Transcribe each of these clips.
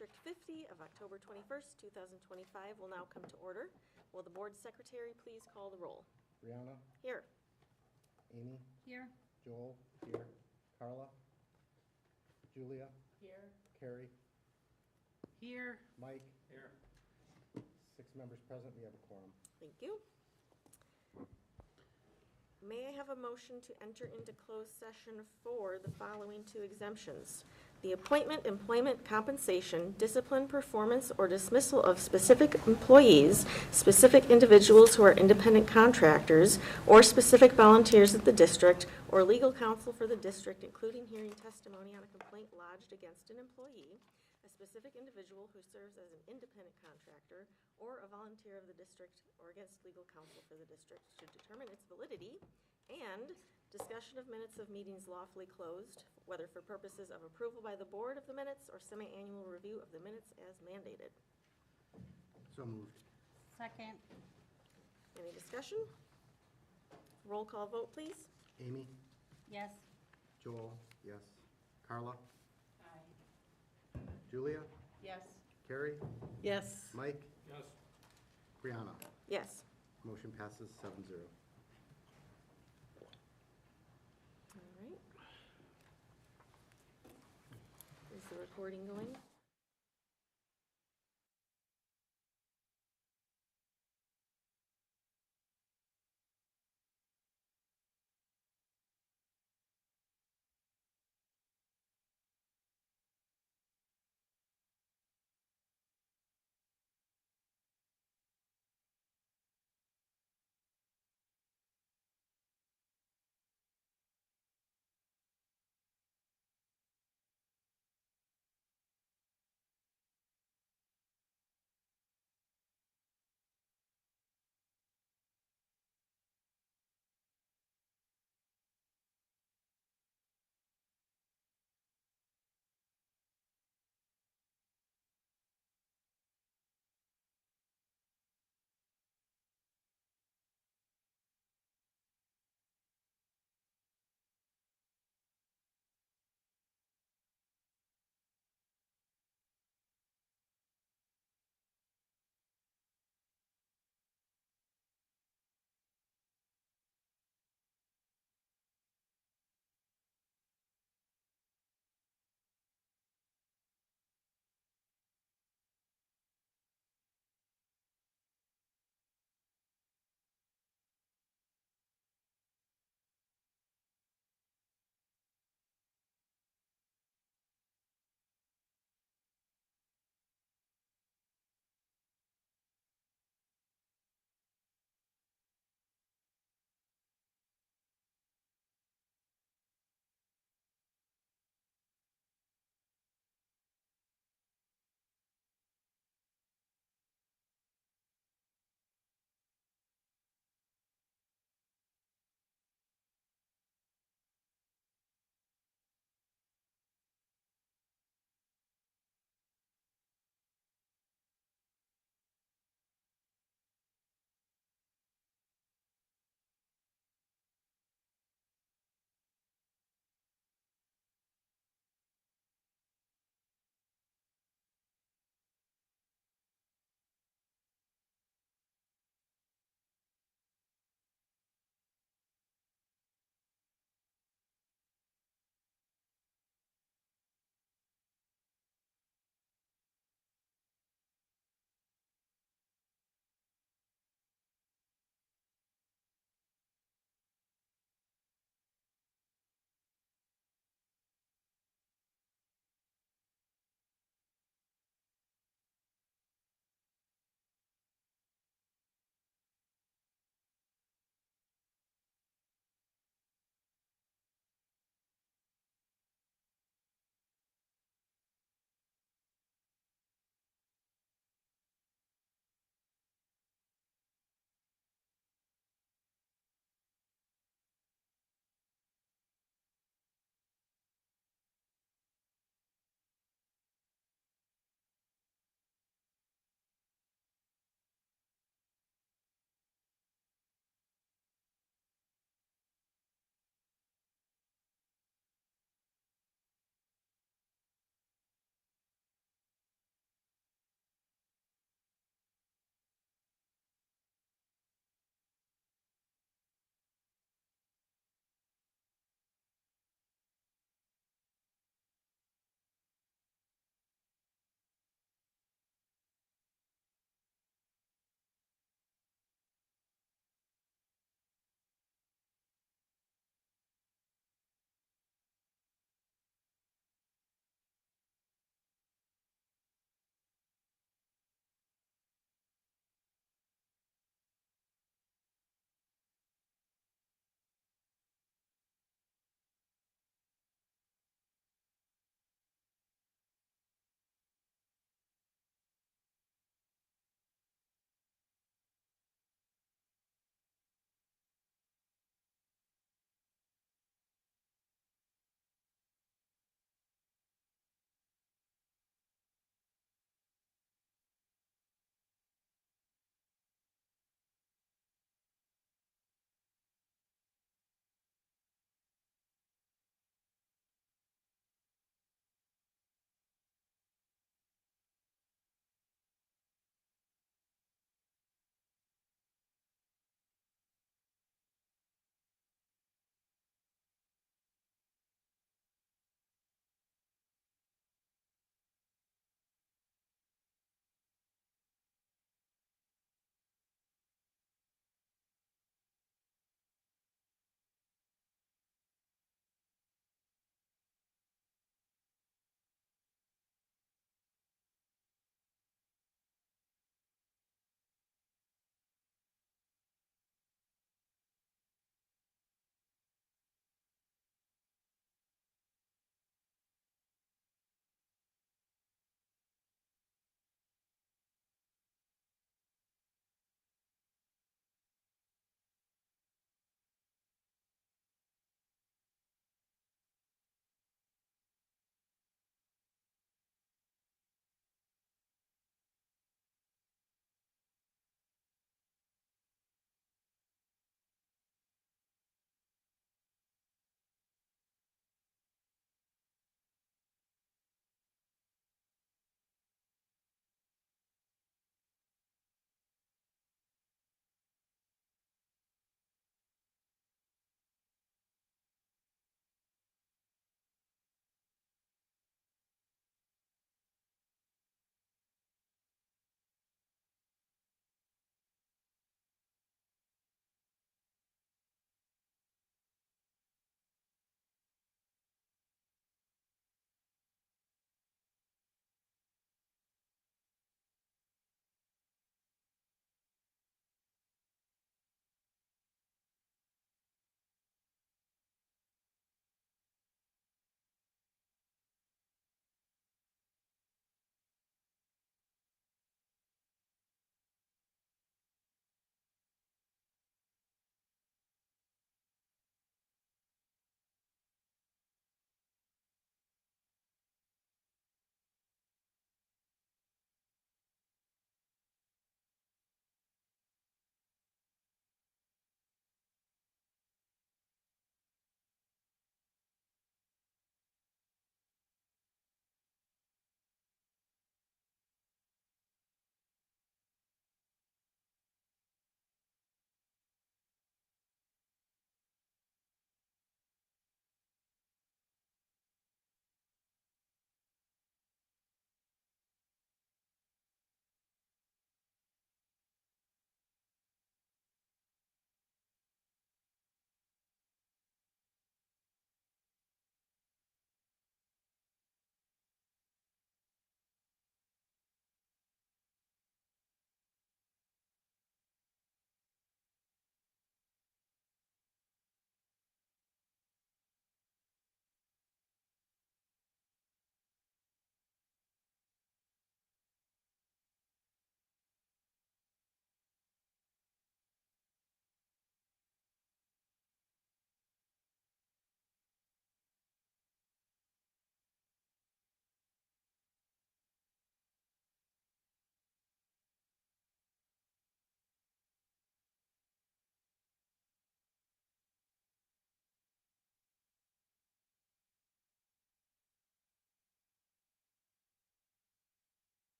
District 50 of October 21st, 2025 will now come to order. Will the board secretary please call the roll? Brianna, Here. Amy, Here. Joel, here. Carla, Julia, Here. Carrie, Here. Mike. Here. 6 members present, we have a quorum. Thank you. May I have a motion to enter into closed session for the following 2 exemptions? The appointment, employment, compensation, discipline, performance, or dismissal of specific employees, specific individuals who are independent contractors, or specific volunteers at the district, or legal counsel for the district, including hearing testimony on a complaint lodged against an employee, a specific individual who serves as an independent contractor, or a volunteer of the district, or against legal counsel for the district to determine its validity, and discussion of minutes of meetings lawfully closed, whether for purposes of approval by the board of the minutes or semi-annual review of the minutes as mandated. So moved. Second. Any discussion? Roll call vote, please. Amy, Yes. Joel, yes. Carla, Aye. Julia, Yes. Carrie, Yes. Mike, Yes. Brianna. Yes. Motion passes 7-0. All right. Is the recording going?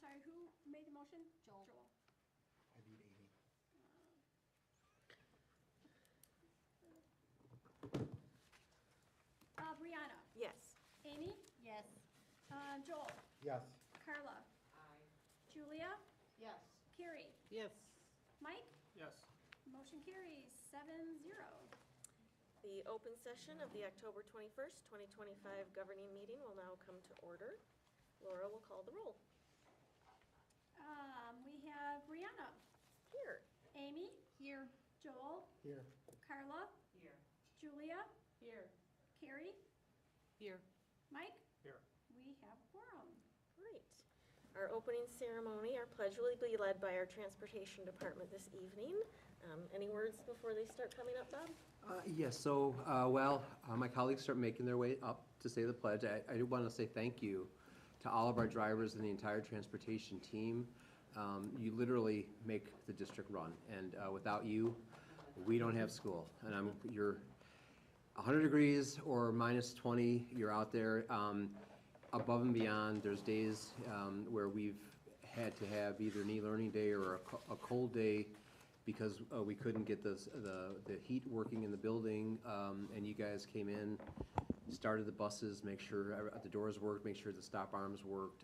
sorry, who made the motion? Joel. I beat Amy. Brianna, Yes. Amy, Yes. Joel, Yes. Carla, Aye. Julia, Yes. Carrie, Yes. Mike, Yes. motion carries 7-0. The open session of the October 21st, 2025 governing meeting will now come to order. Laura will call the roll. We have Brianna, Here. Amy, Here. Joel, Here. Carla, Here. Julia, Here. Carrie, Here. Mike, Here. we have a quorum. Great. Our opening ceremony, our pledge will be led by our Transportation Department this evening. Any words before they start coming up, Bob? Yes, so, my colleagues start making their way up to say the pledge. I do want to say thank you to all of our drivers and the entire transportation team. You literally make the district run, and without you, we don't have school. And you're 100 degrees or minus 20, you're out there above and beyond. There's days where we've had to have either an e-learning day or a cold day because we couldn't get the heat working in the building, and you guys came in, started the buses, make sure the doors worked, make sure the stop arms worked,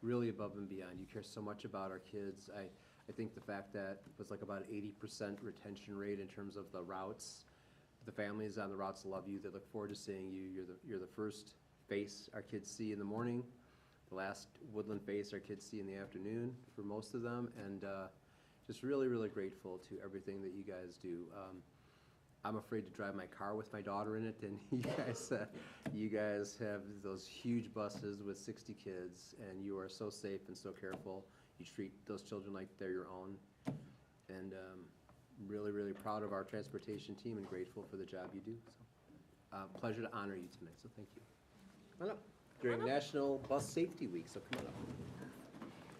really above and beyond. You care so much about our kids. I think the fact that it was like about 80% retention rate in terms of the routes, the families on the routes love you, they look forward to seeing you. You're the first face our kids see in the morning, the last Woodland face our kids see in the afternoon for most of them, and just really, really grateful to everything that you guys do. I'm afraid to drive my car with my daughter in it, and you guys have those huge buses with 60 kids, and you are so safe and so careful. You treat those children like they're your own, and really, really proud of our transportation team and grateful for the job you do. So, pleasure to honor you tonight, so thank you. Come on up. During National Bus Safety Week, so come on up.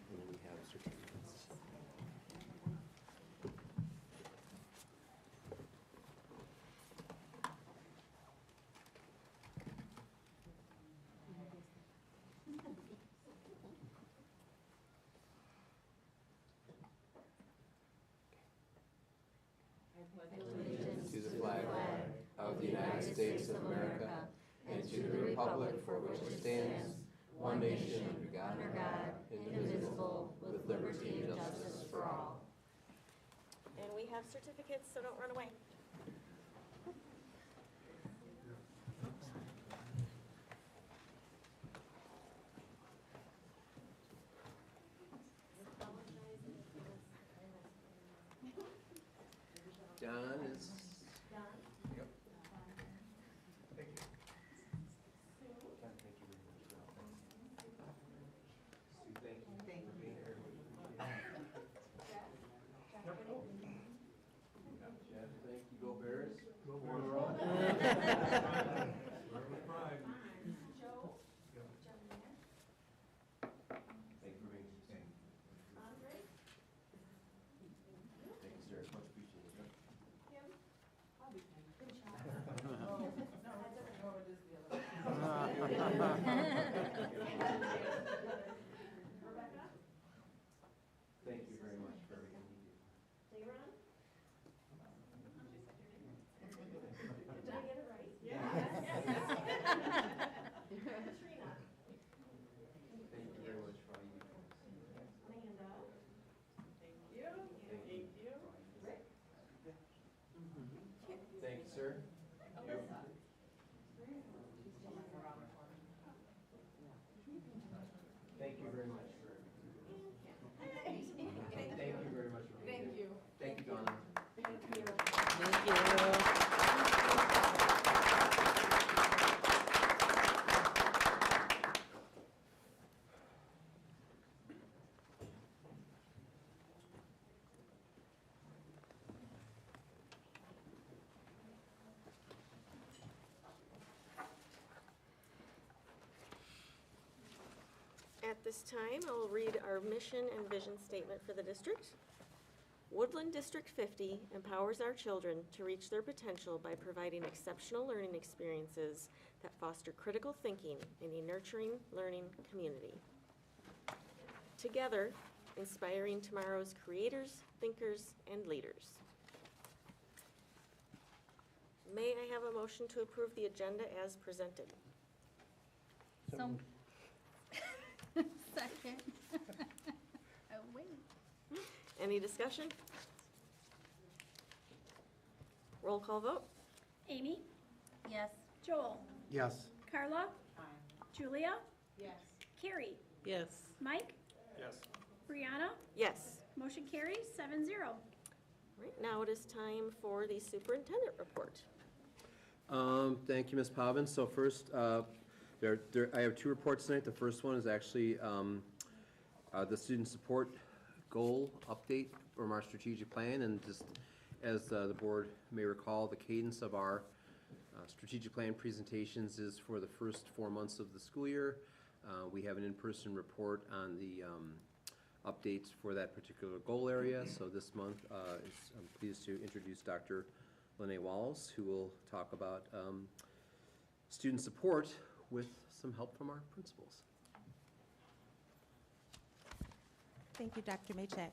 And then we have certificates. To the flag of the United States of America and to the republic for which it stands, one nation under God, indivisible, with liberty and justice for all. And we have certificates, so don't run away. Don is. Yep. Thank you. Don, thank you very much. Sue, thank you for being here. Jeff, thank you. Go Bears. Go Bears. Thank you for being here. Thank you, sir. Much appreciated. Thank you very much for everything you do. J-Ron? Did I get it right? Yes. Katrina? Thank you very much for all you do. Amanda? Thank you. Thank you. Rick? Thank you, sir. Alyssa? Thank you very much for. Thank you very much for being here. Thank you, Donna. Thank you. At this time, I will read our mission and vision statement for the district. Woodland District 50 empowers our children to reach their potential by providing exceptional learning experiences that foster critical thinking in a nurturing learning community. together, inspiring tomorrow's creators, thinkers, and leaders. May I have a motion to approve the agenda as presented? So. Second. Oh, wait. Any discussion? Roll call vote? Amy? Yes. Joel? Yes. Carla? Aye. Julia? Yes. Carrie? Yes. Mike? Yes. Brianna? Yes. Motion carries 7-0. Right, now it is time for the superintendent report. Thank you, Ms. Pavin. So first, I have two reports tonight. The first one is actually the student support goal update from our strategic plan. And just as the board may recall, the cadence of our strategic plan presentations is for the first 4 months of the school year. We have an in-person report on the updates for that particular goal area. So this month, I'm pleased to introduce Dr. Lene Walls, who will talk about student support with some help from our principals. Thank you, Dr. Maychek.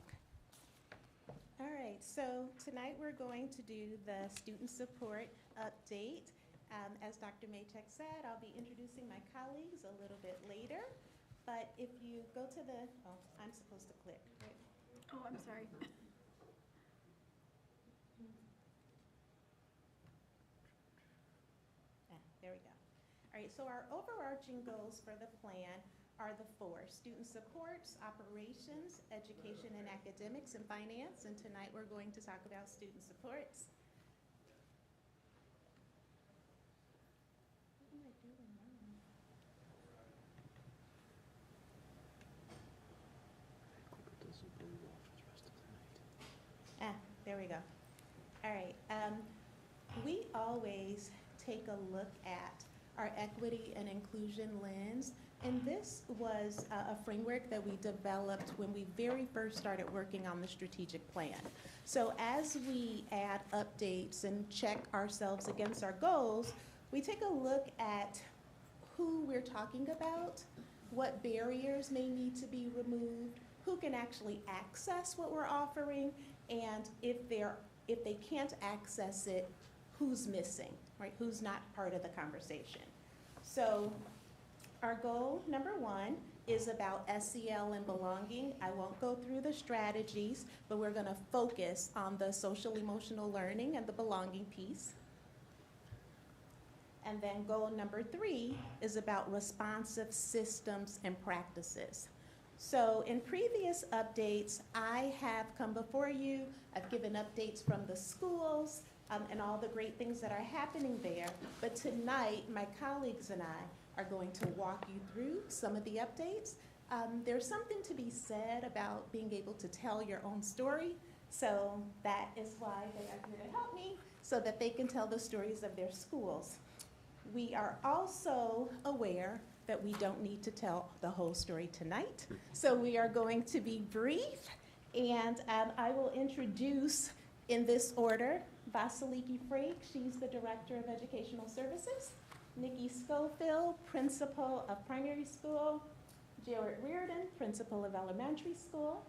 All right, so tonight we're going to do the student support update. As Dr. Maychek said, I'll be introducing my colleagues a little bit later, but if you go to the, oh, I'm supposed to click, right? Oh, I'm sorry. There we go. All right, so our overarching goals for the plan are the four: student supports, operations, education and academics, and finance. And tonight we're going to talk about student supports. What am I doing wrong? There we go. All right. We always take a look at our equity and inclusion lens, and this was a framework that we developed when we very first started working on the strategic plan. So as we add updates and check ourselves against our goals, we take a look at who we're talking about, what barriers may need to be removed, who can actually access what we're offering, and if they can't access it, who's missing, right? Who's not part of the conversation. So our goal number one is about SEL and belonging. I won't go through the strategies, but we're gonna focus on the social emotional learning and the belonging piece. And then goal number three is about responsive systems and practices. So in previous updates, I have come before you, I've given updates from the schools, and all the great things that are happening there. But tonight, my colleagues and I are going to walk you through some of the updates. There's something to be said about being able to tell your own story. So that is why they are here to help me, so that they can tell the stories of their schools. We are also aware that we don't need to tell the whole story tonight. So we are going to be brief, and I will introduce in this order Vasiliki Frake, she's the Director of Educational Services. Nikki Schofield, Principal of Primary School. Jared Reardon, Principal of Elementary School.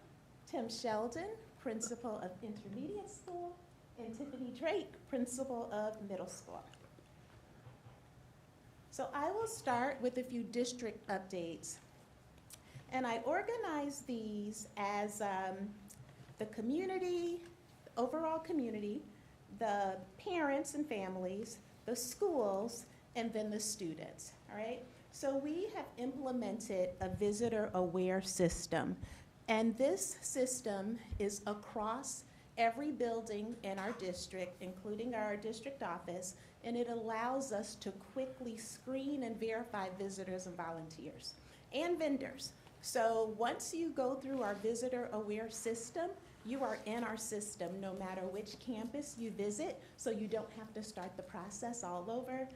Tim Sheldon, Principal of Intermediate School. And Tiffany Drake, Principal of Middle School. So I will start with a few district updates. And I organize these as the community, overall community, the parents and families, the schools, and then the students, all right? So we have implemented a visitor-aware system, and this system is across every building in our district, including our district office, and it allows us to quickly screen and verify visitors and volunteers and vendors. So once you go through our visitor-aware system, you are in our system no matter which campus you visit, so you don't have to start the process all over.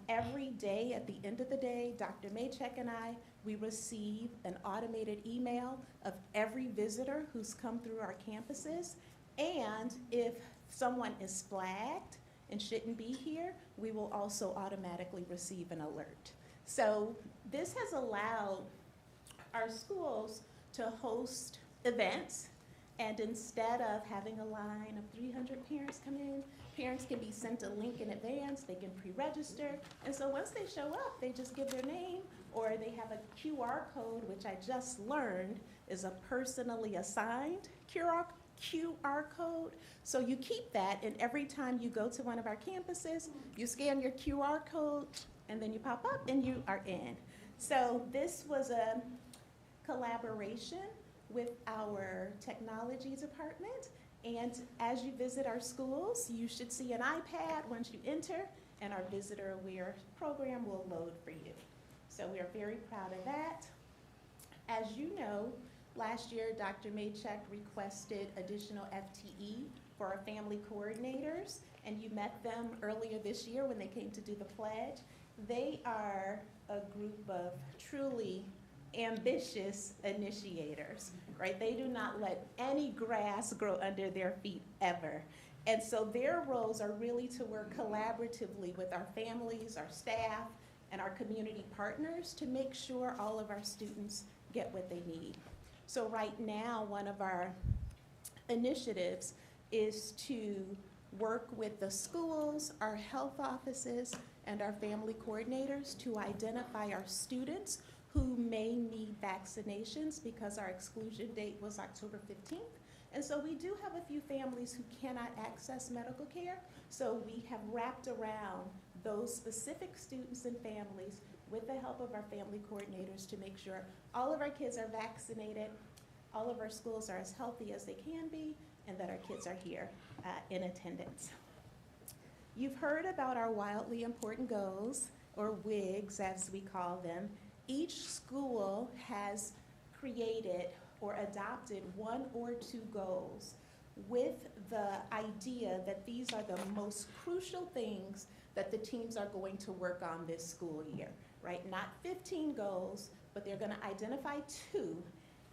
Every day, at the end of the day, Dr. Maychek and I, we receive an automated email of every visitor who's come through our campuses, and if someone is flagged and shouldn't be here, we will also automatically receive an alert. So this has allowed our schools to host events. And instead of having a line of 300 parents come in, parents can be sent a link in advance, they can pre-register. And so once they show up, they just give their name, or they have a QR code, which I just learned is a personally assigned QR code. So you keep that, and every time you go to one of our campuses, you scan your QR code, and then you pop up and you are in. So this was a collaboration with our technology department. And as you visit our schools, you should see an iPad once you enter, and our Visitor Aware program will load for you. So we are very proud of that. As you know, last year, Dr. Maychek requested additional FTE for our family coordinators, and you met them earlier this year when they came to do the pledge. They are a group of truly ambitious initiators, right? They do not let any grass grow under their feet ever. And so their roles are really to work collaboratively with our families, our staff, and our community partners to make sure all of our students get what they need. So right now, one of our initiatives is to work with the schools, our health offices, and our family coordinators to identify our students who may need vaccinations, because our exclusion date was October 15th. And so we do have a few families who cannot access medical care. So we have wrapped around those specific students and families with the help of our family coordinators to make sure all of our kids are vaccinated, all of our schools are as healthy as they can be, and that our kids are here in attendance. You've heard about our wildly important goals, or WIGs as we call them. Each school has created or adopted one or two goals with the idea that these are the most crucial things that the teams are going to work on this school year, right? Not 15 goals, but they're gonna identify 2,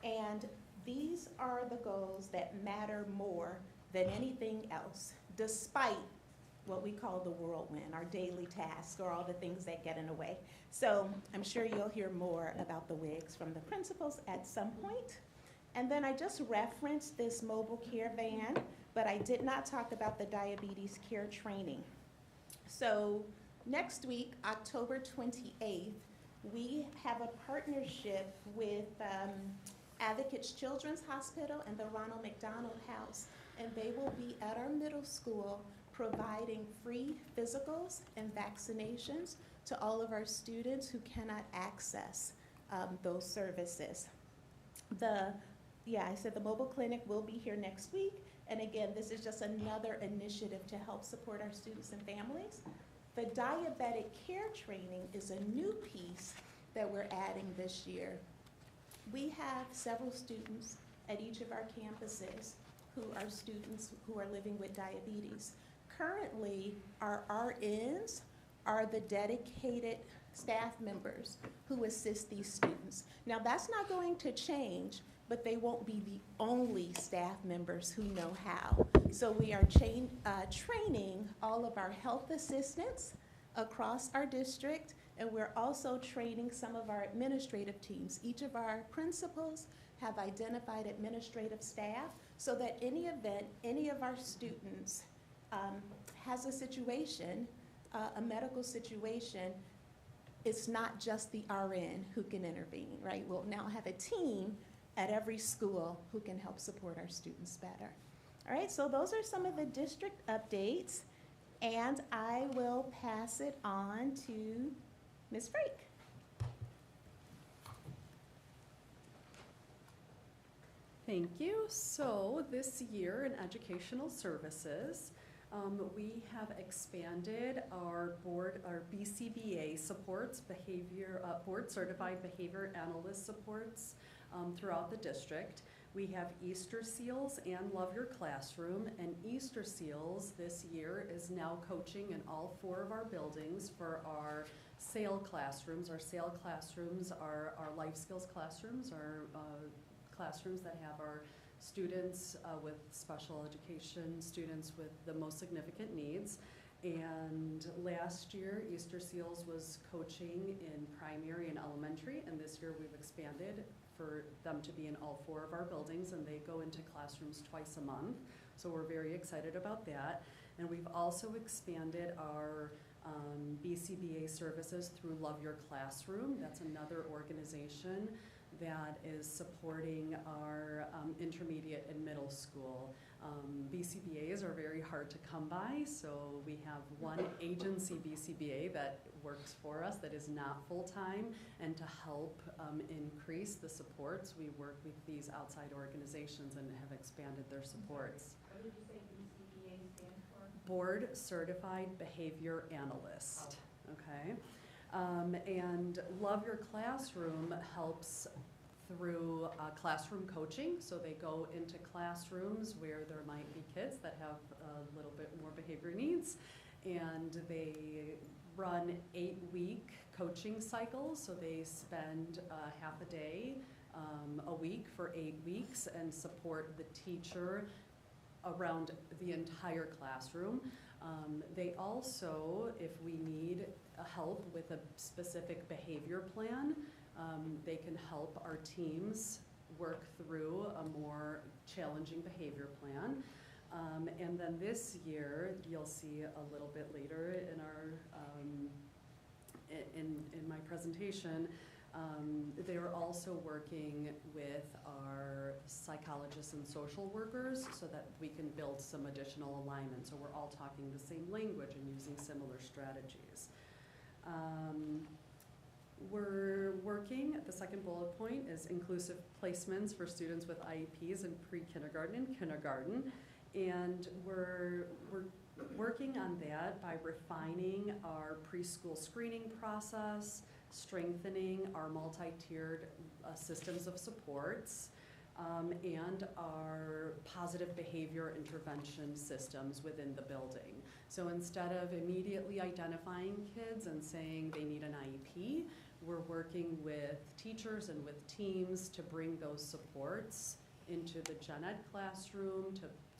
and these are the goals that matter more than anything else, despite what we call the whirlwind, our daily tasks, or all the things that get in the way. So I'm sure you'll hear more about the WIGs from the principals at some point. And then I just referenced this mobile care van, but I did not talk about the diabetes care training. So next week, October 28th, we have a partnership with Advocates Children's Hospital and the Ronald McDonald House, and they will be at our middle school providing free physicals and vaccinations to all of our students who cannot access those services. I said the mobile clinic will be here next week, and again, this is just another initiative to help support our students and families. The diabetic care training is a new piece that we're adding this year. We have several students at each of our campuses who are students who are living with diabetes. Currently, our RNs are the dedicated staff members who assist these students. Now, that's not going to change, but they won't be the only staff members who know how. So we are training all of our health assistants across our district, and we're also training some of our administrative teams. Each of our principals have identified administrative staff so that any event, any of our students has a situation, a medical situation, it's not just the RN who can intervene, right? We'll now have a team at every school who can help support our students better. All right, so those are some of the district updates, and I will pass it on to Ms. Frake. Thank you. So this year in educational services, we have expanded our BCBA supports, board certified behavior analyst supports throughout the district. We have Easter Seals and Love Your Classroom, and Easter Seals this year is now coaching in all 4 of our buildings for our SAIL classrooms. Our SAIL classrooms are our life skills classrooms, our classrooms that have our students with special education, students with the most significant needs. And last year, Easter Seals was coaching in primary and elementary, and this year we've expanded for them to be in all 4 of our buildings, and they go into classrooms twice a month. So we're very excited about that. And we've also expanded our BCBA services through Love Your Classroom. That's another organization that is supporting our intermediate and middle school. BCBAs are very hard to come by, so we have one agency BCBA that works for us that is not full-time, and to help increase the supports, we work with these outside organizations and have expanded their supports. What did you say BCBA stand for? Board Certified Behavior Analyst, okay? And Love Your Classroom helps through classroom coaching. So they go into classrooms where there might be kids that have a little bit more behavior needs, and they run 8-week coaching cycles. So they spend half a day a week for 8 weeks and support the teacher around the entire classroom. They also, if we need help with a specific behavior plan, they can help our teams work through a more challenging behavior plan. And then this year, you'll see a little bit later in our in my presentation, they're also working with our psychologists and social workers so that we can build some additional alignment. So we're all talking the same language and using similar strategies. We're working, the second bullet point is inclusive placements for students with IEPs in pre-kindergarten and kindergarten. And we're working on that by refining our preschool screening process, strengthening our multi-tiered systems of supports, and our positive behavior intervention systems within the building. So instead of immediately identifying kids and saying they need an IEP, we're working with teachers and with teams to bring those supports into the gen ed classroom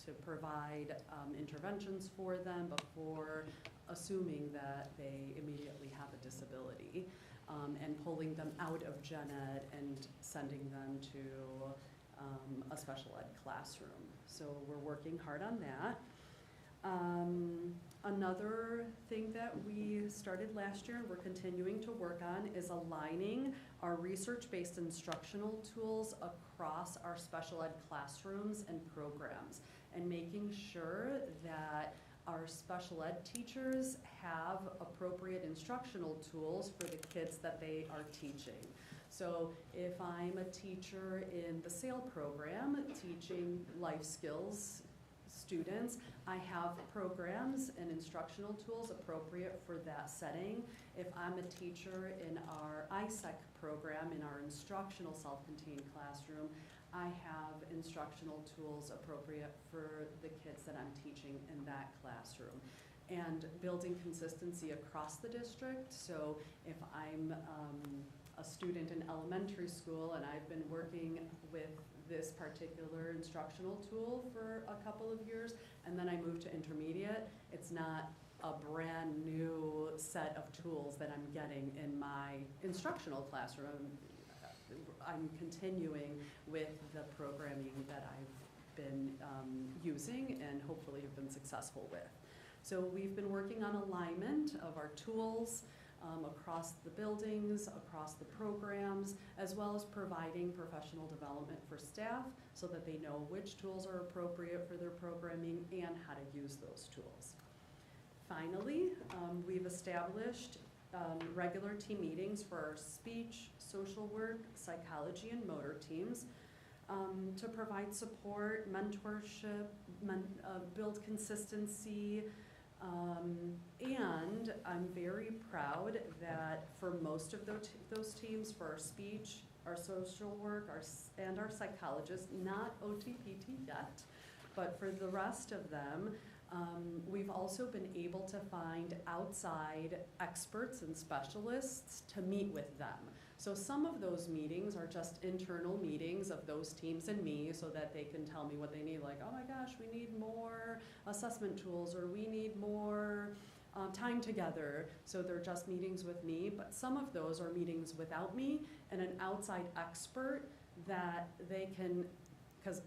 to provide interventions for them before assuming that they immediately have a disability, and pulling them out of gen ed and sending them to a special ed classroom. So we're working hard on that. Another thing that we started last year and we're continuing to work on is aligning our research-based instructional tools across our special ed classrooms and programs, and making sure that our special ed teachers have appropriate instructional tools for the kids that they are teaching. So if I'm a teacher in the SAIL program teaching life skills students, I have programs and instructional tools appropriate for that setting. If I'm a teacher in our ISEC program, in our instructional self-contained classroom, I have instructional tools appropriate for the kids that I'm teaching in that classroom. And building consistency across the district. So if I'm a student in elementary school and I've been working with this particular instructional tool for a couple of years, and then I move to intermediate, it's not a brand new set of tools that I'm getting in my instructional classroom. I'm continuing with the programming that I've been using and hopefully have been successful with. So we've been working on alignment of our tools across the buildings, across the programs, as well as providing professional development for staff so that they know which tools are appropriate for their programming and how to use those tools. Finally, we've established regular team meetings for our speech, social work, psychology, and motor teams to provide support, mentorship, build consistency, and I'm very proud that for most of those teams, for our speech, our social work, and our psychologists, not OTPT yet, but for the rest of them, we've also been able to find outside experts and specialists to meet with them. So some of those meetings are just internal meetings of those teams and me so that they can tell me what they need, like, oh my gosh, we need more assessment tools, or we need more time together. So they're just meetings with me, but some of those are meetings without me and an outside expert that they can, because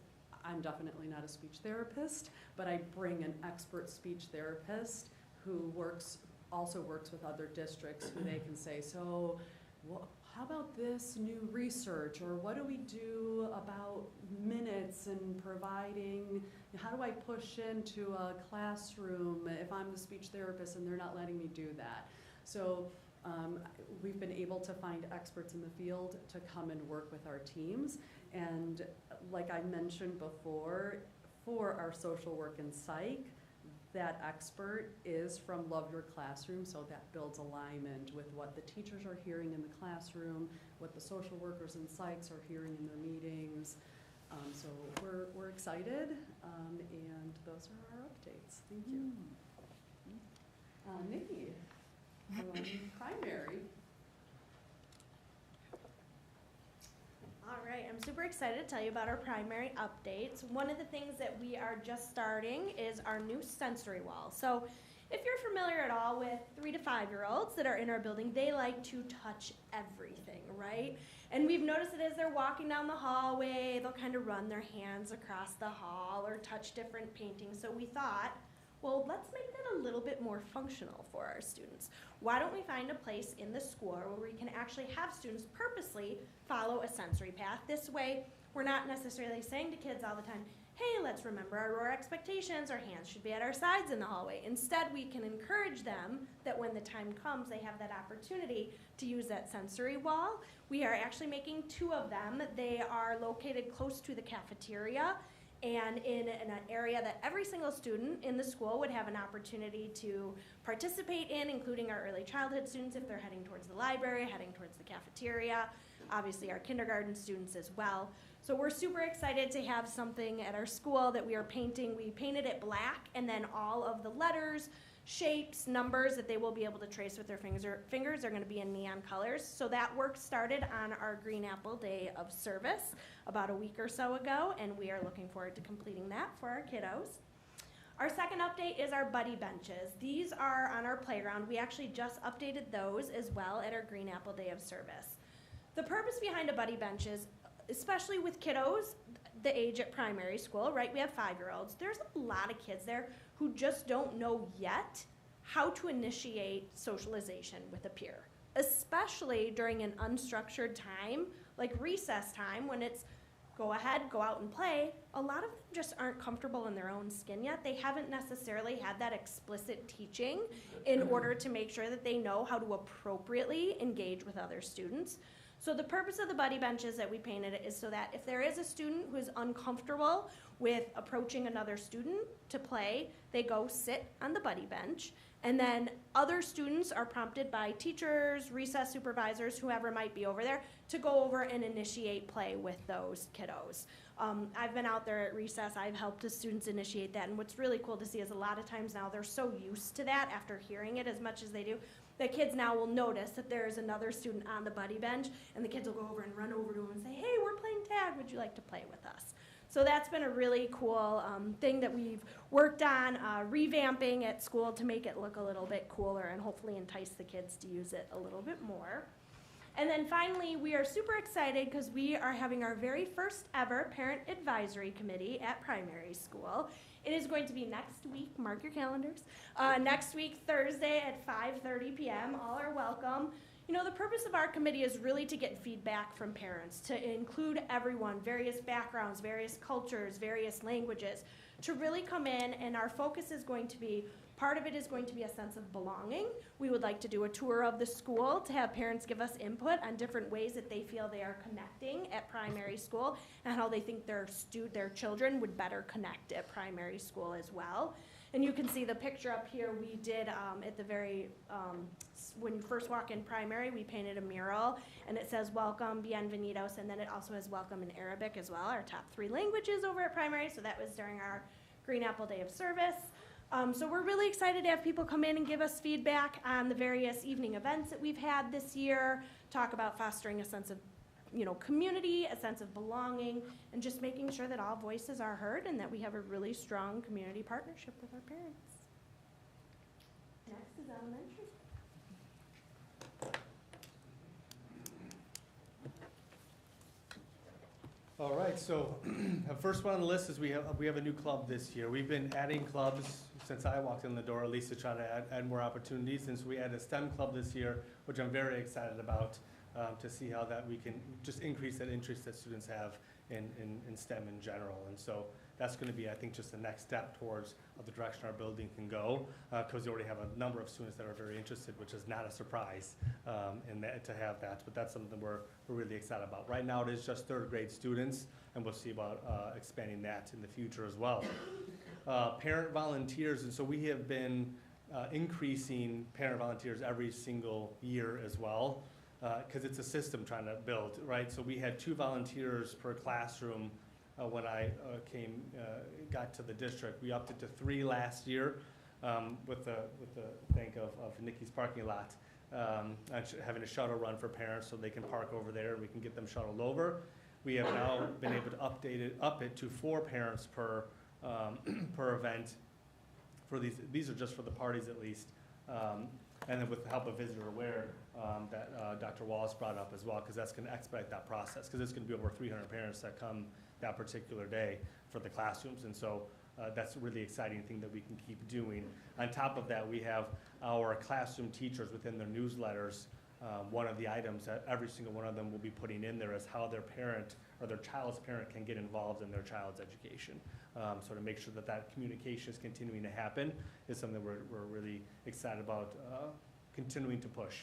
I'm definitely not a speech therapist, but I bring an expert speech therapist who also works with other districts who they can say, so how about this new research, or what do we do about minutes and providing, how do I push into a classroom if I'm the speech therapist and they're not letting me do that? So we've been able to find experts in the field to come and work with our teams. And like I mentioned before, for our social work and psych, that expert is from Love Your Classroom, so that builds alignment with what the teachers are hearing in the classroom, what the social workers and psychs are hearing in their meetings. So we're excited, and those are our updates. Thank you. Nikki, primary. All right, I'm super excited to tell you about our primary updates. One of the things that we are just starting is our new sensory wall. So if you're familiar at all with 3 to 5-year-olds that are in our building, they like to touch everything, right? And we've noticed that as they're walking down the hallway, they'll kind of run their hands across the hall or touch different paintings. So we thought, well, let's make that a little bit more functional for our students. Why don't we find a place in the school where we can actually have students purposely follow a sensory path? This way, we're not necessarily saying to kids all the time, hey, let's remember our roar expectations, our hands should be at our sides in the hallway. Instead, we can encourage them that when the time comes, they have that opportunity to use that sensory wall. We are actually making 2 of them. They are located close to the cafeteria and in an area that every single student in the school would have an opportunity to participate in, including our early childhood students if they're heading towards the library, heading towards the cafeteria, obviously our kindergarten students as well. So we're super excited to have something at our school that we are painting. We painted it black, and then all of the letters, shapes, numbers that they will be able to trace with their fingers are going to be in neon colors. So that work started on our Green Apple Day of Service about a week or so ago, and we are looking forward to completing that for our kiddos. Our second update is our buddy benches. These are on our playground. We actually just updated those as well at our Green Apple Day of Service. The purpose behind a buddy bench is, especially with kiddos the age at primary school, right? We have 5-year-olds. There's a lot of kids there who just don't know yet how to initiate socialization with a peer, especially during an unstructured time, like recess time, when it's go ahead, go out and play. A lot of them just aren't comfortable in their own skin yet. They haven't necessarily had that explicit teaching in order to make sure that they know how to appropriately engage with other students. So the purpose of the buddy benches that we painted is so that if there is a student who is uncomfortable with approaching another student to play, they go sit on the buddy bench. And then other students are prompted by teachers, recess supervisors, whoever might be over there, to go over and initiate play with those kiddos. I've been out there at recess. I've helped the students initiate that. And what's really cool to see is a lot of times now they're so used to that after hearing it as much as they do, the kids now will notice that there's another student on the buddy bench, and the kids will go over and run over to them and say, hey, we're playing tag, would you like to play with us? So that's been a really cool thing that we've worked on revamping at school to make it look a little bit cooler and hopefully entice the kids to use it a little bit more. And then finally, we are super excited because we are having our very first ever parent advisory committee at primary school. It is going to be next week, mark your calendars, next week, Thursday at 5:30 p.m. All are welcome. You know, the purpose of our committee is really to get feedback from parents, to include everyone, various backgrounds, various cultures, various languages, to really come in, and our focus is going to be, part of it is going to be a sense of belonging. We would like to do a tour of the school to have parents give us input on different ways that they feel they are connecting at primary school and how they think their children would better connect at primary school as well. And you can see the picture up here. We did at the very, when you first walk in primary, we painted a mural, and it says welcome, bienvenidos, and then it also has welcome in Arabic as well, our top 3 languages over at primary. So that was during our Green Apple Day of Service. So we're really excited to have people come in and give us feedback on the various evening events that we've had this year, talk about fostering a sense of community, a sense of belonging, and just making sure that all voices are heard and that we have a really strong community partnership with our parents. Next is elementary. All right, so the first one on the list is we have a new club this year. We've been adding clubs since I walked in the door, at least to try to add more opportunities. And so we added a STEM club this year, which I'm very excited about, to see how that we can just increase that interest that students have in STEM in general. And so that's going to be, I think, just the next step towards the direction our building can go, because we already have a number of students that are very interested, which is not a surprise in that, to have that. But that's something we're really excited about. Right now, it is just third grade students, and we'll see about expanding that in the future as well. Parent volunteers, and so we have been increasing parent volunteers every single year as well, because it's a system trying to build, right? So we had 2 volunteers per classroom when I got to the district. We upped it to 3 last year with the thank of Nikki's parking lot, having a shuttle run for parents so they can park over there and we can get them shuttled over. We have now been able to up it to 4 parents per event. For these are just for the parties at least. And then with the help of Visitor Aware that Dr. Wallace brought up as well, because that's going to expedite that process, because it's going to be over 300 parents that come that particular day for the classrooms. And so that's a really exciting thing that we can keep doing. On top of that, we have our classroom teachers within their newsletters. One of the items that every single one of them will be putting in there is how their parent or their child's parent can get involved in their child's education. So to make sure that that communication is continuing to happen is something we're really excited about continuing to push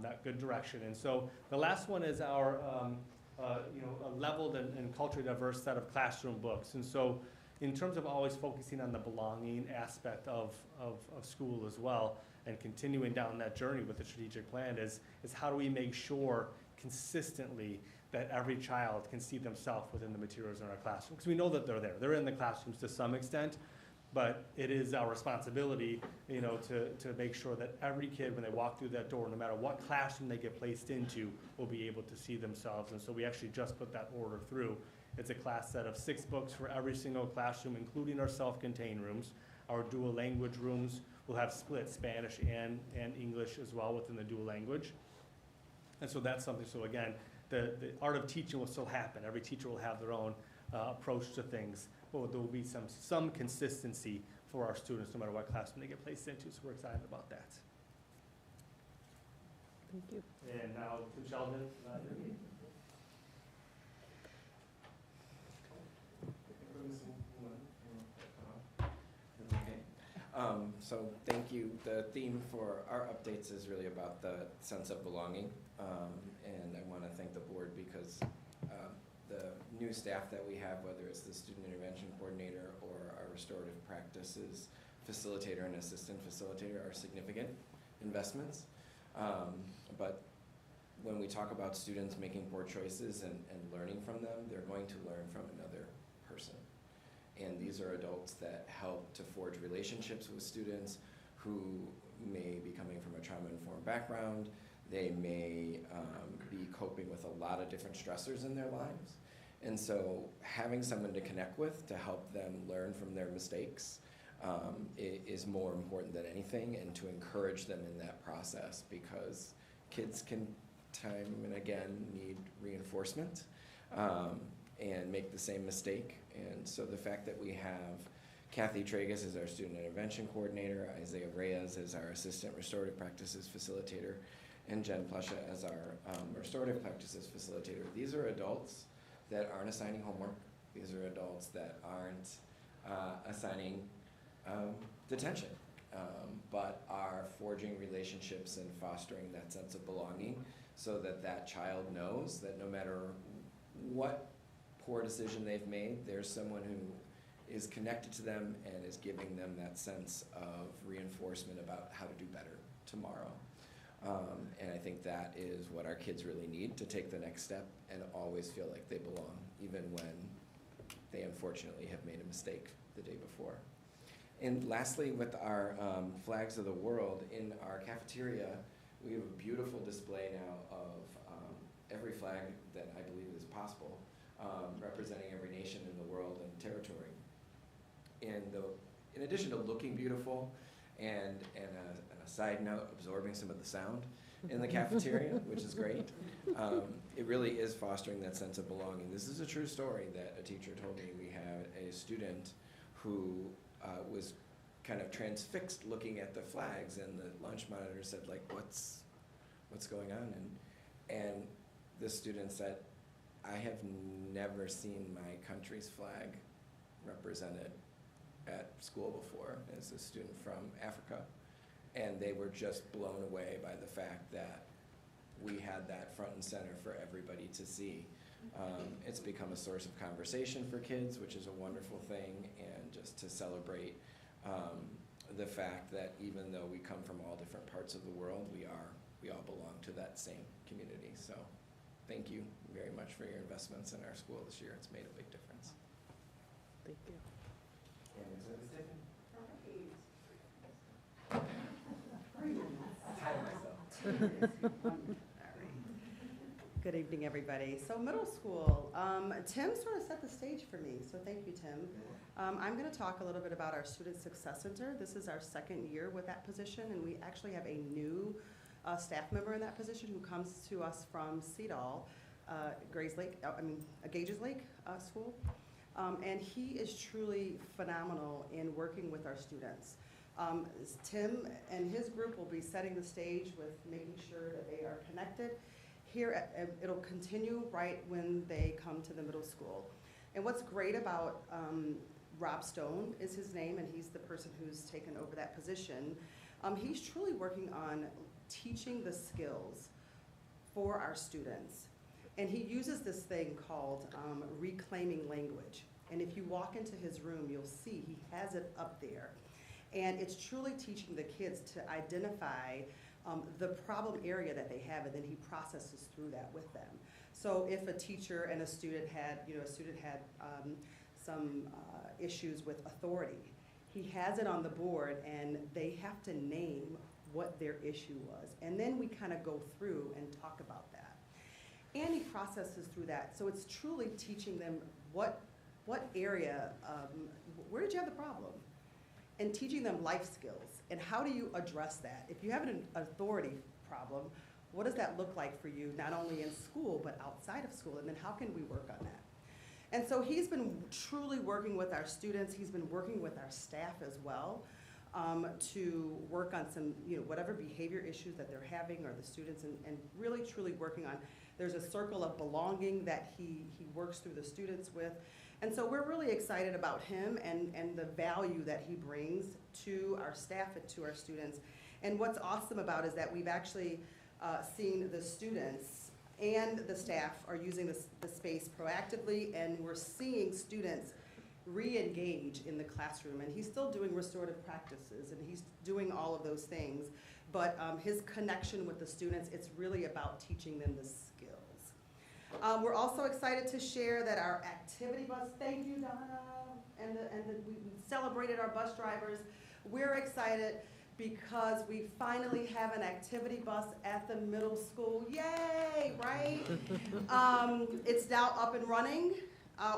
that good direction. And so the last one is our a leveled and culturally diverse set of classroom books. And so in terms of always focusing on the belonging aspect of school as well, and continuing down that journey with the strategic plan is how do we make sure consistently that every child can see themselves within the materials in our classroom? Because we know that they're there. They're in the classrooms to some extent, but it is our responsibility, to make sure that every kid, when they walk through that door, no matter what classroom they get placed into, will be able to see themselves. And so we actually just put that order through. It's a class set of 6 books for every single classroom, including our self-contained rooms. Our dual language rooms will have split Spanish and English as well within the dual language. And so that's something, so again, the art of teaching will still happen. Every teacher will have their own approach to things, but there will be some consistency for our students no matter what classroom they get placed into, so we're excited about that. Thank you. And now to Sheldon. Okay. So thank you. The theme for our updates is really about the sense of belonging. And I want to thank the board because the new staff that we have, whether it's the student intervention coordinator or our restorative practices facilitator and assistant facilitator, are significant investments. But when we talk about students making poor choices and learning from them, they're going to learn from another person. And these are adults that help to forge relationships with students who may be coming from a trauma-informed background. They may be coping with a lot of different stressors in their lives. And so having someone to connect with to help them learn from their mistakes is more important than anything, and to encourage them in that process, because kids can time and again need reinforcement and make the same mistake. And so the fact that we have Kathy Tragus as our student intervention coordinator, Isaiah Reyes as our assistant restorative practices facilitator, and Jen Plesha as our restorative practices facilitator. These are adults that aren't assigning homework. These are adults that aren't assigning detention, but are forging relationships and fostering that sense of belonging, so that that child knows that no matter what poor decision they've made, there's someone who is connected to them and is giving them that sense of reinforcement about how to do better tomorrow. And I think that is what our kids really need to take the next step and always feel like they belong, even when they unfortunately have made a mistake the day before. And lastly, with our flags of the world, in our cafeteria, we have a beautiful display now of every flag that I believe is possible, representing every nation in the world and territory. And in addition to looking beautiful, and a side note, absorbing some of the sound, in the cafeteria, which is great. It really is fostering that sense of belonging. This is a true story that a teacher told me. We had a student who was kind of transfixed looking at the flags, and the lunch monitor said, like, what's going on? And the student said, I have never seen my country's flag represented at school before, as a student from Africa. And they were just blown away by the fact that we had that front and center for everybody to see. It's become a source of conversation for kids, which is a wonderful thing, and just to celebrate the fact that even though we come from all different parts of the world, we all belong to that same community. So thank you very much for your investments in our school this year. It's made a big difference. Thank you. Good evening, everybody. So middle school, Tim sort of set the stage for me, so thank you, Tim. I'm going to talk a little bit about our Student Success Center. This is our second year with that position, and we actually have a new staff member in that position who comes to us from CEDAL, Gages Lake School. And he is truly phenomenal in working with our students. Tim and his group will be setting the stage with making sure that they are connected. Here, it'll continue right when they come to the middle school. And what's great about Rob Stone is his name, and he's the person who's taken over that position. He's truly working on teaching the skills for our students. And he uses this thing called reclaiming language. And if you walk into his room, you'll see he has it up there. And it's truly teaching the kids to identify the problem area that they have, and then he processes through that with them. So if a teacher and a student had, some issues with authority, he has it on the board, and they have to name what their issue was. And then we kind of go through and talk about that. And he processes through that. So it's truly teaching them what area, where did you have the problem? And teaching them life skills, and how do you address that? If you have an authority problem, what does that look like for you, not only in school, but outside of school, and then how can we work on that? And so he's been truly working with our students, he's been working with our staff as well, to work on some, whatever behavior issues that they're having, or the students, and really truly working on, there's a circle of belonging that he works through the students with. And so we're really excited about him and the value that he brings to our staff and to our students. And what's awesome about is that we've actually seen the students and the staff are using the space proactively, and we're seeing students re-engage in the classroom. And he's still doing restorative practices, and he's doing all of those things. But his connection with the students, it's really about teaching them the skills. We're also excited to share that our activity bus, thank you, Donna, and we celebrated our bus drivers. We're excited because we finally have an activity bus at the middle school. Yay, right? It's now up and running.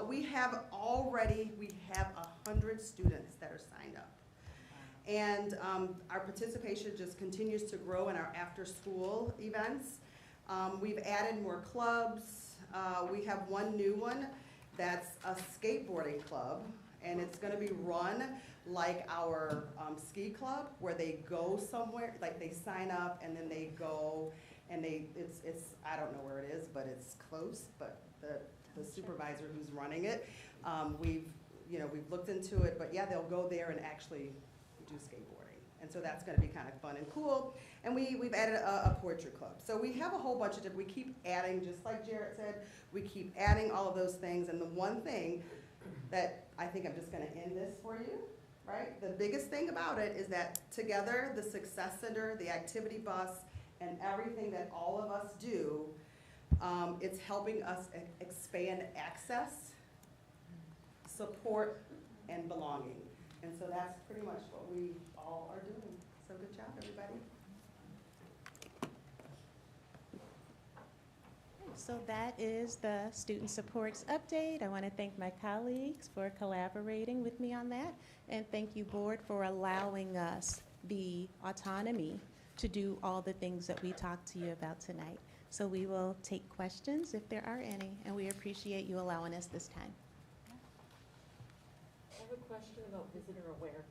We have 100 students that are signed up. And our participation just continues to grow in our after-school events. We've added more clubs. We have one new one that's a skateboarding club, and it's going to be run like our ski club, where they go somewhere, like they sign up and then they go, and it's I don't know where it is, but it's close. But the supervisor who's running it, we've looked into it, but yeah, they'll go there and actually do skateboarding. And so that's going to be kind of fun and cool. And we've added a poetry club. So we have a whole bunch of different, we keep adding, just like Jarrett said, we keep adding all of those things. And the one thing that I think I'm just going to end this for you, right? The biggest thing about it is that together, the Success Center, the activity bus, and everything that all of us do, it's helping us expand access, support, and belonging. And so that's pretty much what we all are doing. So good job, everybody. So that is the Student Supports Update. I want to thank my colleagues for collaborating with me on that. And thank you, Board, for allowing us the autonomy to do all the things that we talked to you about tonight. So we will take questions if there are any, and we appreciate you allowing us this time. I have a question about visitor aware.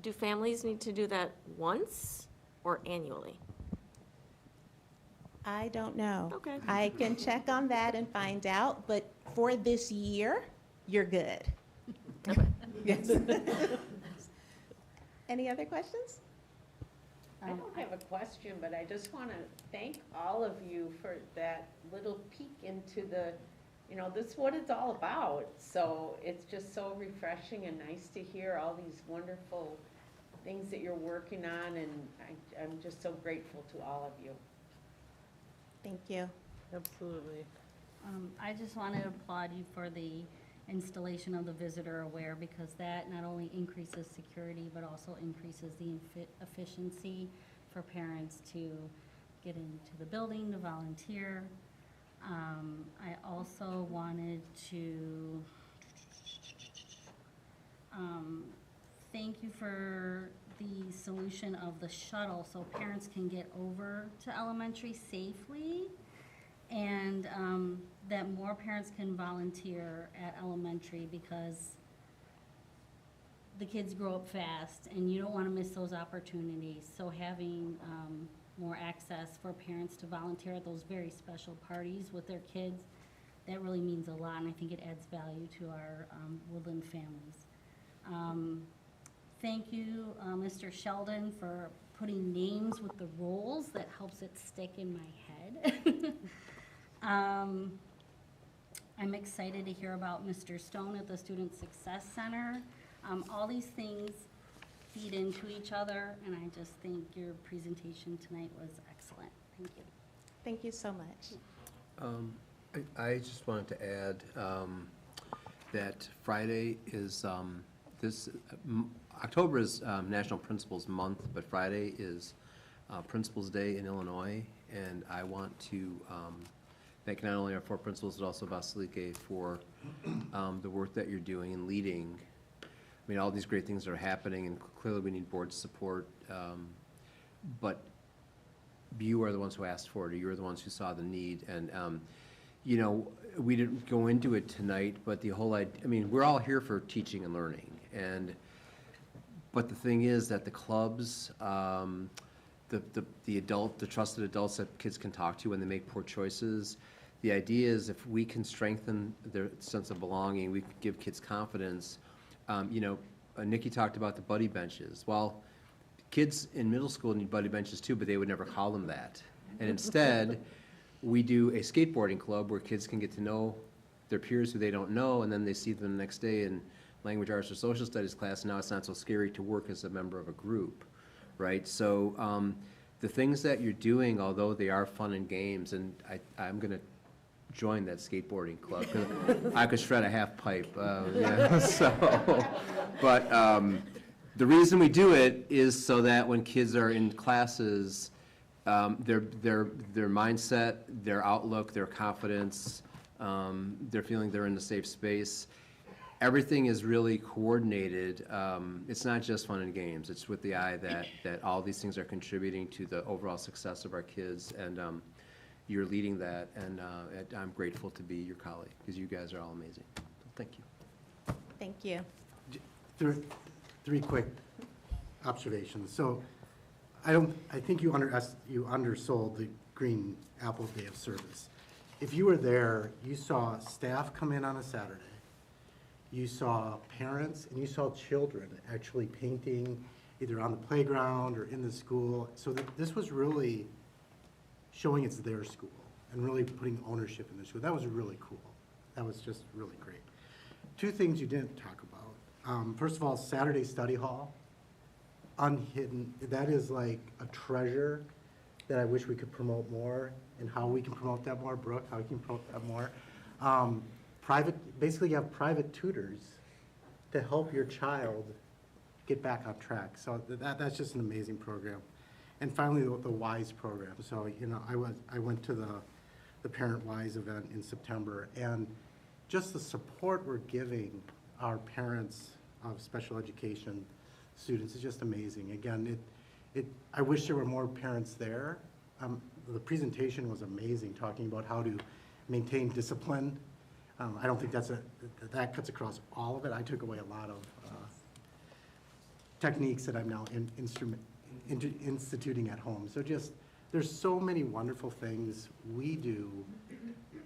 Do families need to do that once or annually? I don't know. Okay. I can check on that and find out, but for this year, you're good. Okay. Yes. Any other questions? I don't have a question, but I just want to thank all of you for that little peek into the, this is what it's all about. So it's just so refreshing and nice to hear all these wonderful things that you're working on, and I'm just so grateful to all of you. Thank you. Absolutely. I just want to applaud you for the installation of the visitor aware, because that not only increases security, but also increases the efficiency for parents to get into the building to volunteer. I also wanted to thank you for the solution of the shuttle, so parents can get over to elementary safely, and that more parents can volunteer at elementary, because the kids grow up fast and you don't want to miss those opportunities. So having more access for parents to volunteer at those very special parties with their kids, that really means a lot, and I think it adds value to our Woodland families. Thank you, Mr. Sheldon, for putting names with the roles. That helps it stick in my head. I'm excited to hear about Mr. Stone at the Student Success Center. All these things feed into each other, and I just think your presentation tonight was excellent. Thank you. Thank you so much. I just wanted to add that Friday is, October is National Principals Month, but Friday is Principals Day in Illinois, and I want to thank not only our four principals, but also Vasilike for the work that you're doing and leading. I mean, all these great things are happening, and clearly we need board support, but you are the ones who asked for it, or you're the ones who saw the need, and we didn't go into it tonight, but the whole idea, I mean, we're all here for teaching and learning, but the thing is that the clubs, the trusted adults that kids can talk to when they make poor choices, the idea is if we can strengthen their sense of belonging, we can give kids confidence. Nikki talked about the buddy benches. Well, kids in middle school need buddy benches too, but they would never call them that. And instead, we do a skateboarding club where kids can get to know their peers who they don't know, and then they see them the next day in language arts or social studies class, and now it's not so scary to work as a member of a group, right? So the things that you're doing, although they are fun and games, and I'm going to join that skateboarding club, 'cause I could shred a half pipe, but the reason we do it is so that when kids are in classes, their mindset, their outlook, their confidence, they're feeling they're in a safe space. Everything is really coordinated. It's not just fun and games. It's with the eye that all these things are contributing to the overall success of our kids, and you're leading that, and I'm grateful to be your colleague, because you guys are all amazing. So thank you. Thank you. Three quick observations. So I think you undersold the Green Apple Day of Service. If you were there, you saw staff come in on a Saturday. You saw parents and you saw children actually painting either on the playground or in the school. So this was really showing it's their school and really putting ownership in the school. That was really cool. That was just really great. Two things you didn't talk about. First of all, Saturday study hall, unhidden. That is like a treasure that I wish we could promote more, and how we can promote that more. Brooke, how we can promote that more. Basically you have private tutors to help your child get back on track. So that's just an amazing program. And finally, the WISE program. So, I went to the Parent WISE event in September, and just the support we're giving our parents of special education students is just amazing. Again, I wish there were more parents there. The presentation was amazing, talking about how to maintain discipline. I don't think that cuts across all of it. I took away a lot of techniques that I'm now instituting at home. So just, there's so many wonderful things we do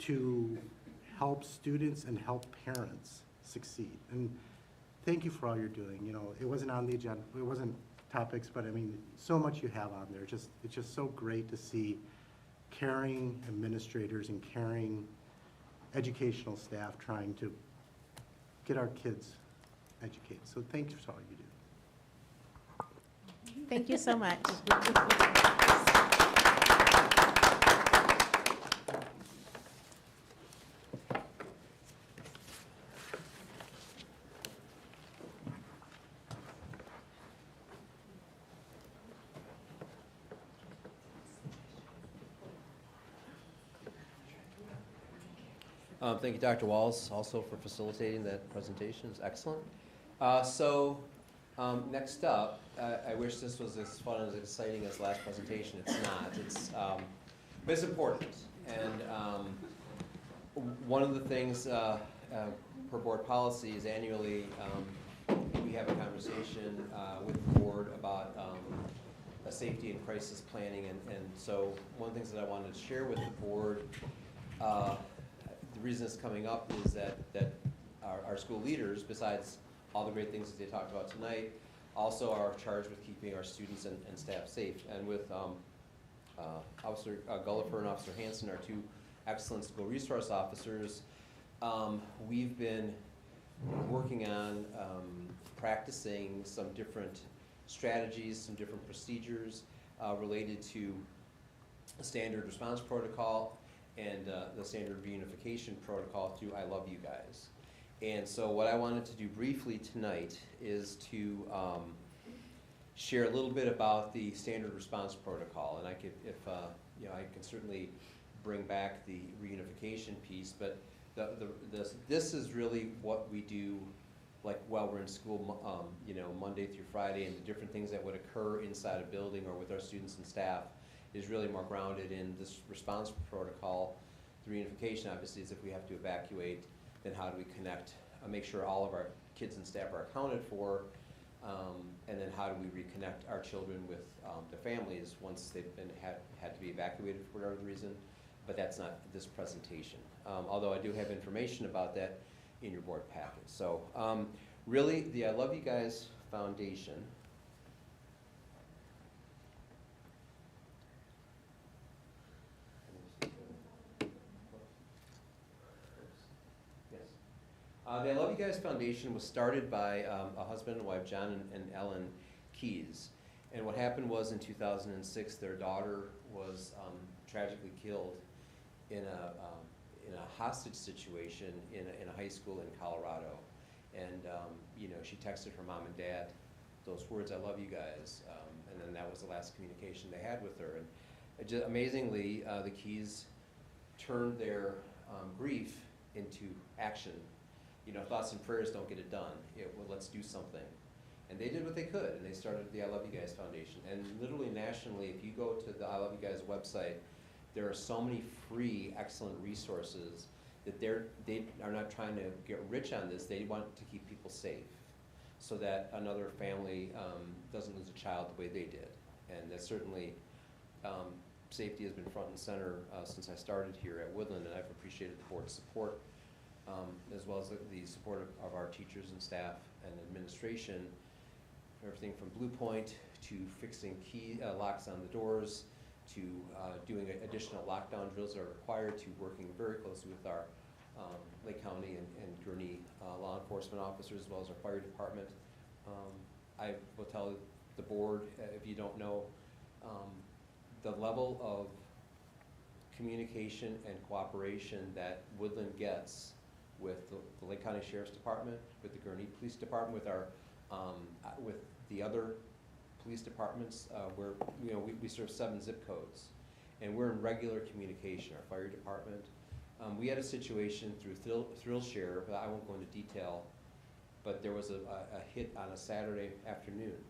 to help students and help parents succeed. And thank you for all you're doing. You know, it wasn't on the agenda, it wasn't topics, but I mean, so much you have on there. It's just so great to see caring administrators and caring educational staff trying to get our kids educated. So thank you for all you do. Thank you so much. Thank you, Dr. Walls, also for facilitating that presentation. It's excellent. Next up, I wish this was as fun and as exciting as the last presentation. It's not. But it's important. And one of the things per board policy is annually we have a conversation with the board about a safety and crisis planning. And so one of the things that I wanted to share with the board, the reason it's coming up is that our school leaders, besides all the great things that they talked about tonight, also are charged with keeping our students and staff safe. And with Officer Gullifer and Officer Hanson, our two excellent school resource officers, we've been working on practicing some different strategies, some different procedures related to a standard response protocol and the standard reunification protocol through I Love You Guys. And so what I wanted to do briefly tonight is to share a little bit about the standard response protocol. And I could, if I can certainly bring back the reunification piece, but this is really what we do, like while we're in school, Monday through Friday, and the different things that would occur inside a building or with our students and staff is really more grounded in this response protocol. The reunification, obviously, is if we have to evacuate, then how do we connect, make sure all of our kids and staff are accounted for, and then how do we reconnect our children with their families once they've had to be evacuated for whatever the reason, but that's not this presentation. Although I do have information about that in your board packet. So really, the I Love You Guys Foundation the I Love You Guys Foundation was started by a husband and wife, John and Ellen Keys. And what happened was in 2006, their daughter was tragically killed in a hostage situation in a high school in Colorado. And she texted her mom and dad those words, "I love you guys," and then that was the last communication they had with her. And just amazingly, the Keys turned their grief into action. Thoughts and prayers don't get it done. Well, let's do something. And they did what they could, and they started the I Love You Guys Foundation. And literally nationally, if you go to the I Love You Guys website, there are so many free, excellent resources that they are not trying to get rich on this. They want to keep people safe so that another family doesn't lose a child the way they did. And that certainly, safety has been front and center since I started here at Woodland, and I've appreciated the board's support, as well as the support of our teachers and staff and administration, everything from Blue Point to fixing key locks on the doors, to doing additional lockdown drills that are required, to working very closely with our Lake County and Gurnee law enforcement officers, as well as our fire department. I will tell the board, if you don't know, the level of communication and cooperation that Woodland gets with the Lake County Sheriff's Department, with the Gurnee Police Department, with the other police departments, where we serve 7 zip codes, and we're in regular communication. Our fire department, we had a situation through ThrillShare, but I won't go into detail, but there was a hit on a Saturday afternoon,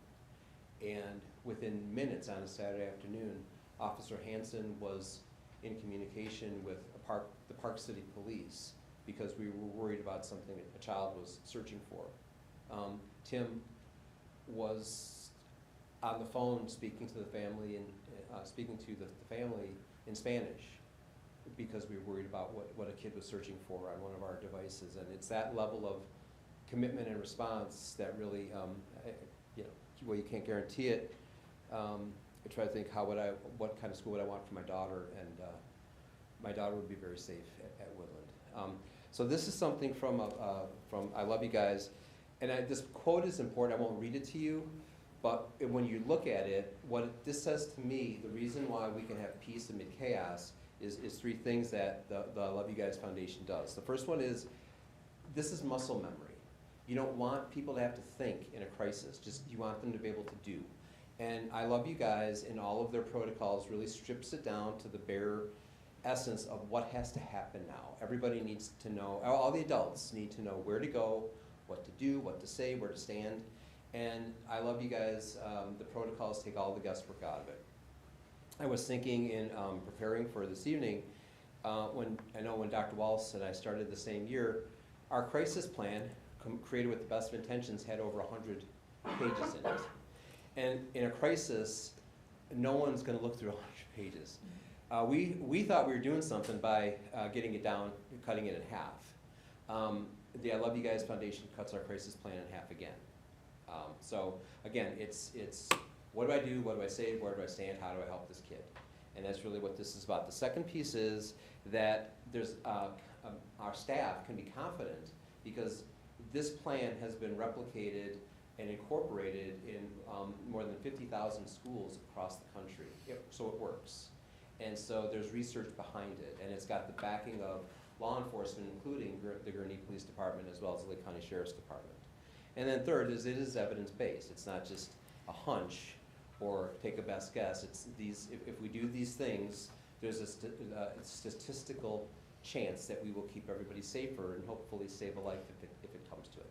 And within minutes on a Saturday afternoon, Officer Hansen was in communication with the Park City Police because we were worried about something a child was searching for. Tim was on the phone speaking to the family and speaking to the family in Spanish because we were worried about what a kid was searching for on one of our devices. And it's that level of commitment and response that really, well, you can't guarantee it. I try to think what kind of school would I want for my daughter, and my daughter would be very safe at Woodland. So this is something from I Love You Guys, and this quote is important. I won't read it to you, but when you look at it, what this says to me, the reason why we can have peace amid chaos is three things that the I Love You Guys Foundation does. The first one is, this is muscle memory. You don't want people to have to think in a crisis, just you want them to be able to do. And I Love You Guys, in all of their protocols, really strips it down to the bare essence of what has to happen now. Everybody needs to know, all the adults need to know where to go, what to do, what to say, where to stand. And I Love You Guys, the protocols take all the guesswork out of it. I was thinking in preparing for this evening, when Dr. Wallace and I started the same year, our crisis plan, created with the best of intentions, had over 100 pages in it. And in a crisis, no one's going to look through 100 pages. We thought we were doing something by getting it down, cutting it in half. The I Love You Guys Foundation cuts our crisis plan in half again. So again, it's what do I do, what do I say, where do I stand, how do I help this kid? And that's really what this is about. The second piece is that there's our staff can be confident because this plan has been replicated and incorporated in more than 50,000 schools across the country. So it works. And so there's research behind it, and it's got the backing of law enforcement, including the Gurnee Police Department as well as the Lake County Sheriff's Department. And then third is it is evidence-based. It's not just a hunch or take a best guess. It's these, if we do these things, there's a statistical chance that we will keep everybody safer and hopefully save a life if it comes to it.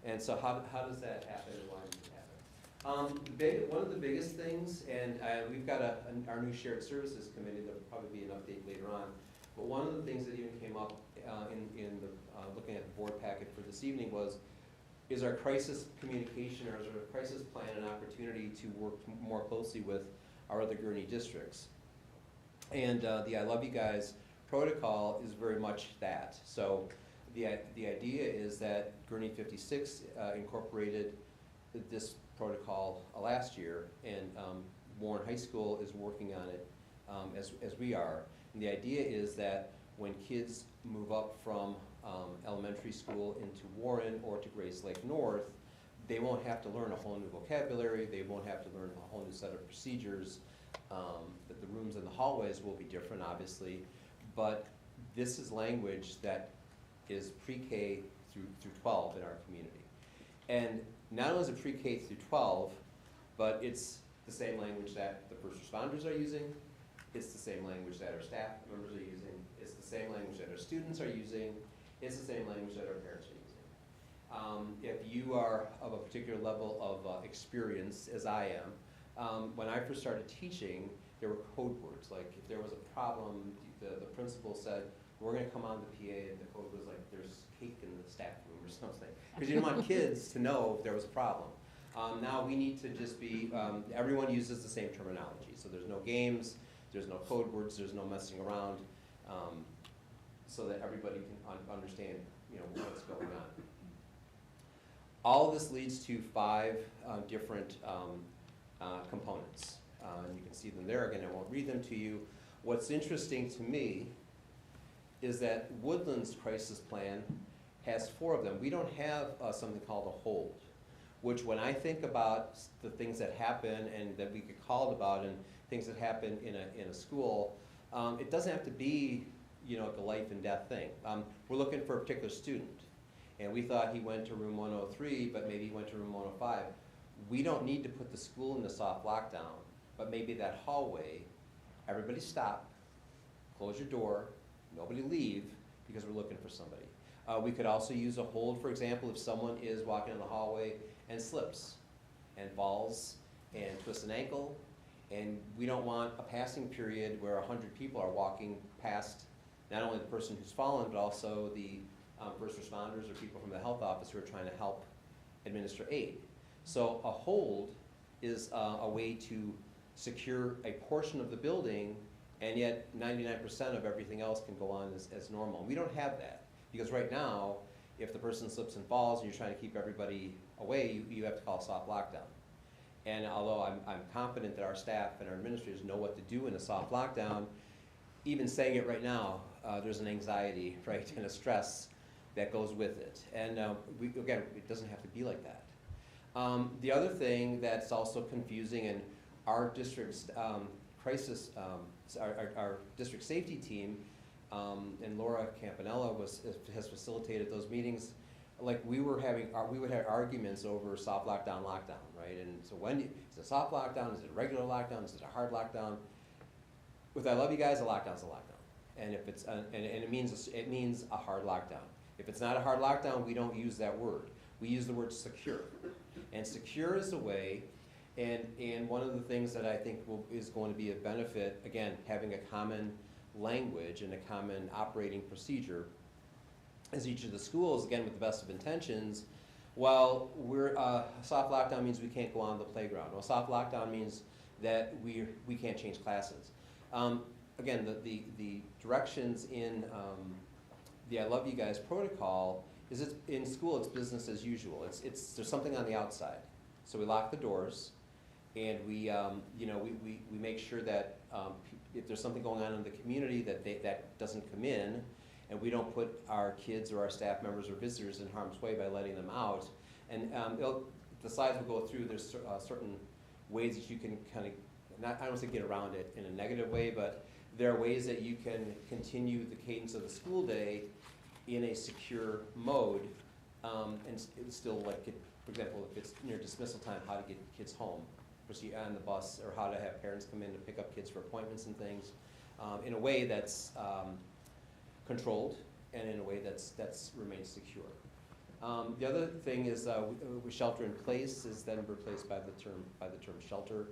And so how does that happen and why does it happen? One of the biggest things, and we've got our new shared services committee, there'll probably be an update later on, but one of the things that even came up in the looking at the board packet for this evening is our crisis communication, or is our crisis plan an opportunity to work more closely with our other Gurnee districts? And the I Love You Guys protocol is very much that. So the idea is that Gurnee 56 incorporated this protocol last year, and Warren High School is working on it as we are. And the idea is that when kids move up from elementary school into Warren or to Grace Lake North, they won't have to learn a whole new vocabulary, they won't have to learn a whole new set of procedures, that the rooms and the hallways will be different, obviously, but this is language that is pre-K through 12 in our community. And not only is it pre-K through 12, but it's the same language that the first responders are using, it's the same language that our staff members are using, it's the same language that our students are using, it's the same language that our parents are using. If you are of a particular level of experience, as I am, when I first started teaching, there were code words. Like if there was a problem, the principal said, we're going to come on the PA, and the code was like, there's cake in the staff room or something. Because you didn't want kids to know if there was a problem. Now we need to just be, everyone uses the same terminology. So there's no games, there's no code words, there's no messing around, so that everybody can understand what's going on. All of this leads to 5 different components. And you can see them there. Again, I won't read them to you. What's interesting to me is that Woodland's crisis plan has 4 of them. We don't have something called a hold, which when I think about the things that happen and that we get called about and things that happen in a school, it doesn't have to be a life and death thing. We're looking for a particular student, and we thought he went to room 103, but maybe he went to room 105. We don't need to put the school in the soft lockdown, but maybe that hallway, everybody stop, close your door, nobody leave, because we're looking for somebody. We could also use a hold, for example, if someone is walking in the hallway and slips and falls and twist an ankle, and we don't want a passing period where 100 people are walking past not only the person who's fallen, but also the first responders or people from the health office who are trying to help administer aid. So a hold is a way to secure a portion of the building, and yet 99% of everything else can go on as normal. We don't have that, because right now, if the person slips and falls and you're trying to keep everybody away, you have to call a soft lockdown. And although I'm confident that our staff and our administrators know what to do in a soft lockdown, even saying it right now, there's an anxiety, right, and a stress that goes with it. And again, it doesn't have to be like that. The other thing that's also confusing, and our district's crisis, our district safety team, and Laura Campanella has facilitated those meetings. Like we would have arguments over soft lockdown, right? And so is it a soft lockdown? Is it a regular lockdown? Is it a hard lockdown? With I love you guys, a lockdown's a lockdown. And if it's and it means a hard lockdown. If it's not a hard lockdown, we don't use that word. We use the word secure. And secure is a way, and one of the things that I think is going to be a benefit, again, having a common language and a common operating procedure, is each of the schools, again, with the best of intentions, well, a soft lockdown means we can't go on the playground. Well, soft lockdown means that we can't change classes. Again, the directions in the I Love You Guys protocol is in school it's business as usual. There's something on the outside, so we lock the doors, and we make sure that if there's something going on in the community that doesn't come in, and we don't put our kids or our staff members or visitors in harm's way by letting them out. And the slides will go through. There's certain ways that you can kind of I don't want to get around it in a negative way, but there are ways that you can continue the cadence of the school day in a secure mode, and still, like, for example, if it's near dismissal time, how to get kids home, proceed on the bus, or how to have parents come in to pick up kids for appointments and things, in a way that's controlled and in a way that's remains secure. The other thing is we shelter in place is then replaced by the term shelter.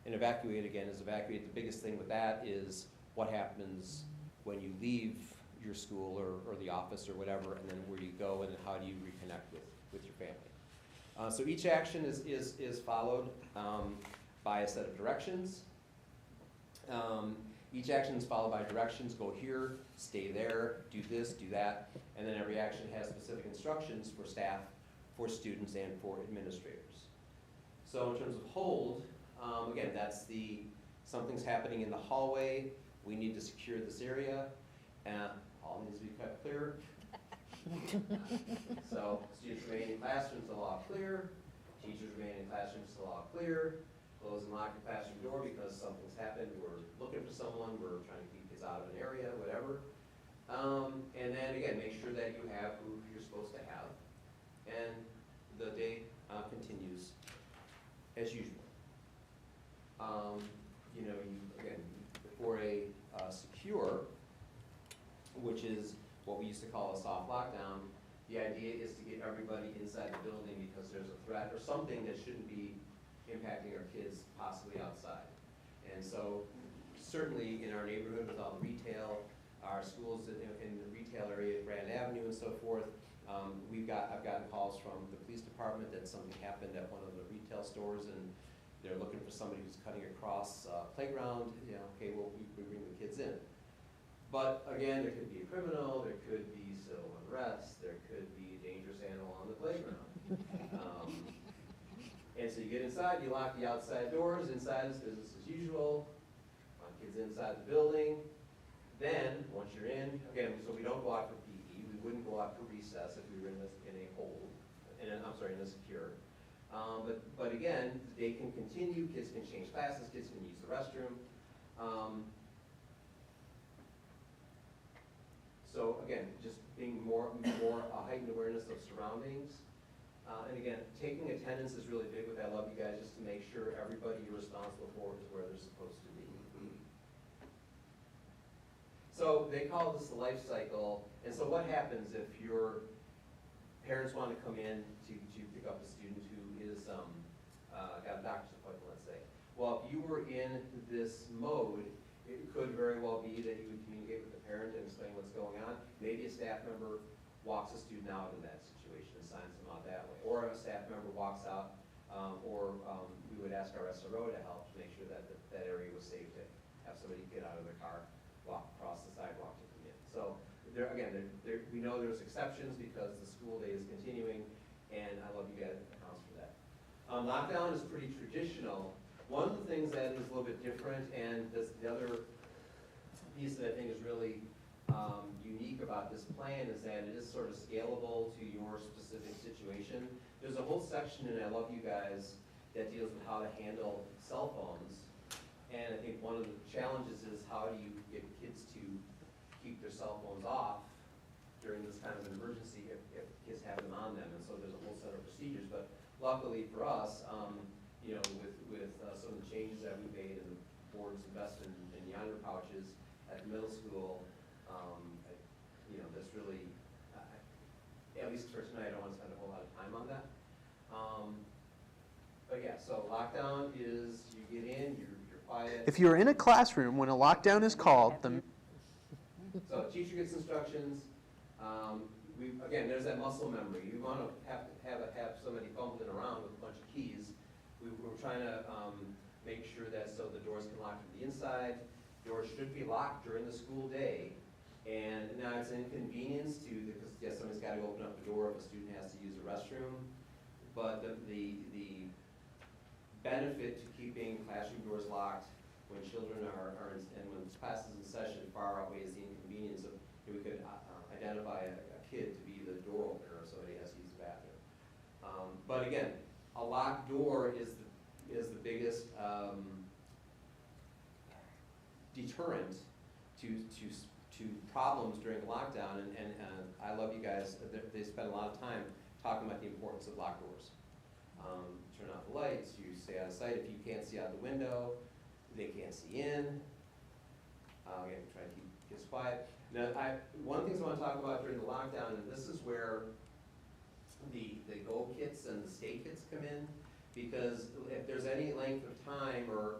And evacuate, again, is evacuate. The biggest thing with that is what happens when you leave your school or the office or whatever, and then where you go, and then how do you reconnect with your family. So each action is followed by a set of directions. Each action is followed by directions: go here, stay there, do this, do that, and then every action has specific instructions for staff, for students, and for administrators. So in terms of hold, again, that's something's happening in the hallway, we need to secure this area, and all needs to be kept clear. So students remain in classrooms till all clear, teachers remain in classrooms till all clear, close and lock the classroom door because something's happened, we're looking for someone, we're trying to keep kids out of an area, whatever. And then again, make sure that you have who you're supposed to have, and the day continues as usual. Again, for a secure, which is what we used to call a soft lockdown, the idea is to get everybody inside the building because there's a threat or something that shouldn't be impacting our kids possibly outside. And so certainly in our neighborhood with all the retail, our schools in the retail area, Grand Avenue and so forth, I've gotten calls from the police department that something happened at one of the retail stores and they're looking for somebody who's cutting across playground. Okay, well, we bring the kids in. But again, there could be a criminal, there could be civil unrest, there could be a dangerous animal on the playground. And so you get inside, you lock the outside doors, inside is business as usual, kids inside the building. Then, once you're in, again, so we don't go out for PE, we wouldn't go out for recess if we were in a hold, in a secure. But again, the day can continue, kids can change classes, kids can use the restroom. So again, just being more heightened awareness of surroundings. And again, taking attendance is really big with I Love You Guys, just to make sure everybody you're responsible for is where they're supposed to be. So they call this the life cycle. And so what happens if your parents want to come in to pick up a student who is got a doctor's appointment, let's say, Well, if you were in this mode, it could very well be that you would communicate with the parent and explain what's going on. Maybe a staff member walks a student out in that situation and signs them out that way. Or a staff member walks out, we would ask our SRO to help to make sure that that area was safe to have somebody get out of their car, walk across the sidewalk to come in. So there, again, we know there's exceptions because the school day is continuing, and I love you guys accounts for that. Lockdown is pretty traditional. One of the things that is a little bit different, and the other piece that I think is really unique about this plan is that it is sort of scalable to your specific situation. There's a whole section, and I love you guys, that deals with how to handle cell phones. And I think one of the challenges is how do you get kids to keep their cell phones off during this kind of an emergency if kids have them on them. And so there's a whole set of procedures. But luckily for us, you know, with some of the changes that we made in the board's investment in yonder pouches at the middle school, you know, this really, at least for tonight, I don't want to spend a whole lot of time on that. But yeah, so lockdown is you get in, you're quiet. If you're in a classroom when a lockdown is called, So teacher gets instructions. Again, there's that muscle memory. You want to have somebody fumbling around with a bunch of keys. We're trying to make sure that so the doors can lock from the inside. Doors should be locked during the school day. And now it's an inconvenience because yes, somebody's got to open up the door if a student has to use the restroom. But the benefit to keeping classroom doors locked when children and when class is in session far outweighs the inconvenience of, we could identify a kid to be the door opener if somebody has to use the bathroom. But again, a locked door is the biggest deterrent to problems during the lockdown, and I love you guys. They spend a lot of time talking about the importance of locked doors. Turn off the lights, you stay out of sight. If you can't see out the window, they can't see in. Again, try to keep kids quiet. Now, one of the things I want to talk about during the lockdown, and this is where the Go kits and the stay kits come in, because if there's any length of time, or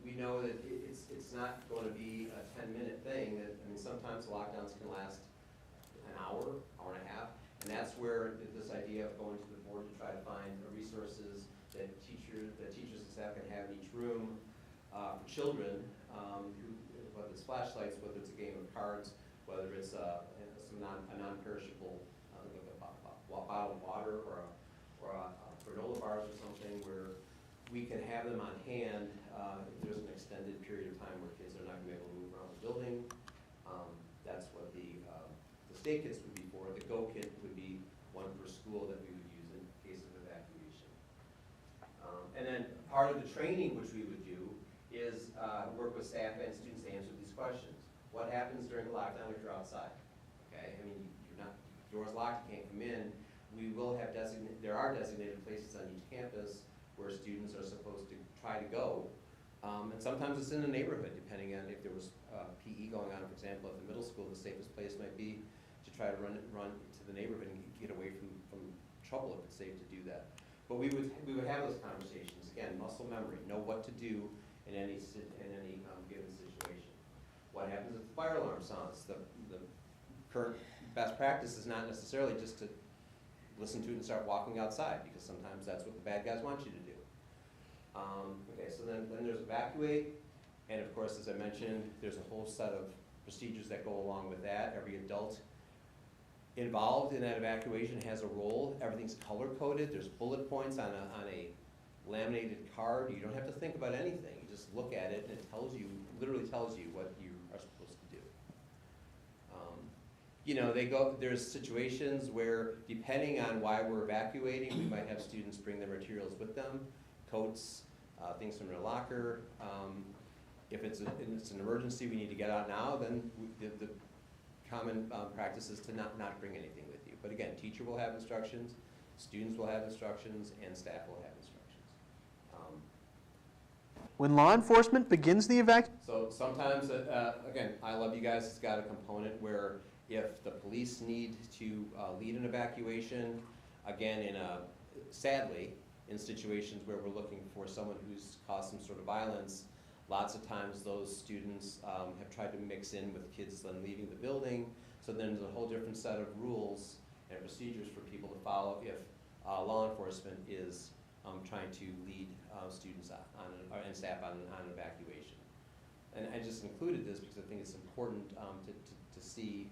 we know that it's not going to be a 10-minute thing. I mean, sometimes lockdowns can last an hour, hour and a half, and that's where this idea of going to the board to try to find resources that teachers and staff can have in each room for children, whether it's flashlights, whether it's a game of cards, whether it's a non-perishable bottle of water or a granola bars or something, where we can have them on hand if there's an extended period of time where kids are not going to be able to move around the building. That's what the stay kits would be for. The Go kit would be one per school that we would use in case of evacuation. And then part of the training which we would do is work with staff and students to answer these questions. What happens during the lockdown if you're outside? Okay, I mean, you're not, doors locked, you can't come in. We will have there are designated places on each campus where students are supposed to try to go. And sometimes it's in the neighborhood, depending on if there was PE going on. For example, at the middle school, the safest place might be to try to run to the neighborhood and get away from trouble if it's safe to do that. But we would have those conversations. Again, muscle memory, know what to do in any given situation. What happens if the fire alarm sounds? The current best practice is not necessarily just to listen to it and start walking outside, because sometimes that's what the bad guys want you to do. Okay, so then there's evacuate, and of course, as I mentioned, there's a whole set of procedures that go along with that. Every adult involved in that evacuation has a role. Everything's color-coded. There's bullet points on a laminated card. You don't have to think about anything. You just look at it, and it tells you, literally tells you what you are supposed to do. You know, there's situations where, depending on why we're evacuating, we might have students bring their materials with them, coats, things from their locker. If it's an emergency, we need to get out now, then the common practice is to not bring anything with you. But again, teacher will have instructions, students will have instructions, and staff will have instructions. when law enforcement begins the evacuation. So sometimes, again, I Love You Guys has got a component where if the police need to lead an evacuation, again, sadly, in situations where we're looking for someone who's caused some sort of violence, lots of times those students have tried to mix in with kids then leaving the building. So then there's a whole different set of rules and procedures for people to follow if law enforcement is trying to lead students and staff on an evacuation. And I just included this because I think it's important to see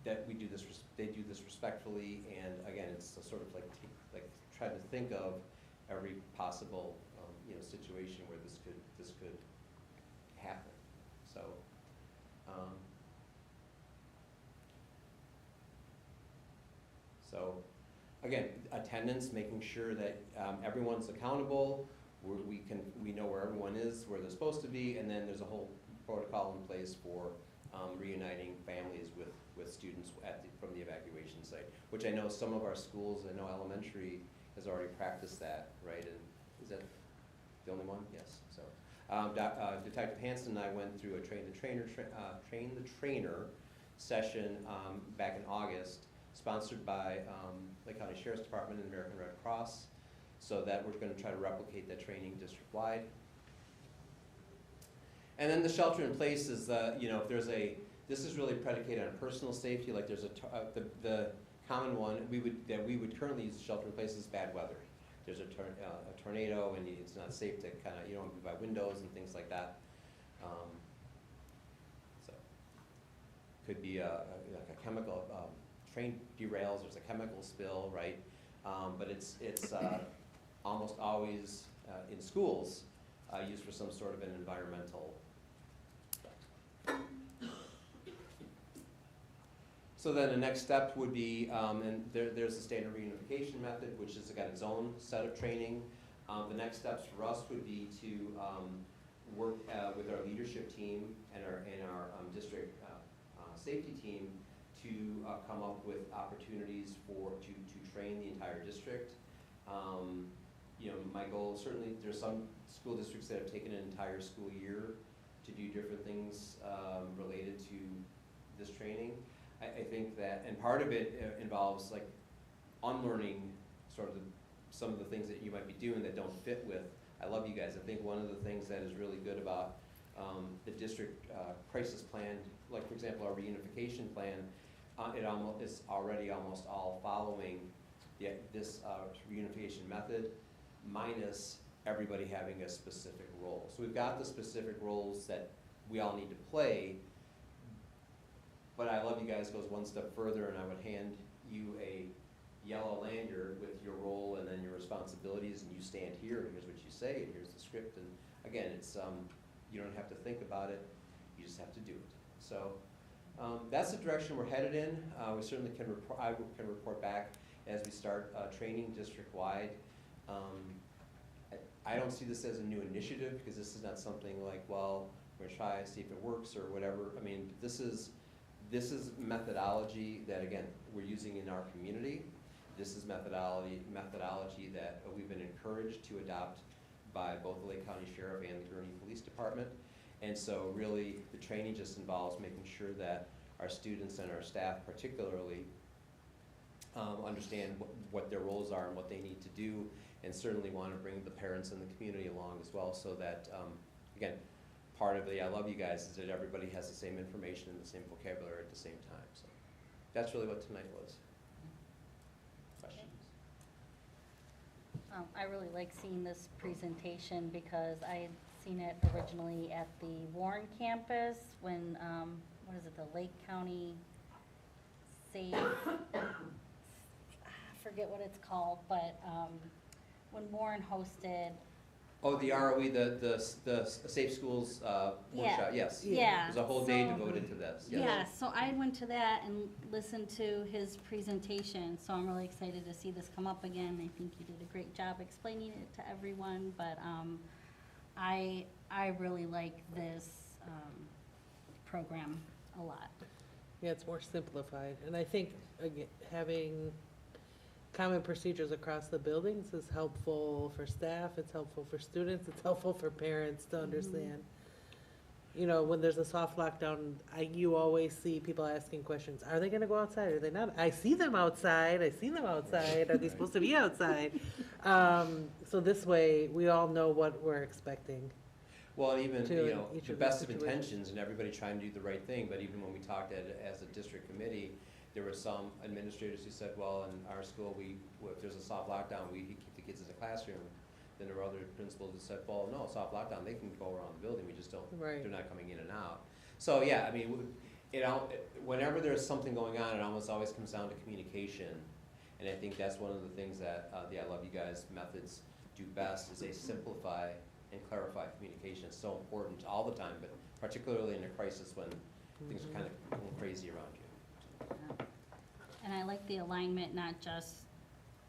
that we do this, they do this respectfully, and again, it's a sort of like try to think of every possible situation where this could happen. So. So, again, attendance, making sure that everyone's accountable, we know where everyone is, where they're supposed to be, and then there's a whole protocol in place for reuniting families with students from the evacuation site, which I know some of our schools, I know elementary has already practiced that, right? And is that the only one? Yes. So, Detective Hanson and I went through a train the trainer session back in August, sponsored by Lake County Sheriff's Department and American Red Cross, so that we're going to try to replicate that training district-wide. And then the shelter in place is, if there's this is really predicated on personal safety. Like there's the common one that we would currently use shelter in place is bad weather. There's a tornado and it's not safe to you don't move by windows and things like that. So could be like a chemical train derails. There's a chemical spill, right? But it's almost always in schools used for some sort of an environmental. So then the next step would be, and there's the standard reunification method, which is again its own set of training. The next steps for us would be to work with our leadership team and our district safety team to come up with opportunities to train the entire district. My goal, certainly there's some school districts that have taken an entire school year to do different things related to this training. I think that, and part of it involves like unlearning sort of some of the things that you might be doing that don't fit with I Love You Guys. I think one of the things that is really good about the district crisis plan, like for example our reunification plan, it is already almost all following this reunification method, minus everybody having a specific role. So we've got the specific roles that we all need to play, but I Love You Guys goes one step further, and I would hand you a yellow lanyard with your role and then your responsibilities, and you stand here, and here's what you say, and here's the script. And again, it's you don't have to think about it, you just have to do it. So that's the direction we're headed in. We certainly I can report back as we start training district-wide. I don't see this as a new initiative, because this is not something like, well, we're gonna try and see if it works or whatever. I mean, this is methodology that, again, we're using in our community. This is methodology that we've been encouraged to adopt by both the Lake County Sheriff and the Gurnee Police Department. And so really, the training just involves making sure that our students and our staff particularly understand what their roles are and what they need to do, and certainly want to bring the parents and the community along as well, so that, again, part of the I Love You Guys is that everybody has the same information and the same vocabulary at the same time. So that's really what tonight was. Questions? I really like seeing this presentation because I had seen it originally at the Warren campus when, what is it, the Lake County Safe, I forget what it's called, but when Warren hosted. Oh, the ROE, the Safe Schools workshop, yes. Yeah. There's a whole day So- devoted to this. Yes. Yeah, so I went to that and listened to his presentation, so I'm really excited to see this come up again. I think you did a great job explaining it to everyone, but I really like this program a lot. Yeah, it's more simplified, and I think, again, having common procedures across the buildings is helpful for staff, it's helpful for students, it's helpful for parents to understand. you know, when there's a soft lockdown, you always see people asking questions. Are they gonna go outside? Are they not? I see them outside. I see them outside. Are they supposed to be outside? So this way, we all know what we're expecting. Well, and even, To you know, each the of the best of situations. intentions and everybody trying to do the right thing, but even when we talked as a district committee, there were some administrators who said, well, in our school, if there's a soft lockdown, we keep the kids in the classroom. Then there were other principals that said, well, no, soft lockdown, they can go around the building, we just don't, Right. they're not coming in and out. So, yeah, I mean, whenever there's something going on, it almost always comes down to communication. And I think that's one of the things that the I Love You Guys methods do best, is they simplify and clarify communication. It's so important all the time, but particularly in a crisis when things are kind of going crazy around you. And I like the alignment, not just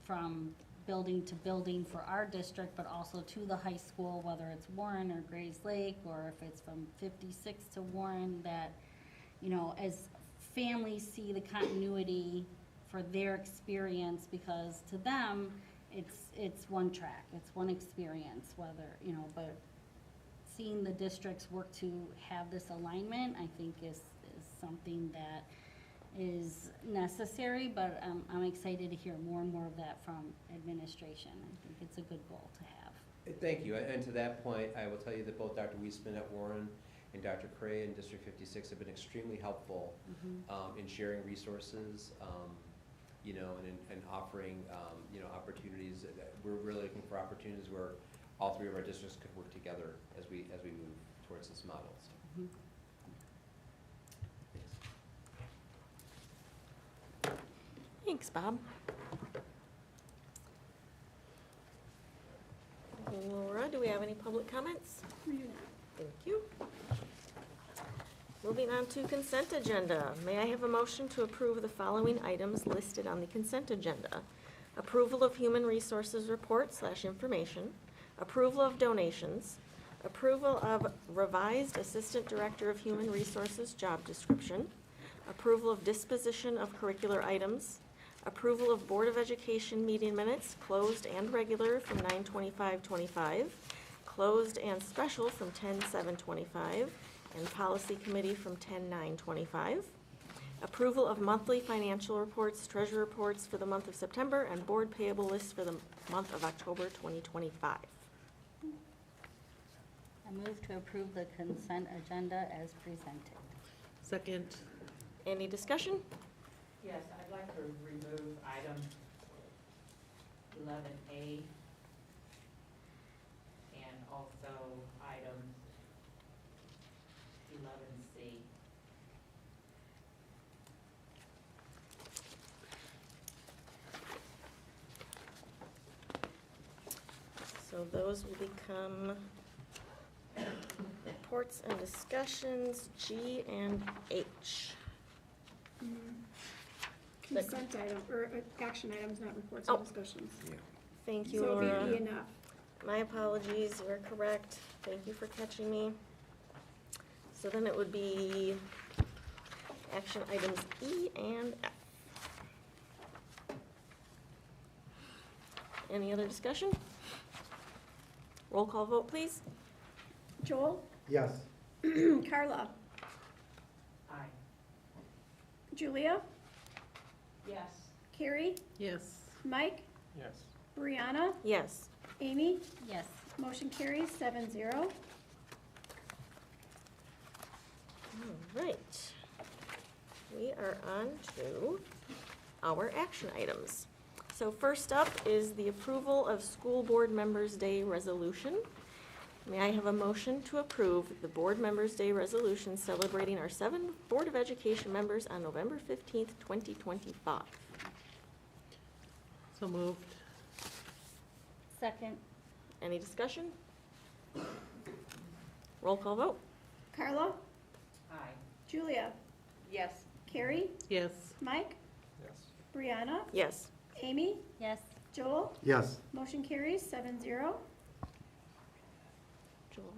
from building to building for our district, but also to the high school, whether it's Warren or Grays Lake, or if it's from 56 to Warren, that, you know, as families see the continuity for their experience, because to them, it's one track, it's one experience, whether, you know, but seeing the districts work to have this alignment, I think is something that is necessary, but I'm excited to hear more and more of that from administration. I think it's a good goal to have. Thank you, and to that point, I will tell you that both Dr. Weisman at Warren and Dr. Cray in District 56 have been extremely helpful in sharing resources, you know, and offering, you know, opportunities. We're really looking for opportunities where all three of our districts could work together as we move towards this model. So. Thanks, Bob. Laura, do we have any public comments? We do not. Thank you. Moving on to consent agenda. May I have a motion to approve the following items listed on the consent agenda? Approval of human resources report/information, approval of donations, approval of revised Assistant Director of Human Resources job description, approval of disposition of curricular items, approval of Board of Education meeting minutes, closed and regular from 9/25/25, closed and special from 10/7/25, and Policy Committee from 10/9/25. Approval of monthly financial reports, treasury reports for the month of September, and board payable lists for the month of October 2025. I move to approve the consent agenda as presented. Second. Any discussion? Yes, I'd like to remove item 11A and also item 11C. So those will become reports and discussions, G and H. Consent item, or action items, not reports Oh. and discussions. Thank you, So Laura. it'd be enough. My apologies, you're correct. Thank you for catching me. So then it would be action items E and F. Any other discussion? Roll call vote, please. Joel? Yes. Carla? Aye. Julia? Yes. Carrie? Yes. Mike? Yes. Brianna? Yes. Amy? Yes. Motion carries 7-0. All right. We are on to our action items. So first up is the approval of School Board Members' Day resolution. May I have a motion to approve the Board Members' Day resolution celebrating our 7 Board of Education members on November 15th, 2025? So moved. Second. Any discussion? Roll call vote. Carla? Aye. Julia? Yes. Carrie? Yes. Mike? Yes. Brianna? Yes. Amy? Yes. Joel? Yes. Motion carries 7-0. Joel.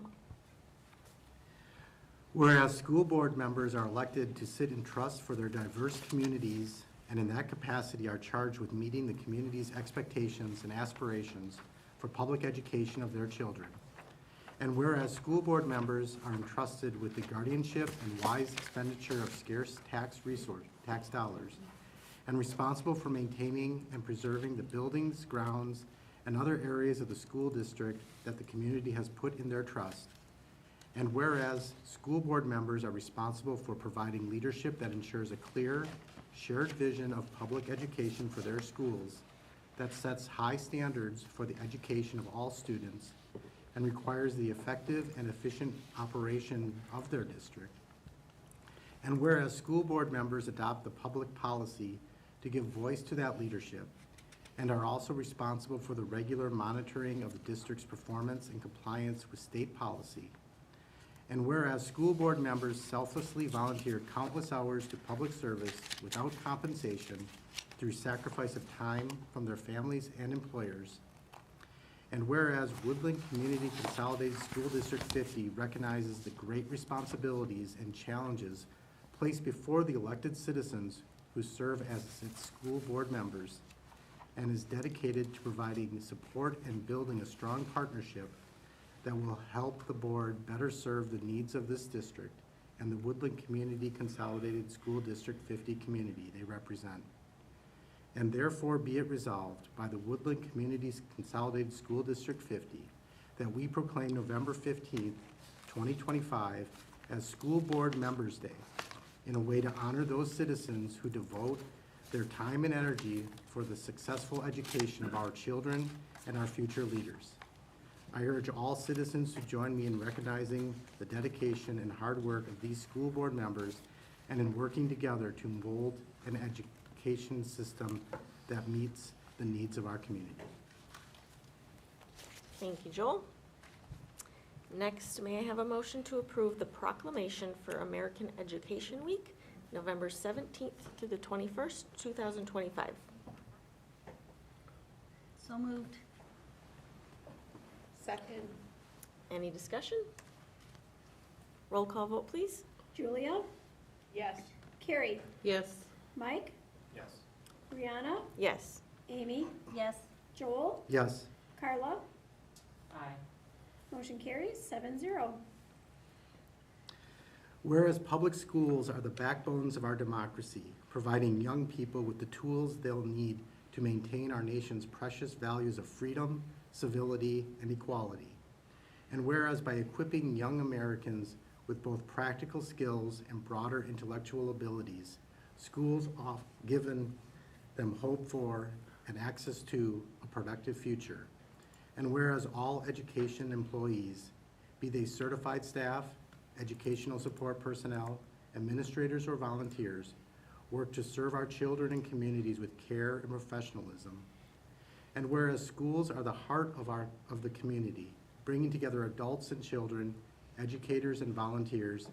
Whereas school board members are elected to sit in trust for their diverse communities, and in that capacity are charged with meeting the community's expectations and aspirations for public education of their children. And whereas school board members are entrusted with the guardianship and wise expenditure of scarce tax dollars, and responsible for maintaining and preserving the buildings, grounds, and other areas of the school district that the community has put in their trust. And whereas school board members are responsible for providing leadership that ensures a clear, shared vision of public education for their schools that sets high standards for the education of all students and requires the effective and efficient operation of their district. And whereas school board members adopt the public policy to give voice to that leadership and are also responsible for the regular monitoring of the district's performance and compliance with state policy. And whereas school board members selflessly volunteer countless hours to public service without compensation through sacrifice of time from their families and employers. And whereas Woodland Community Consolidated School District 50 recognizes the great responsibilities and challenges placed before the elected citizens who serve as its school board members, and is dedicated to providing support and building a strong partnership that will help the board better serve the needs of this district and the Woodland Community Consolidated School District 50 community they represent. And therefore be it resolved by the Woodland Community Consolidated School District 50 that we proclaim November 15th, 2025 as School Board Members Day in a way to honor those citizens who devote their time and energy for the successful education of our children and our future leaders. I urge all citizens to join me in recognizing the dedication and hard work of these school board members and in working together to mold an education system that meets the needs of our community. Thank you, Joel. Next, may I have a motion to approve the proclamation for American Education Week, November 17th through the 21st, 2025. So moved. Second. Any discussion? Roll call vote, please. Julia, Yes. Carrie, Yes. Mike, Yes. Brianna, Yes. Amy, Yes. Joel, Yes. Carla. Aye. Motion carries 7-0. Whereas public schools are the backbones of our democracy, providing young people with the tools they'll need to maintain our nation's precious values of freedom, civility, and equality. And whereas by equipping young Americans with both practical skills and broader intellectual abilities, schools have given them hope for and access to a productive future. And whereas all education employees, be they certified staff, educational support personnel, administrators, or volunteers, work to serve our children and communities with care and professionalism. And whereas schools are the heart of the community, bringing together adults and children, educators and volunteers,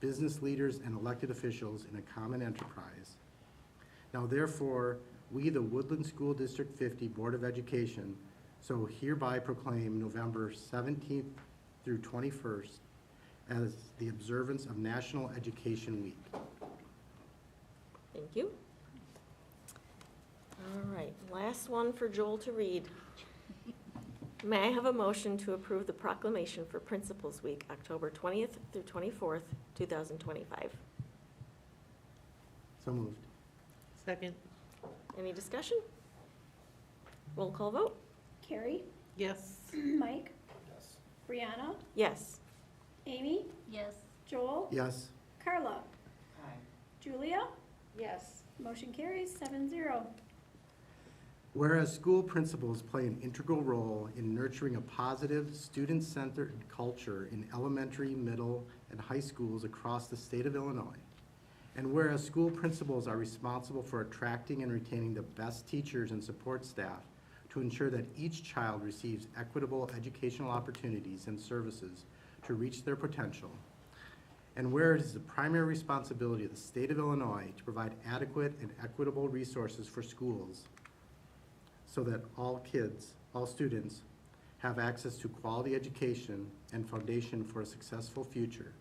business leaders and elected officials in a common enterprise. Now therefore, we, the Woodland School District 50 Board of Education, so hereby proclaim November 17th through 21st as the observance of National Education Week. Thank you. All right, last one for Joel to read. May I have a motion to approve the proclamation for Principals Week, October 20th through 24th, 2025? So moved. Second. Any discussion? Roll call vote? Carrie, Yes. Mike, Yes. Brianna, Yes. Amy, Yes. Joel, Yes. Carla. Aye. Julia. Yes. Motion carries 7-0. Whereas school principals play an integral role in nurturing a positive, student-centered culture in elementary, middle, and high schools across the state of Illinois. And whereas school principals are responsible for attracting and retaining the best teachers and support staff to ensure that each child receives equitable educational opportunities and services to reach their potential. And where it is the primary responsibility of the state of Illinois to provide adequate and equitable resources for schools so that all kids, all students, have access to quality education and foundation for a successful future.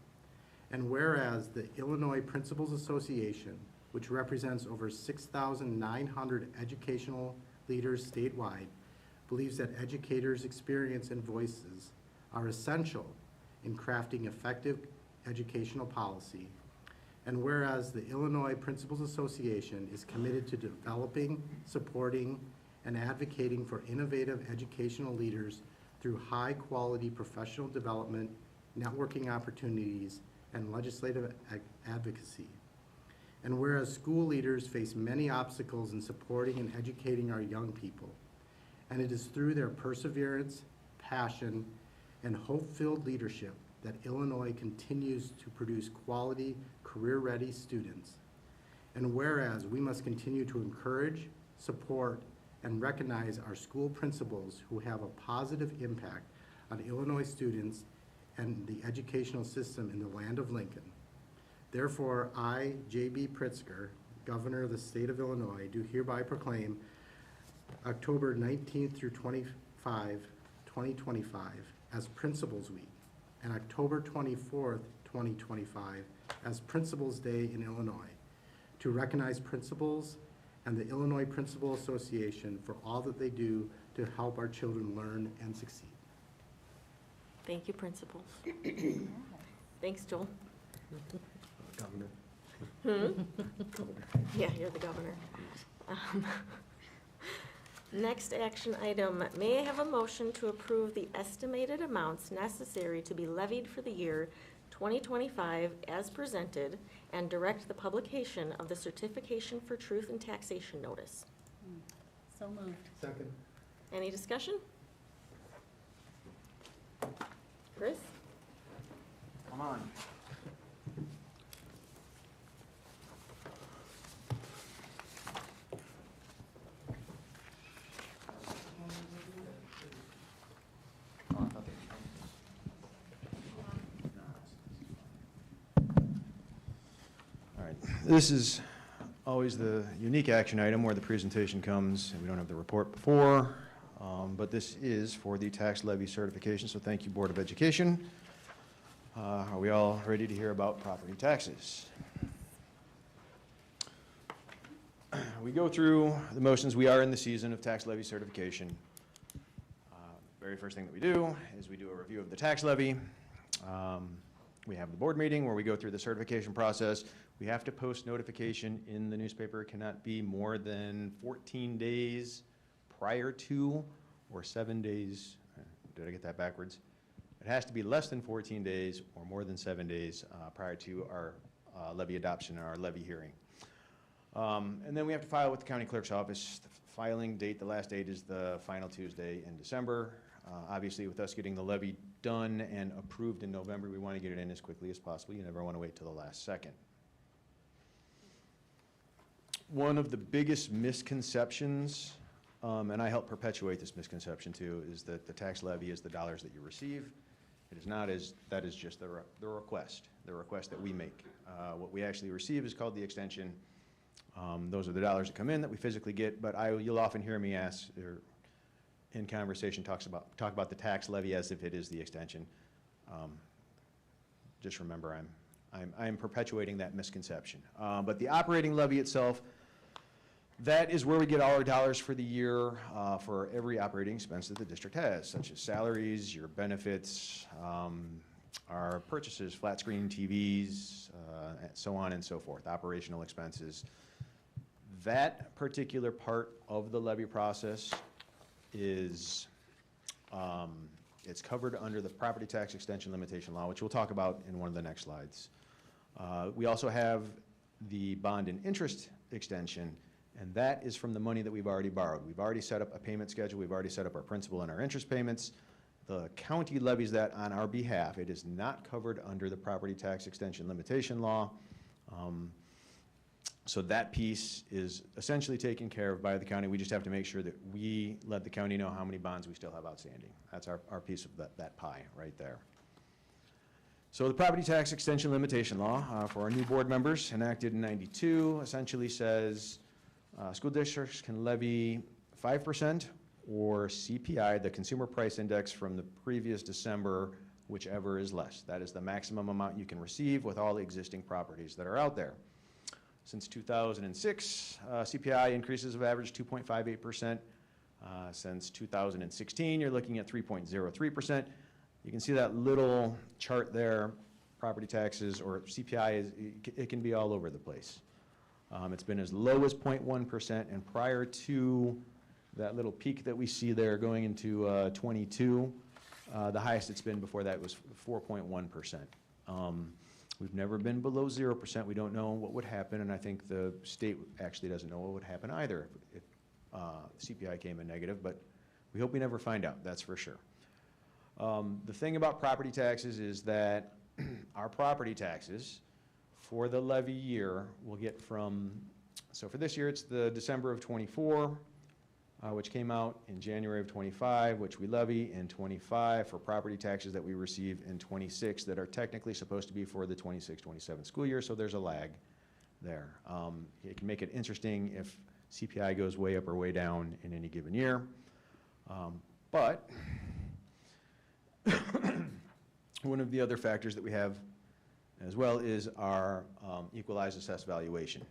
And whereas the Illinois Principals Association, which represents over 6,900 educational leaders statewide, believes that educators' experience and voices are essential in crafting effective educational policy. And whereas the Illinois Principals Association is committed to developing, supporting, and advocating for innovative educational leaders through high-quality professional development, networking opportunities, and legislative advocacy. And whereas school leaders face many obstacles in supporting and educating our young people, and it is through their perseverance, passion, and hope-filled leadership that Illinois continues to produce quality, career-ready students. And whereas we must continue to encourage, support, and recognize our school principals who have a positive impact on Illinois students and the educational system in the land of Lincoln. Therefore, I, J.B. Pritzker, Governor of the State of Illinois, do hereby proclaim October 19th through 25, 2025 as Principals Week, and October 24th, 2025 as Principals Day in Illinois, to recognize principals and the Illinois Principal Association for all that they do to help our children learn and succeed. Thank you, principals. Thanks, Joel. Governor. Yeah, you're the governor. Next action item, may I have a motion to approve the estimated amounts necessary to be levied for the year 2025 as presented and direct the publication of the Certification for Truth and Taxation Notice? So moved. Second. Any discussion? Chris? Come on. All right, this is always the unique action item where the presentation comes and we don't have the report before, but this is for the tax levy certification, so thank you, Board of Education. Are we all ready to hear about property taxes? We go through the motions. We are in the season of tax levy certification. Very first thing that we do is we do a review of the tax levy. We have the board meeting where we go through the certification process. We have to post notification in the newspaper. It cannot be more than 14 days prior to or 7 days. Did I get that backwards? It has to be less than 14 days or more than 7 days prior to our levy adoption or our levy hearing. And then we have to file with the county clerk's office. The filing date, the last date is the final Tuesday in December. Obviously, with us getting the levy done and approved in November, we want to get it in as quickly as possible. You never want to wait till the last second. One of the biggest misconceptions, and I help perpetuate this misconception too, is that the tax levy is the dollars that you receive. It is not. That is just the request that we make. What we actually receive is called the extension. Those are the dollars that come in that we physically get, but you'll often hear me ask, or in conversation talk about the tax levy as if it is the extension. Just remember, I'm perpetuating that misconception. But the operating levy itself, that is where we get all our dollars for the year for every operating expense that the district has, such as salaries, your benefits, our purchases, flat screen TVs, so on and so forth, operational expenses. That particular part of the levy process is, it's covered under the property tax extension limitation law, which we'll talk about in one of the next slides. We also have the bond and interest extension, and that is from the money that we've already borrowed. We've already set up a payment schedule. We've already set up our principal and our interest payments. The county levies that on our behalf. It is not covered under the property tax extension limitation law. So that piece is essentially taken care of by the county. We just have to make sure that we let the county know how many bonds we still have outstanding. That's our piece of that pie right there. So the property tax extension limitation law for our new board members, enacted in '92, essentially says school districts can levy 5% or CPI, the consumer price index from the previous December, whichever is less. That is the maximum amount you can receive with all the existing properties that are out there. Since 2006, CPI increases have averaged 2.58%. Since 2016, you're looking at 3.03%. You can see that little chart there, property taxes or CPI, it can be all over the place. It's been as low as 0.1%, and prior to that little peak that we see there going into 22, the highest it's been before that was 4.1%. We've never been below 0%. We don't know what would happen, and I think the state actually doesn't know what would happen either if CPI came in negative, but we hope we never find out, that's for sure. The thing about property taxes is that our property taxes for the levy year will get from, so for this year it's the December of 24, which came out in January of 25, which we levy in 25 for property taxes that we receive in 26 that are technically supposed to be for the 26-27 school year, so there's a lag there. It can make it interesting if CPI goes way up or way down in any given year. But one of the other factors that we have as well is our equalized assessed valuation.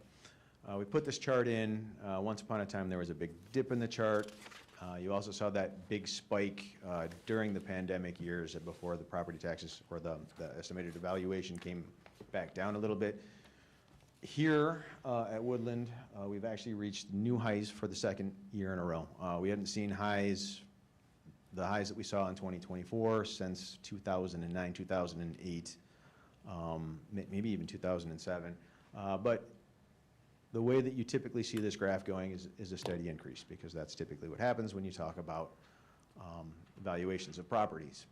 We put this chart in. Once upon a time, there was a big dip in the chart. You also saw that big spike during the pandemic years before the property taxes or the estimated evaluation came back down a little bit. Here at Woodland, we've actually reached new highs for the second year in a row. We hadn't seen highs, the highs that we saw in 2024 since 2009, 2008, maybe even 2007. But the way that you typically see this graph going is a steady increase, because that's typically what happens when you talk about valuations of properties.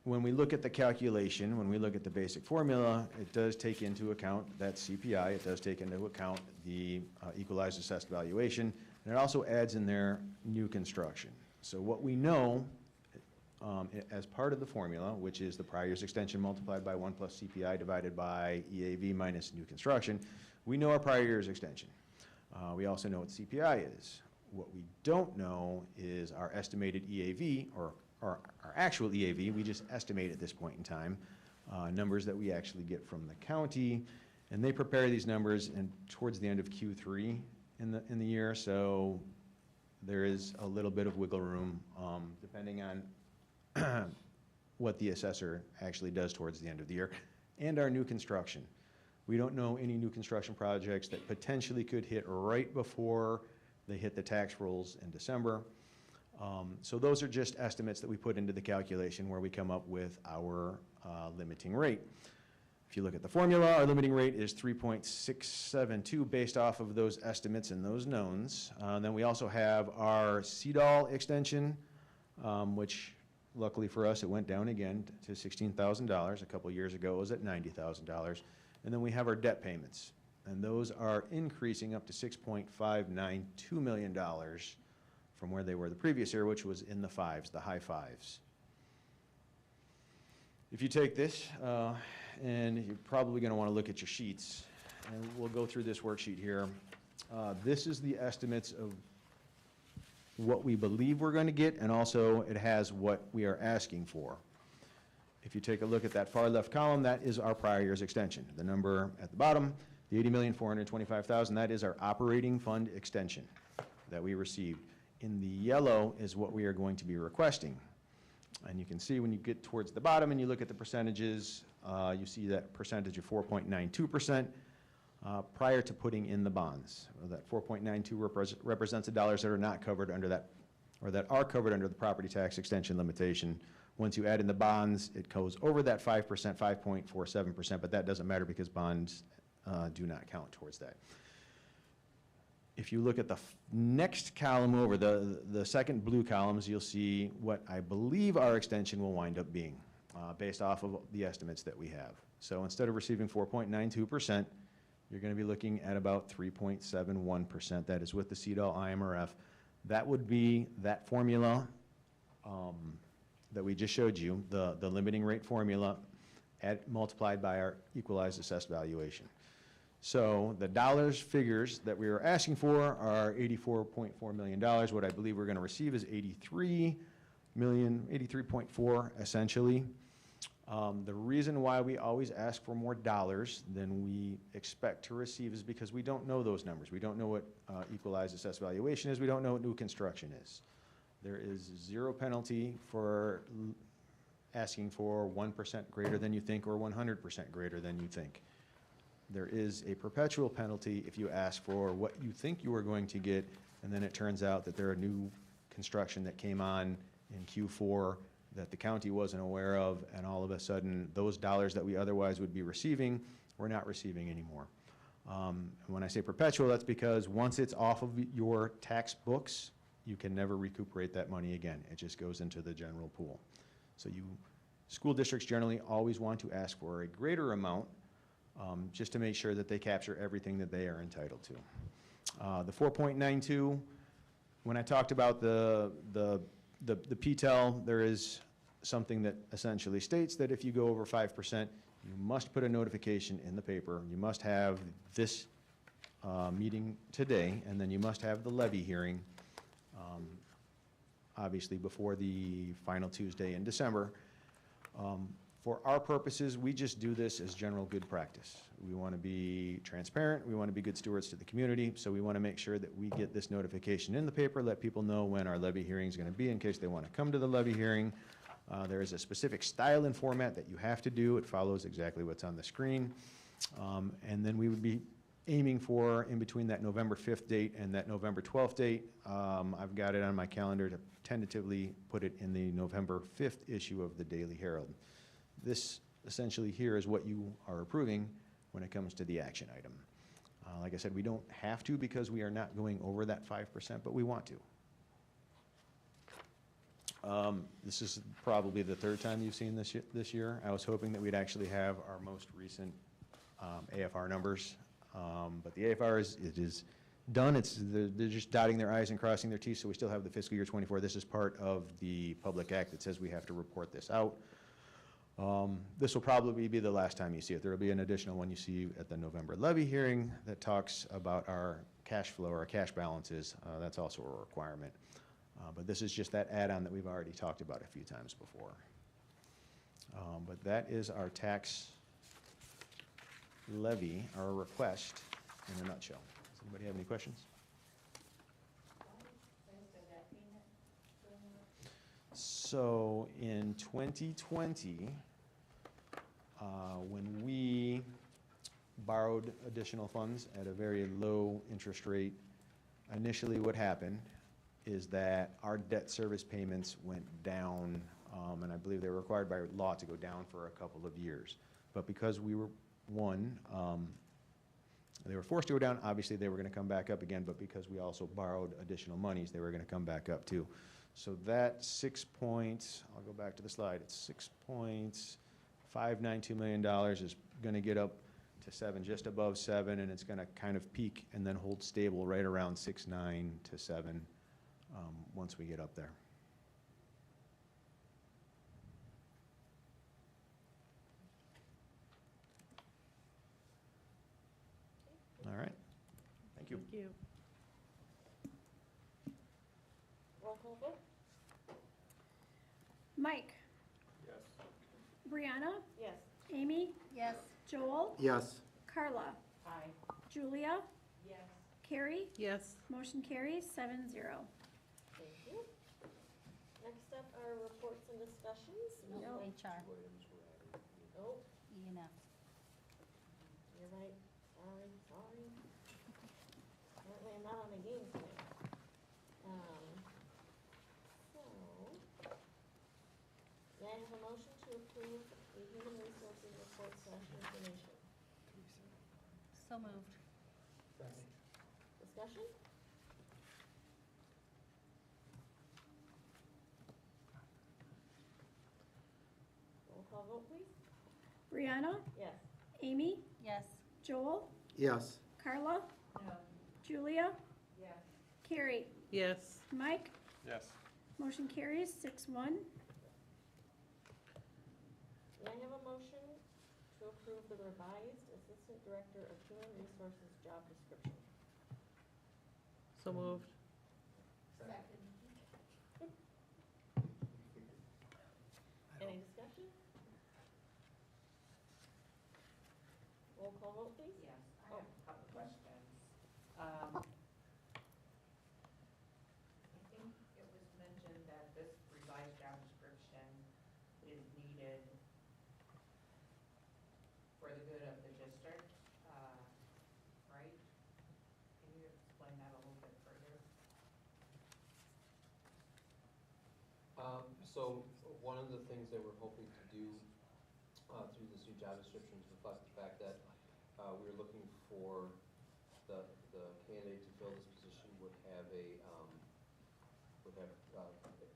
When we look at the calculation, when we look at the basic formula, it does take into account that CPI, it does take into account the equalized assessed valuation, and it also adds in there new construction. So what we know as part of the formula, which is the prior year's extension multiplied by 1 plus CPI divided by EAV minus new construction, we know our prior year's extension. We also know what CPI is. What we don't know is our estimated EAV, or our actual EAV. We just estimate at this point in time numbers that we actually get from the county, and they prepare these numbers towards the end of Q3 in the year, so there is a little bit of wiggle room depending on what the assessor actually does towards the end of the year, and our new construction. We don't know any new construction projects that potentially could hit right before they hit the tax rolls in December. So those are just estimates that we put into the calculation where we come up with our limiting rate. If you look at the formula, our limiting rate is 3.672 based off of those estimates and those knowns. Then we also have our CDOL extension, which luckily for us, it went down again to $16,000. A couple years ago, it was at $90,000. And then we have our debt payments, and those are increasing up to $6.592 million from where they were the previous year, which was in the fives, the high fives. If you take this, and you're probably going to want to look at your sheets, and we'll go through this worksheet here. This is the estimates of what we believe we're going to get, and also it has what we are asking for. If you take a look at that far left column, that is our prior year's extension. The number at the bottom, the $80,425,000, that is our operating fund extension that we received. In the yellow is what we are going to be requesting. And you can see when you get towards the bottom and you look at the percentages, you see that percentage of 4.92%. Prior to putting in the bonds. That 4.92 represents the dollars that are not covered under that, or that are covered under the property tax extension limitation. Once you add in the bonds, it goes over that 5%, 5.47%, but that doesn't matter because bonds do not count towards that. If you look at the next column over, the second blue columns, you'll see what I believe our extension will wind up being based off of the estimates that we have. So instead of receiving 4.92%, you're going to be looking at about 3.71%. That is with the CDOL IMRF. That would be that formula that we just showed you, the limiting rate formula multiplied by our equalized assessed valuation. So the dollars figures that we are asking for are $84.4 million. What I believe we're going to receive is $83.4 million essentially. The reason why we always ask for more dollars than we expect to receive is because we don't know those numbers. We don't know what equalized assessed valuation is. We don't know what new construction is. There is zero penalty for asking for 1% greater than you think or 100% greater than you think. There is a perpetual penalty if you ask for what you think you are going to get, and then it turns out that there are new construction that came on in Q4 that the county wasn't aware of, and all of a sudden, those dollars that we otherwise would be receiving, we're not receiving anymore. When I say perpetual, that's because once it's off of your tax books, you can never recuperate that money again. It just goes into the general pool. So school districts generally always want to ask for a greater amount, just to make sure that they capture everything that they are entitled to. The 4.92, when I talked about the PTEL, there is something that essentially states that if you go over 5%, you must put a notification in the paper. You must have this meeting today, and then you must have the levy hearing, obviously before the final Tuesday in December. For our purposes, we just do this as general good practice. We want to be transparent, we want to be good stewards to the community, so we want to make sure that we get this notification in the paper, let people know when our levy hearing is going to be in case they want to come to the levy hearing. There is a specific style and format that you have to do. It follows exactly what's on the screen. And then we would be aiming for, in between that November 5th date and that November 12th date, I've got it on my calendar to tentatively put it in the November 5th issue of the Daily Herald. This essentially here is what you are approving when it comes to the action item. Like I said, we don't have to because we are not going over that 5%, but we want to. This is probably the third time you've seen this year. I was hoping that we'd actually have our most recent AFR numbers, but the AFR is done. They're just dotting their I's and crossing their T's, so we still have the fiscal year 24. This is part of the public act that says we have to report this out. This will probably be the last time you see it. There will be an additional one you see at the November levy hearing that talks about our cash flow, our cash balances. That's also a requirement. But this is just that add-on that we've already talked about a few times before. But that is our tax levy, our request in a nutshell. Does anybody have any questions? So in 2020, when we borrowed additional funds at a very low interest rate, initially what happened is that our debt service payments went down, and I believe they were required by law to go down for a couple of years. But because we were, they were forced to go down, obviously they were going to come back up again, but because we also borrowed additional monies, they were going to come back up too. So that I'll go back to the slide, it's $6.592 million is going to get up to 7, just above 7, and it's going to kind of peak and then hold stable right around 6.9 to 7 once we get up there. All right, thank you. Thank you. Roll call vote? Mike, Yes. Brianna, Yes. Amy, Yes. Joel, Yes. Carla, Aye. Julia, Yes. Carrie, Yes. motion carries 7-0. Thank you. Next up are reports and discussions. No, HR, Oh, E&F. you're right. Sorry. Apparently I'm not on the game today. May I have a motion to approve the human resources report / information? So moved. Discussion? Roll call vote, please. Brianna, Yes. Amy, Yes. Joel, Yes. Carla, No. Julia, Yes. Carrie, Yes. Mike, Yes. motion carries 6-1. May I have a motion to approve the revised Assistant Director of Human Resources job description? So moved. Any discussion? Roll call vote, please. Yes, I have a couple questions. I think it was mentioned explain that a little bit further? So one of the things that we're hoping to do through this new job description is reflect the fact that we're looking for the candidate to fill this position would have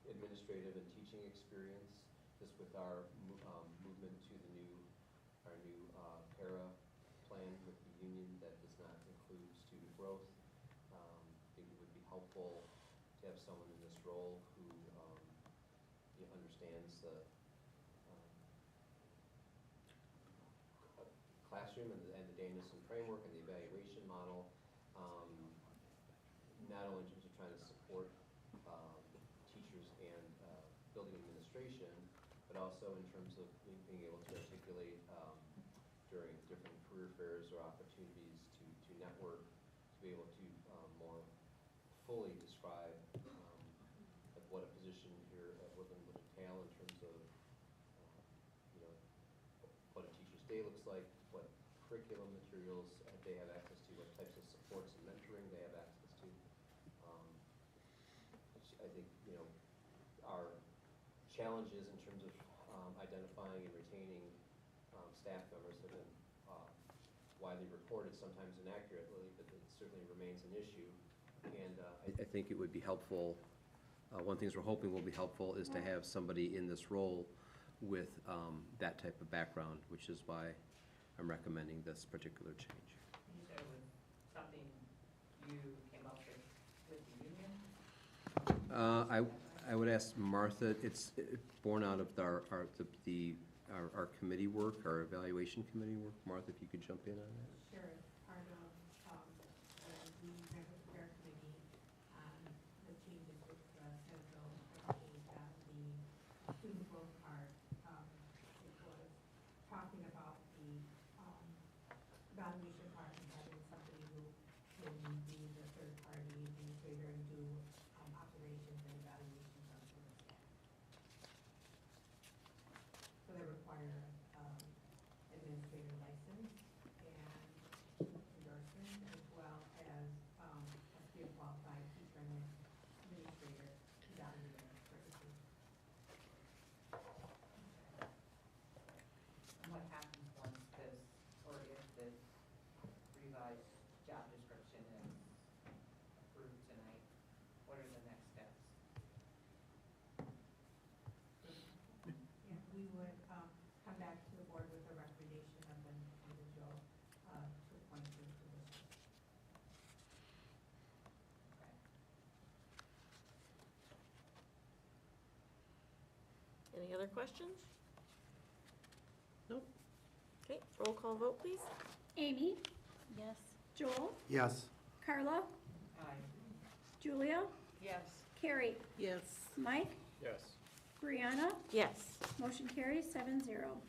administrative and teaching experience. This with our movement to our new para plan with the union that does not include student growth. I think it would be helpful to have someone in this role who understands the classroom and the Danielson framework and the evaluation model, not only in terms of trying to support teachers and building administration, but also in terms of being able to articulate during different career fairs or opportunities to network, to be able to more fully describe what a position here at Woodland would entail in terms of what a teacher's day looks like, what curriculum materials they have access to, what types of supports and mentoring they have access to. I think, our challenges in terms of identifying and retaining staff members have been widely reported, sometimes inaccurately, but it certainly remains an issue. And I think it would be helpful, one of the things we're hoping will be helpful is to have somebody in this role with that type of background, which is why I'm recommending this particular change. You said it was something you came up with the union? I would ask Martha, it's born out of our committee work, our evaluation committee work. Martha, if you could jump in on that. Sure, it's part of, the member care committee, the changes with the central, I believe that the student growth part, it was talking about the, evaluation part and having somebody who can be the third party administrator and do, observations and evaluations on student staff. So they require, administrator license and endorsement, as well as, must be a qualified teacher and administrator evaluator purposes. And what happens once this, or if this revised job description is approved tonight? What are the next steps? Yeah, we would, come back to the board with a recommendation of an individual, to appoint to the position. Okay. Any other questions? Nope. Okay, roll call vote, please. Amy, Yes. Joel, Yes. Carla, Aye. Julia, Yes. Carrie, Yes. Mike, Yes. Brianna, Yes. motion carries 7-0.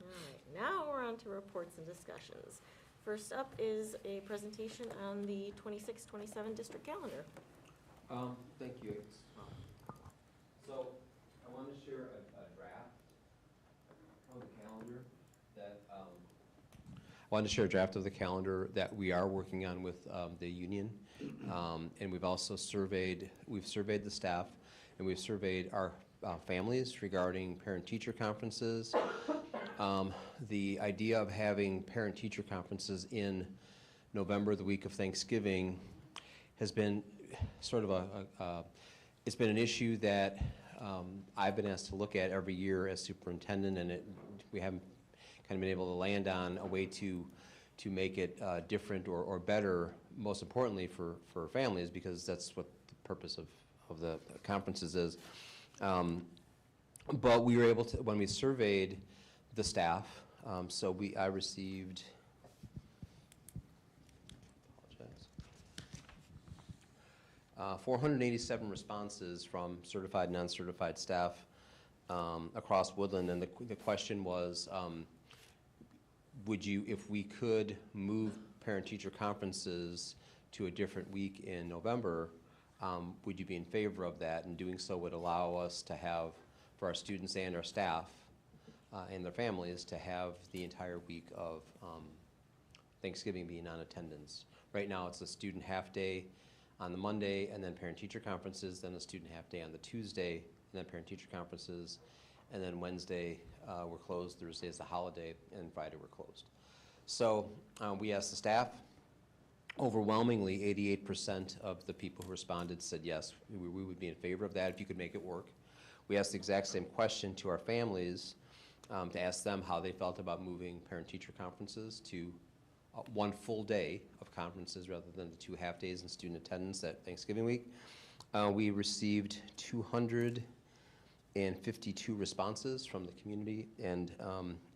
All right, now we're on to reports and discussions. First up is a presentation on the 26-27 district calendar. Thank you. So I wanted to share a draft of the calendar that we are working on with the union. And we've also surveyed the staff, and we've surveyed our families regarding parent-teacher conferences. The idea of having parent-teacher conferences in November, the week of Thanksgiving, has been sort of it's been an issue that I've been asked to look at every year as superintendent, and we haven't kind of been able to land on a way to make it different or better, most importantly for families, because that's what the purpose of the conferences is. But we were able to, when we surveyed the staff, I received, 487 responses from certified and non-certified staff across Woodland, and the question was, if we could move parent-teacher conferences to a different week in November, would you be in favor of that? And doing so would allow us to have, for our students and our staff and their families, to have the entire week of Thanksgiving being on attendance. Right now, it's a student half-day on the Monday, and then parent-teacher conferences, then a student half-day on the Tuesday, and then parent-teacher conferences, and then Wednesday, we're closed, Thursday is a holiday, and Friday we're closed. So we asked the staff. Overwhelmingly, 88% of the people who responded said yes, we would be in favor of that if you could make it work. We asked the exact same question to our families to ask them how they felt about moving parent-teacher conferences to one full day of conferences rather than the 2 half-days in student attendance that Thanksgiving week. We received 252 responses from the community, and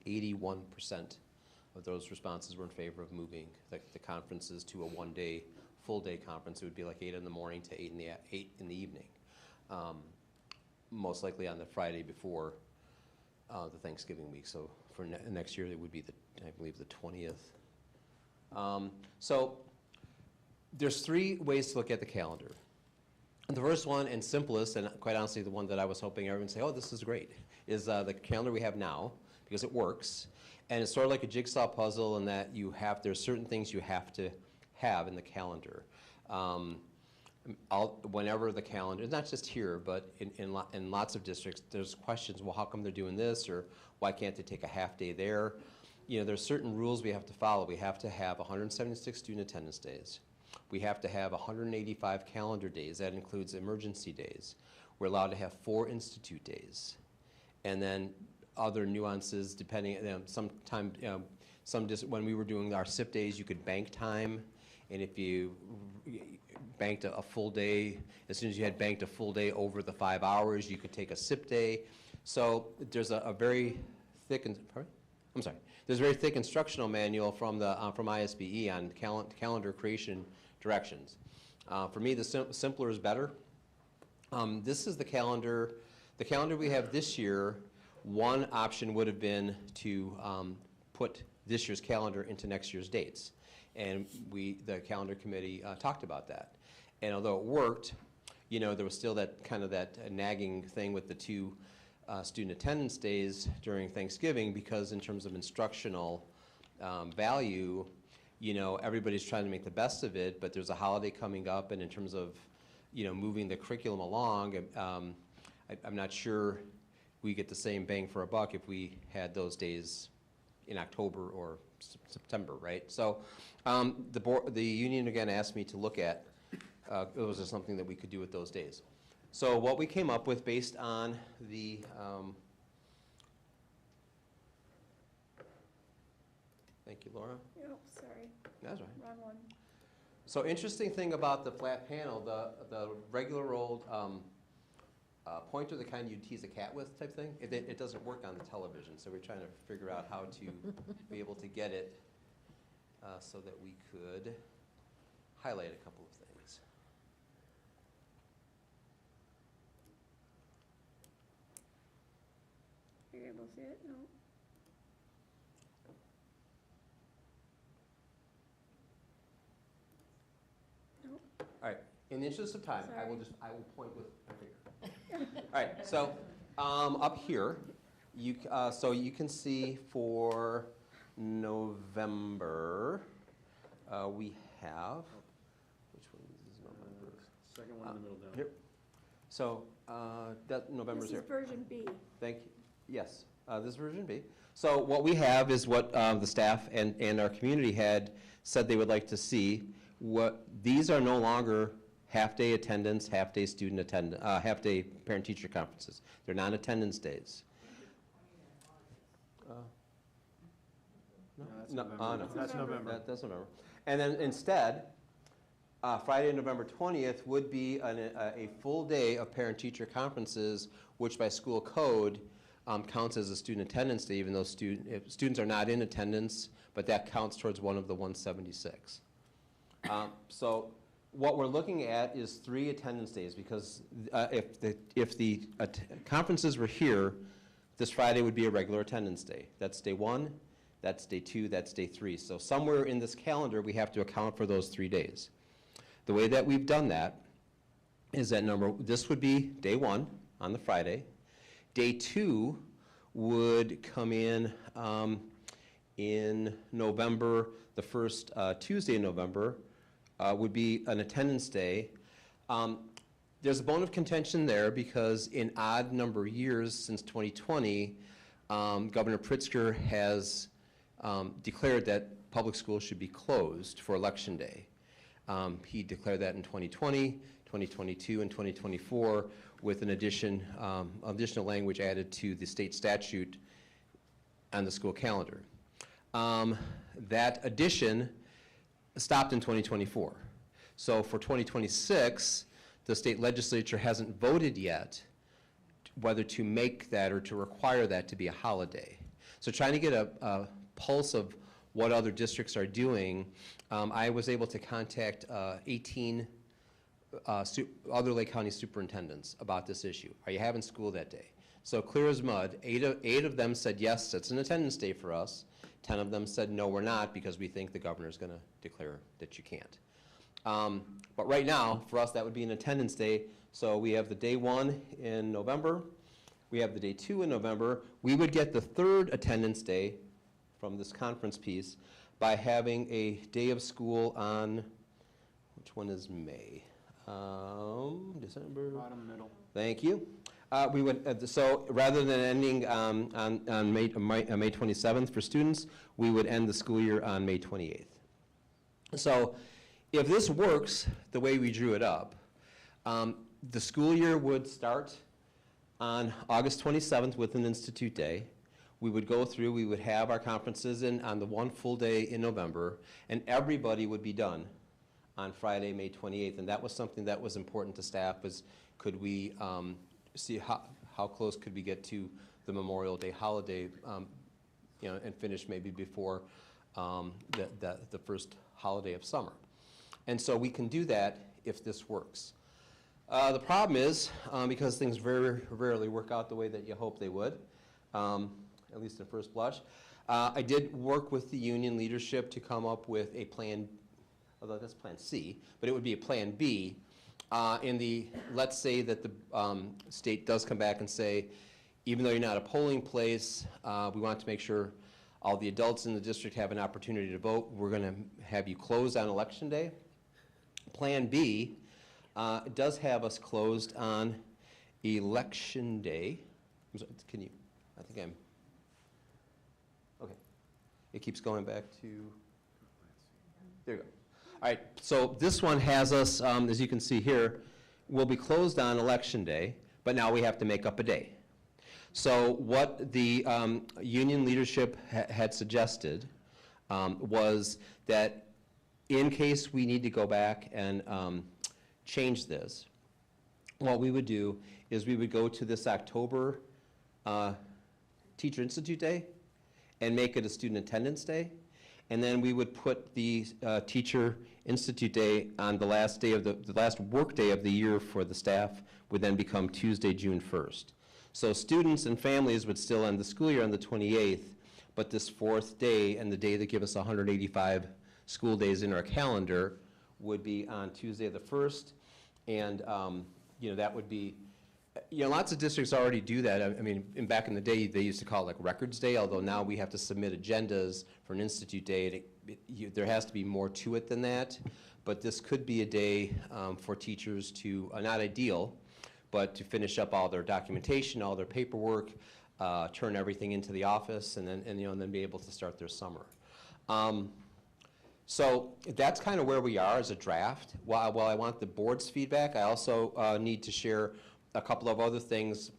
81% of those responses were in favor of moving the conferences to a one-day, full-day conference. It would be like 8 in the morning to 8 in the evening, most likely on the Friday before the Thanksgiving week. So for next year, it would be, I believe, the 20th. So there's 3 ways to look at the calendar. The first one, and simplest, and quite honestly the one that I was hoping everyone would say, oh, this is great, is the calendar we have now, because it works. And it's sort of like a jigsaw puzzle in that there's certain things you have to have in the calendar. Whenever the calendar, not just here, but in lots of districts, there's questions, well, how come they're doing this, or why can't they take a half day there? You know, there's certain rules we have to follow. We have to have 176 student attendance days. We have to have 185 calendar days. That includes emergency days. We're allowed to have 4 institute days. And then other nuances depending, when we were doing our SIP days, you could bank time. And if you banked a full day, as soon as you had banked a full day over the 5 hours, you could take a SIP day. So there's a very thick, there's a very thick instructional manual from ISBE on calendar creation directions. For me, the simpler is better. This is the calendar. The calendar we have this year, one option would have been to put this year's calendar into next year's dates. And the calendar committee talked about that. And although it worked, you know, there was still that kind of nagging thing with the 2 student attendance days during Thanksgiving, because in terms of instructional value, you know, everybody's trying to make the best of it, but there's a holiday coming up, and in terms of, you know, moving the curriculum along, I'm not sure we get the same bang for a buck if we had those days in October or September, right? So the union again asked me to look at, was there something that we could do with those days? So what we came up with based on the thank you, Laura. Oh, sorry, That's right. wrong one. So interesting thing about the flat panel, the regular old pointer, the kind you'd tease a cat with type thing, it doesn't work on the television. So we're trying to figure out how to be able to get it so that we could highlight a couple of things. Are you able to see it? No. Nope. All right, in the interest of time, I Sorry. will point with my finger. All right, so up here, so you can see for November, we have, which one is November? Second one in the middle down. Here. So that November's here. This is version B. Thank you. Yes, this is version B. So what we have is what the staff and our community had said they would like to see. These are no longer half-day attendance, half-day student attendance, half-day parent-teacher conferences. They're non-attendance days. No, That's November. That's November. And then instead, Friday, November 20th would be a full day of parent-teacher conferences, which by school code counts as a student attendance day, even though students are not in attendance, but that counts towards one of the 176. So what we're looking at is 3 attendance days, because if the conferences were here, this Friday would be a regular attendance day. That's day 1, that's day 2, that's day 3. So somewhere in this calendar, we have to account for those 3 days. The way that we've done that is that this would be day 1 on the Friday. Day 2 would come in November the first Tuesday in November, would be an attendance day. There's a bone of contention there because in odd number years since 2020, Governor Pritzker has declared that public schools should be closed for Election Day. He declared that in 2020, 2022, and 2024 with an additional language added to the state statute on the school calendar. That addition stopped in 2024. So for 2026, the state legislature hasn't voted yet whether to make that or to require that to be a holiday. So trying to get a pulse of what other districts are doing, I was able to contact 18 other Lake County superintendents about this issue. Are you having school that day? So clear as mud, eight of them said, yes, it's an attendance day for us. 10 of them said, no, we're not, because we think the governor's going to declare that you can't. But right now, for us, that would be an attendance day. So we have the day 1 in November. We have the day 2 in November. We would get the third attendance day from this conference piece by having a day of school on, which one is May? December? Bottom middle. Thank you. We would, so rather than ending on May 27th for students, we would end the school year on May 28th. So if this works the way we drew it up, the school year would start on August 27th with an Institute Day. We would go through, we would have our conferences on the one full day in November, and everybody would be done on Friday, May 28th. And that was something that was important to staff, was could we see how close could we get to the Memorial Day holiday, and finish maybe before the first holiday of summer. And so we can do that if this works. The problem is, because things very rarely work out the way that you hope they would, at least at first blush, I did work with the union leadership to come up with a plan, although that's plan C, but it would be a plan B. Let's say that the state does come back and say, even though you're not a polling place, we want to make sure all the adults in the district have an opportunity to vote. We're going to have you closed on Election Day. Plan B does have us closed on Election Day. Can you, I think I'm, okay. It keeps going back to, there you go. All right, so this one has us, as you can see here, we'll be closed on Election Day, but now we have to make up a day. So what the union leadership had suggested was that in case we need to go back and change this, what we would do is we would go to this October Teacher Institute Day and make it a Student Attendance Day. And then we would put the Teacher Institute Day on the last day of the last work day of the year for the staff would then become Tuesday, June 1st. So students and families would still end the school year on the 28th, but this fourth day and the day that give us 185 school days in our calendar would be on Tuesday the 1st. And that would be, lots of districts already do that. I mean, back in the day, they used to call it like Records Day, although now we have to submit agendas for an Institute Day. There has to be more to it than that. But this could be a day for teachers to, not ideal, but to finish up all their documentation, all their paperwork, turn everything into the office, and then be able to start their summer. So that's kind of where we are as a draft. While I want the board's feedback, I also need to share a couple of other things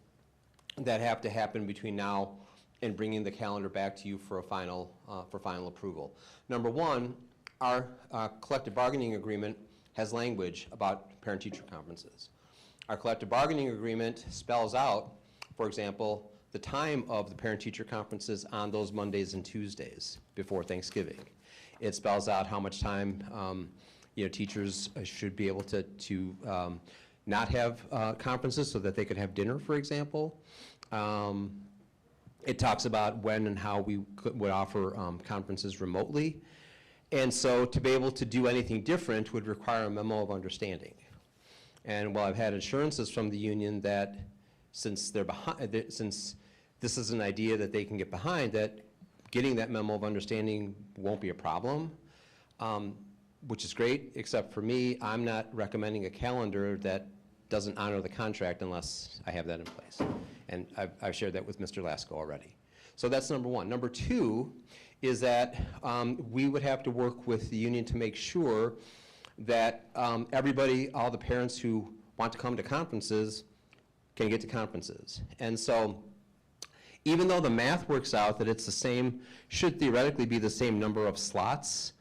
that have to happen between now and bringing the calendar back to you for a final approval. Number one, our collective bargaining agreement has language about parent-teacher conferences. Our collective bargaining agreement spells out, for example, the time of the parent-teacher conferences on those Mondays and Tuesdays before Thanksgiving. It spells out how much time teachers should be able to not have conferences so that they could have dinner, for example. It talks about when and how we would offer conferences remotely. And so to be able to do anything different would require a memo of understanding. And while I've had assurances from the union that since they're behind, since this is an idea that they can get behind, that getting that memo of understanding won't be a problem, which is great, except for me, I'm not recommending a calendar that doesn't honor the contract unless I have that in place. And I've shared that with Mr. Lasko already. So that's number one. Number two is that we would have to work with the union to make sure that everybody, all the parents who want to come to conferences can get to conferences. And so even though the math works out that it's the same, should theoretically be the same number of slots,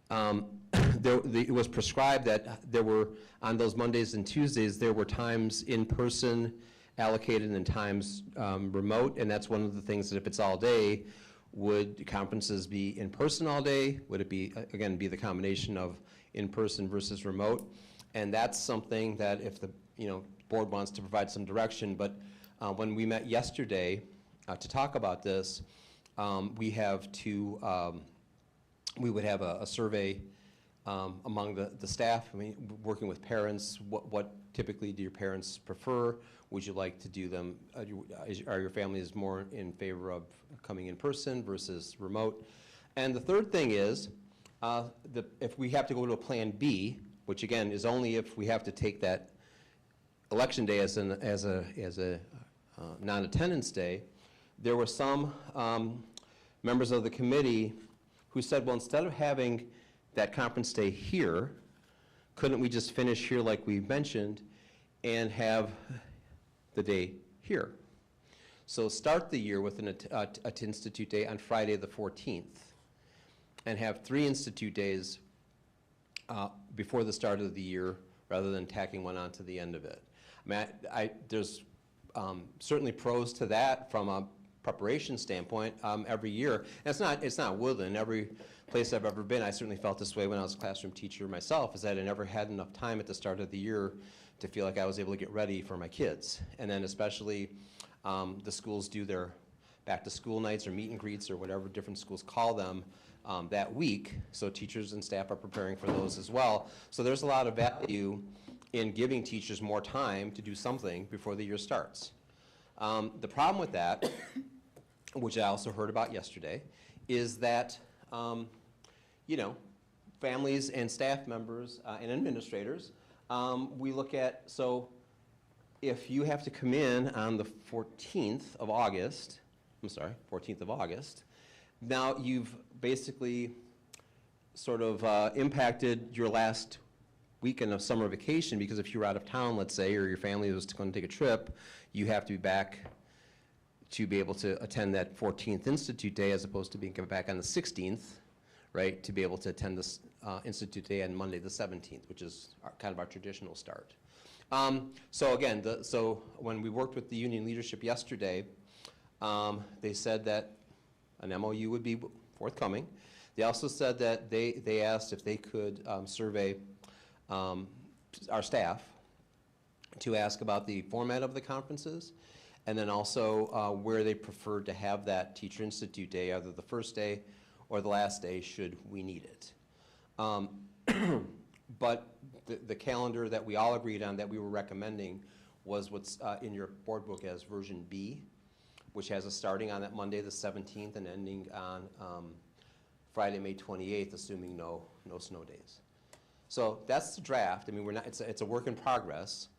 it was prescribed that there were, on those Mondays and Tuesdays, there were times in person allocated and times remote, and that's one of the things that if it's all day, would conferences be in person all day? Would it be, again, be the combination of in person versus remote? And that's something that if the board wants to provide some direction, but when we met yesterday to talk about this, we would have a survey among the staff, working with parents. What typically do your parents prefer? Would you like to do them, are your families more in favor of coming in person versus remote? And the third thing is, if we have to go to a plan B, which again is only if we have to take that election day as a non-attendance day, there were some members of the committee who said, well, instead of having that conference day here, couldn't we just finish here like we mentioned and have the day here? So start the year with an Institute Day on Friday the 14th and have 3 Institute Days before the start of the year rather than tacking one on to the end of it. There's certainly pros to that from a preparation standpoint every year. And it's not Woodland. Every place I've ever been, I certainly felt this way when I was a classroom teacher myself, is that I never had enough time at the start of the year to feel like I was able to get ready for my kids. And then especially the schools do their back to school nights or meet and greets or whatever different schools call them that week. So teachers and staff are preparing for those as well. So there's a lot of value in giving teachers more time to do something before the year starts. The problem with that, which I also heard about yesterday, is that families and staff members and administrators, we look at, so if you have to come in on the 14th of August, now you've basically sort of impacted your last weekend of summer vacation, because if you were out of town, let's say, or your family was going to take a trip, you have to be back to be able to attend that 14th Institute Day as opposed to being back on the 16th, right, to be able to attend this Institute Day on Monday the 17th, which is kind of our traditional start. So again, so when we worked with the union leadership yesterday, they said that an MOU would be forthcoming. They also said that they asked if they could survey our staff to ask about the format of the conferences, and then also where they preferred to have that Teacher Institute Day, either the first day or the last day, should we need it. But the calendar that we all agreed on that we were recommending was what's in your board book as version B, which has us starting on that Monday the 17th and ending on Friday, May 28th, assuming no snow days. So that's the draft. I mean, it's a work in progress.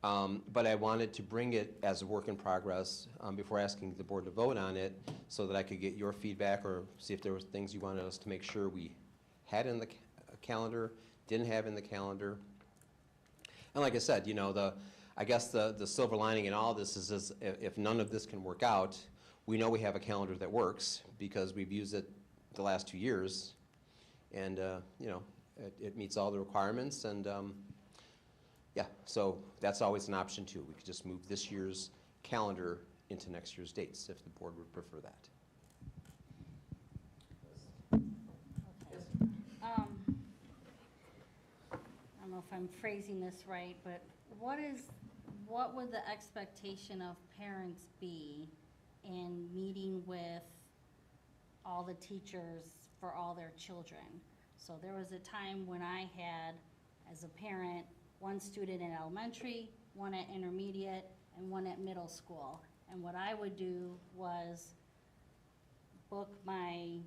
But I wanted to bring it as a work in progress before asking the board to vote on it, so that I could get your feedback or see if there were things you wanted us to make sure we had in the calendar, didn't have in the calendar. And like I said, I guess the silver lining in all this is if none of this can work out, we know we have a calendar that works because we've used it the last 2 years, and it meets all the requirements, and yeah, so that's always an option too. We could just move this year's calendar into next year's dates if the board would prefer that. I don't know if I'm phrasing this right, but what would the expectation of parents be in meeting with all the teachers for all their children? So there was a time when I had, as a parent, one student in elementary, one at intermediate, and one at middle school. And what I would do was book my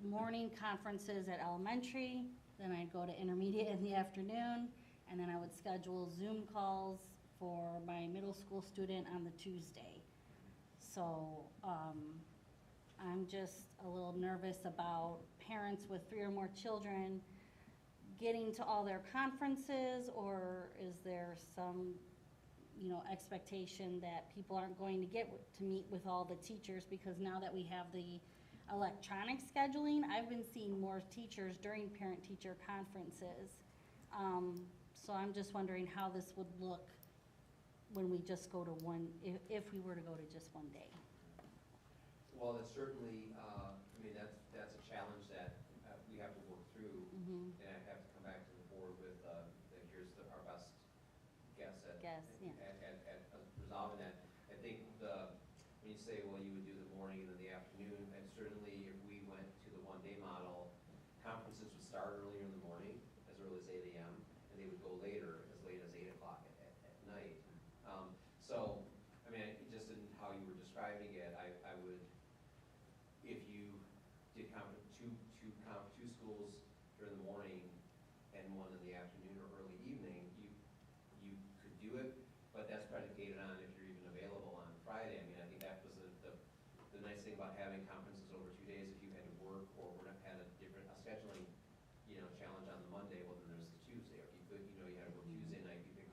morning conferences at elementary, then I'd go to intermediate in the afternoon, and then I would schedule Zoom calls for my middle school student on the Tuesday. So, I'm just a little nervous about parents with 3 or more children getting to all their conferences, or is there some, expectation that people aren't going to get to meet with all the teachers? Because now that we have the electronic scheduling, I've been seeing more teachers during parent-teacher conferences. So I'm just wondering how this would look when we just go to one, if we were to go to just one day. Well, that's certainly, that's a challenge that we have to work through. Mm-hmm. And I have to come back to the board with, here's our best guess at resolving that. I think when you say, well, you would do the morning and then the afternoon, and certainly if we went to the one-day model, conferences would start earlier in the morning, as early as 8 a.m., and they would go later, as late as 8 o'clock at night. Just in how you were describing it, I would, if you did two schools during the morning and one in the afternoon or early evening, you could do it, but that's predicated on if you're even available on Friday. I think that was the nice thing about having conferences over 2 days. If you had to work or had a scheduling, challenge on the Monday, well, then there's the Tuesday. Or if you could, you had to work Tuesday night, you could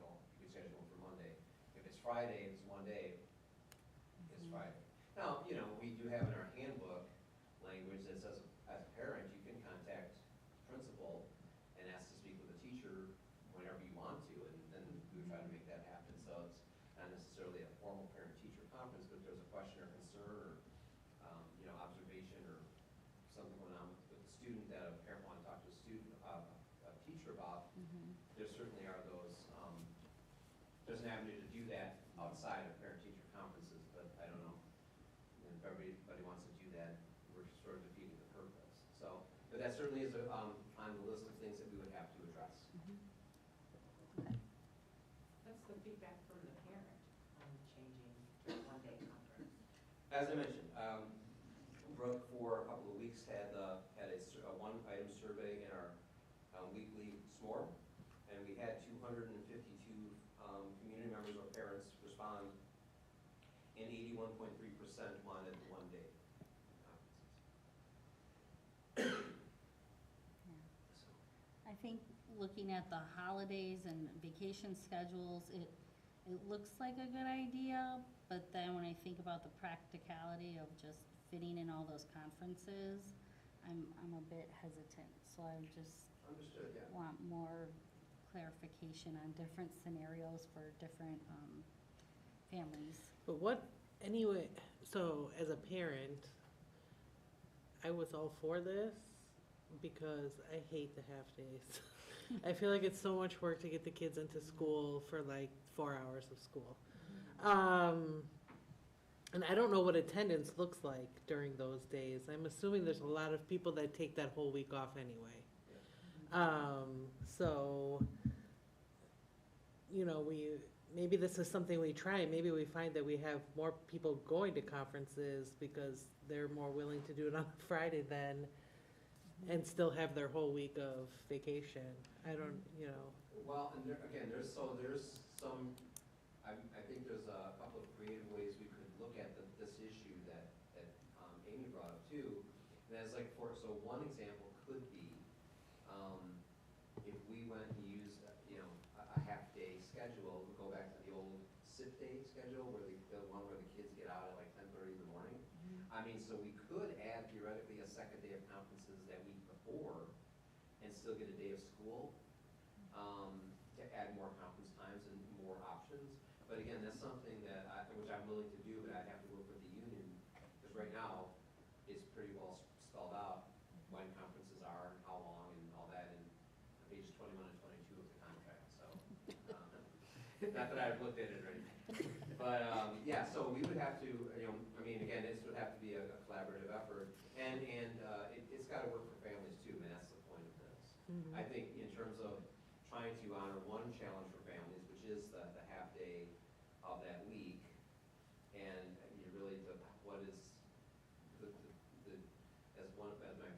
schedule for Monday. If it's Friday, it's one day, it's Friday. Now, we do have in our handbook language that says, as a parent, you can contact principal and ask to speak with a teacher whenever you want to, and then we would try to make that happen. So it's not necessarily a formal parent-teacher conference, but if there's a question or concern or, observation or something going on with the student that a parent want to talk to a teacher about, there certainly are those, there's an avenue to do that outside of parent-teacher conferences, but I don't know. If everybody wants to do that, we're sort of defeating the purpose. So, but that certainly is on the list of things that we would have to address. What's the feedback from the parent on changing to a one-day conference? As I mentioned, Brooke for a couple of weeks had a one-item survey in our weekly SMORE, and we had 252 community members or parents respond, and 81.3% wanted the one-day conferences. I think looking at the holidays and vacation schedules, it looks like a good idea, but then when I think about the practicality of just fitting in all those conferences, I'm a bit hesitant. So I just Understood, yeah. want more clarification on different scenarios for different families. But anyway, so as a parent, I was all for this because I hate the half days. I feel like it's so much work to get the kids into school for like 4 hours of school. And I don't know what attendance looks like during those days. I'm assuming there's a lot of people that take that whole week off anyway. So, maybe this is something we try. Maybe we find that we have more people going to conferences because they're more willing to do it on a Friday then and still have their whole week of vacation. I don't. Well, and there's some, I think there's a couple of creative ways we could look at this issue that Amy brought up too. And that's so one example could be, if we went and used, a half-day schedule, we go back to the old SIP day schedule where the one where the kids get out at like 10:30 in the morning. So we could add theoretically a second day of conferences that week before and still get a day of school, to add more conference times and more options. But again, that's something which I'm willing to do, but I'd have to work with the union, because right now, it's pretty well spelled out when conferences are and how long and all that in pages 21 and 22 of the contract, so. Not that I've looked at it or anything. But, yeah, so we would have to, again, this would have to be a collaborative effort, and it's gotta work for families too, that's the point of this. I think in terms of trying to honor one challenge for families, which is the half day of that week, and you really, what is as my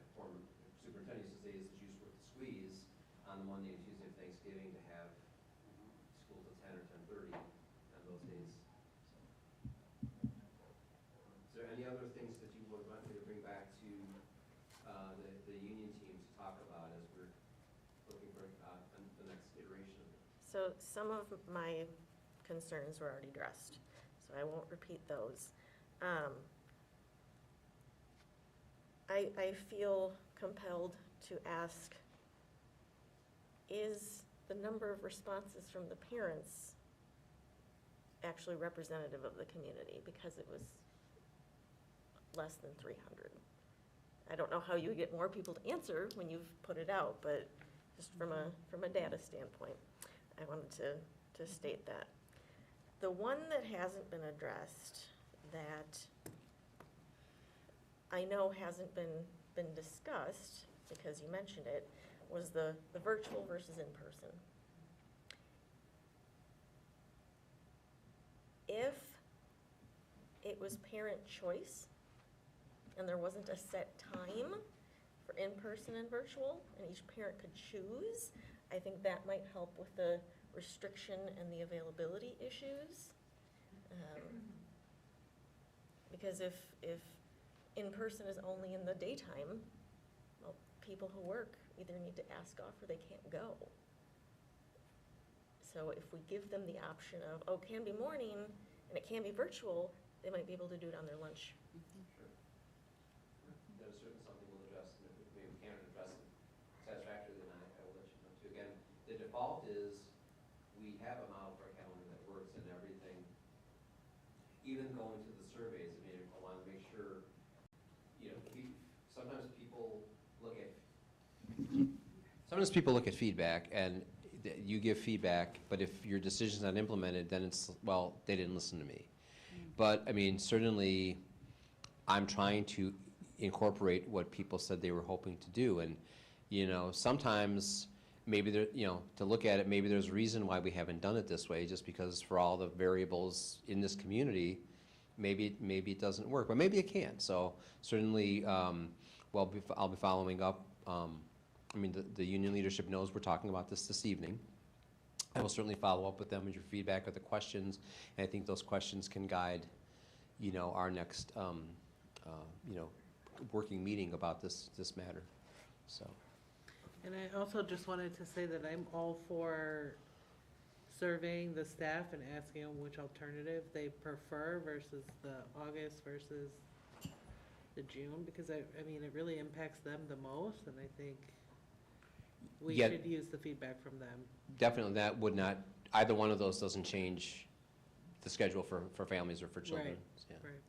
Thanksgiving to have school till 10 or 10:30 on those days. Is there any other things that you would want me to bring back to the union team to talk about as we're looking for the next iteration of it? So some of my concerns were already addressed, so I won't repeat those. I feel compelled to ask, is the number of responses from the parents actually representative of the community? Because it was less than 300. I don't know how you get more people to answer when you've put it out, but just from a data standpoint, I wanted to state that. The one that hasn't been addressed, that I know hasn't been discussed, because you mentioned it, was the virtual versus in-person. If it was parent choice, and there wasn't a set time for in-person and virtual, and each parent could choose, I think that might help with the restriction and the availability issues. Because if in-person is only in the daytime, well, people who work either need to ask off or they can't go. So if we give them the option of, oh, it can be morning and it can be virtual, they might be able to do it on their lunch. Sure. That is certainly something we'll address, and if we can't address it satisfactorily, then I will let you know too. Again, the default is we have a model for a calendar that works and everything. Even going to the surveys, I mean, I want to make sure, you know, sometimes people look at feedback and you give feedback, but if your decision's not implemented, then it's, well, they didn't listen to me. But, I mean, certainly, I'm trying to incorporate what people said they were hoping to do. And, you know, sometimes, maybe there, you know, to look at it, maybe there's a reason why we haven't done it this way, just because for all the variables in this community, maybe it doesn't work, but maybe it can. So certainly, well, I'll be following up. I mean, the union leadership knows we're talking about this evening. I will certainly follow up with them with your feedback or the questions, and I think those questions can guide, you know, our next, you know, working meeting about this matter. So. And I also just wanted to say that I'm all for surveying the staff and asking them which alternative they prefer versus the August versus the June, because I mean, it really impacts them the most, and I think we should use the feedback from them. Definitely, that would not, either one of those doesn't change the schedule for families or for children. Right, Yeah. right.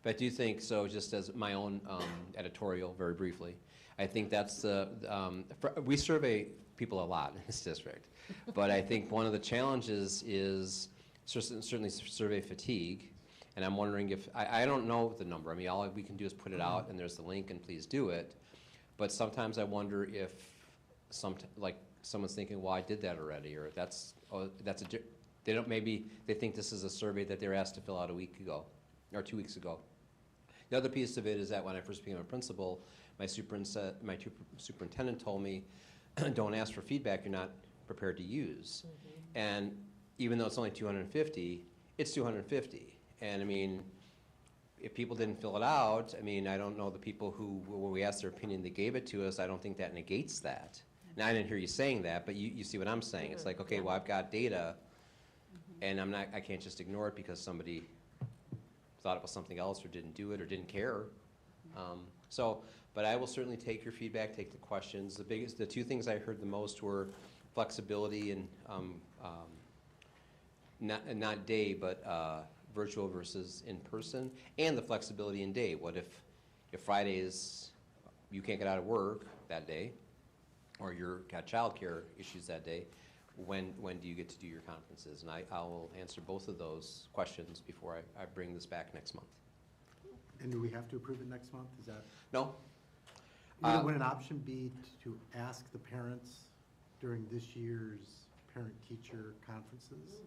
But I do think, so just as my own editorial, very briefly, I think that's we survey people a lot in this district, but I think one of the challenges is certainly survey fatigue, and I'm wondering if, I don't know the number, I mean, all we can do is put it out, and there's the link, and please do it, but sometimes I wonder if like someone's thinking, well, I did that already, or they don't, maybe they think this is a survey that they were asked to fill out a week ago, or 2 weeks ago. The other piece of it is that when I first became a principal, my superintendent told me, don't ask for feedback you're not prepared to use. Mm-hmm. And even though it's only 250, it's 250. And I mean, if people didn't fill it out, I mean, I don't know the people who, when we asked their opinion, they gave it to us, I don't think that negates that. Now, I didn't hear you saying that, but you see what I'm saying. Mm-hmm. It's like, okay, well, I've got data, and I can't just ignore it because somebody thought it was something else or didn't do it or didn't care. But I will certainly take your feedback, take the questions. The two things I heard the most were flexibility and not day, but virtual versus in person, and the flexibility in day. What if Friday is, you can't get out of work that day, or you've got childcare issues that day, when do you get to do your conferences? And I will answer both of those questions before I bring this back next month. And do we have to approve it next month? Is that? No. Would an option be to ask the parents during this year's parent-teacher conferences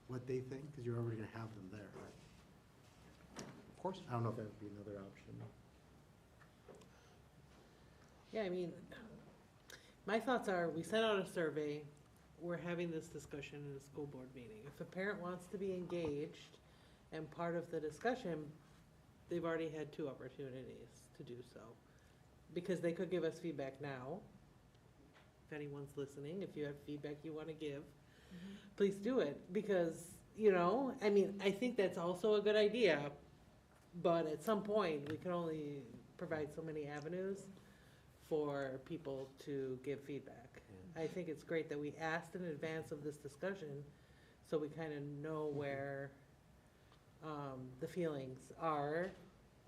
what they think? Because you're already going to have them there, right? Of course. I don't know if that would be another option. Yeah, I mean, my thoughts are, we sent out a survey, we're having this discussion in a school board meeting. If a parent wants to be engaged and part of the discussion, they've already had 2 opportunities to do so. Because they could give us feedback now. If anyone's listening, if you have feedback you want to give, please do it. Because, you know, I mean, I think that's also a good idea. But at some point, we can only provide so many avenues for people to give feedback. I think it's great that we asked in advance of this discussion, so we kind of know where the feelings are,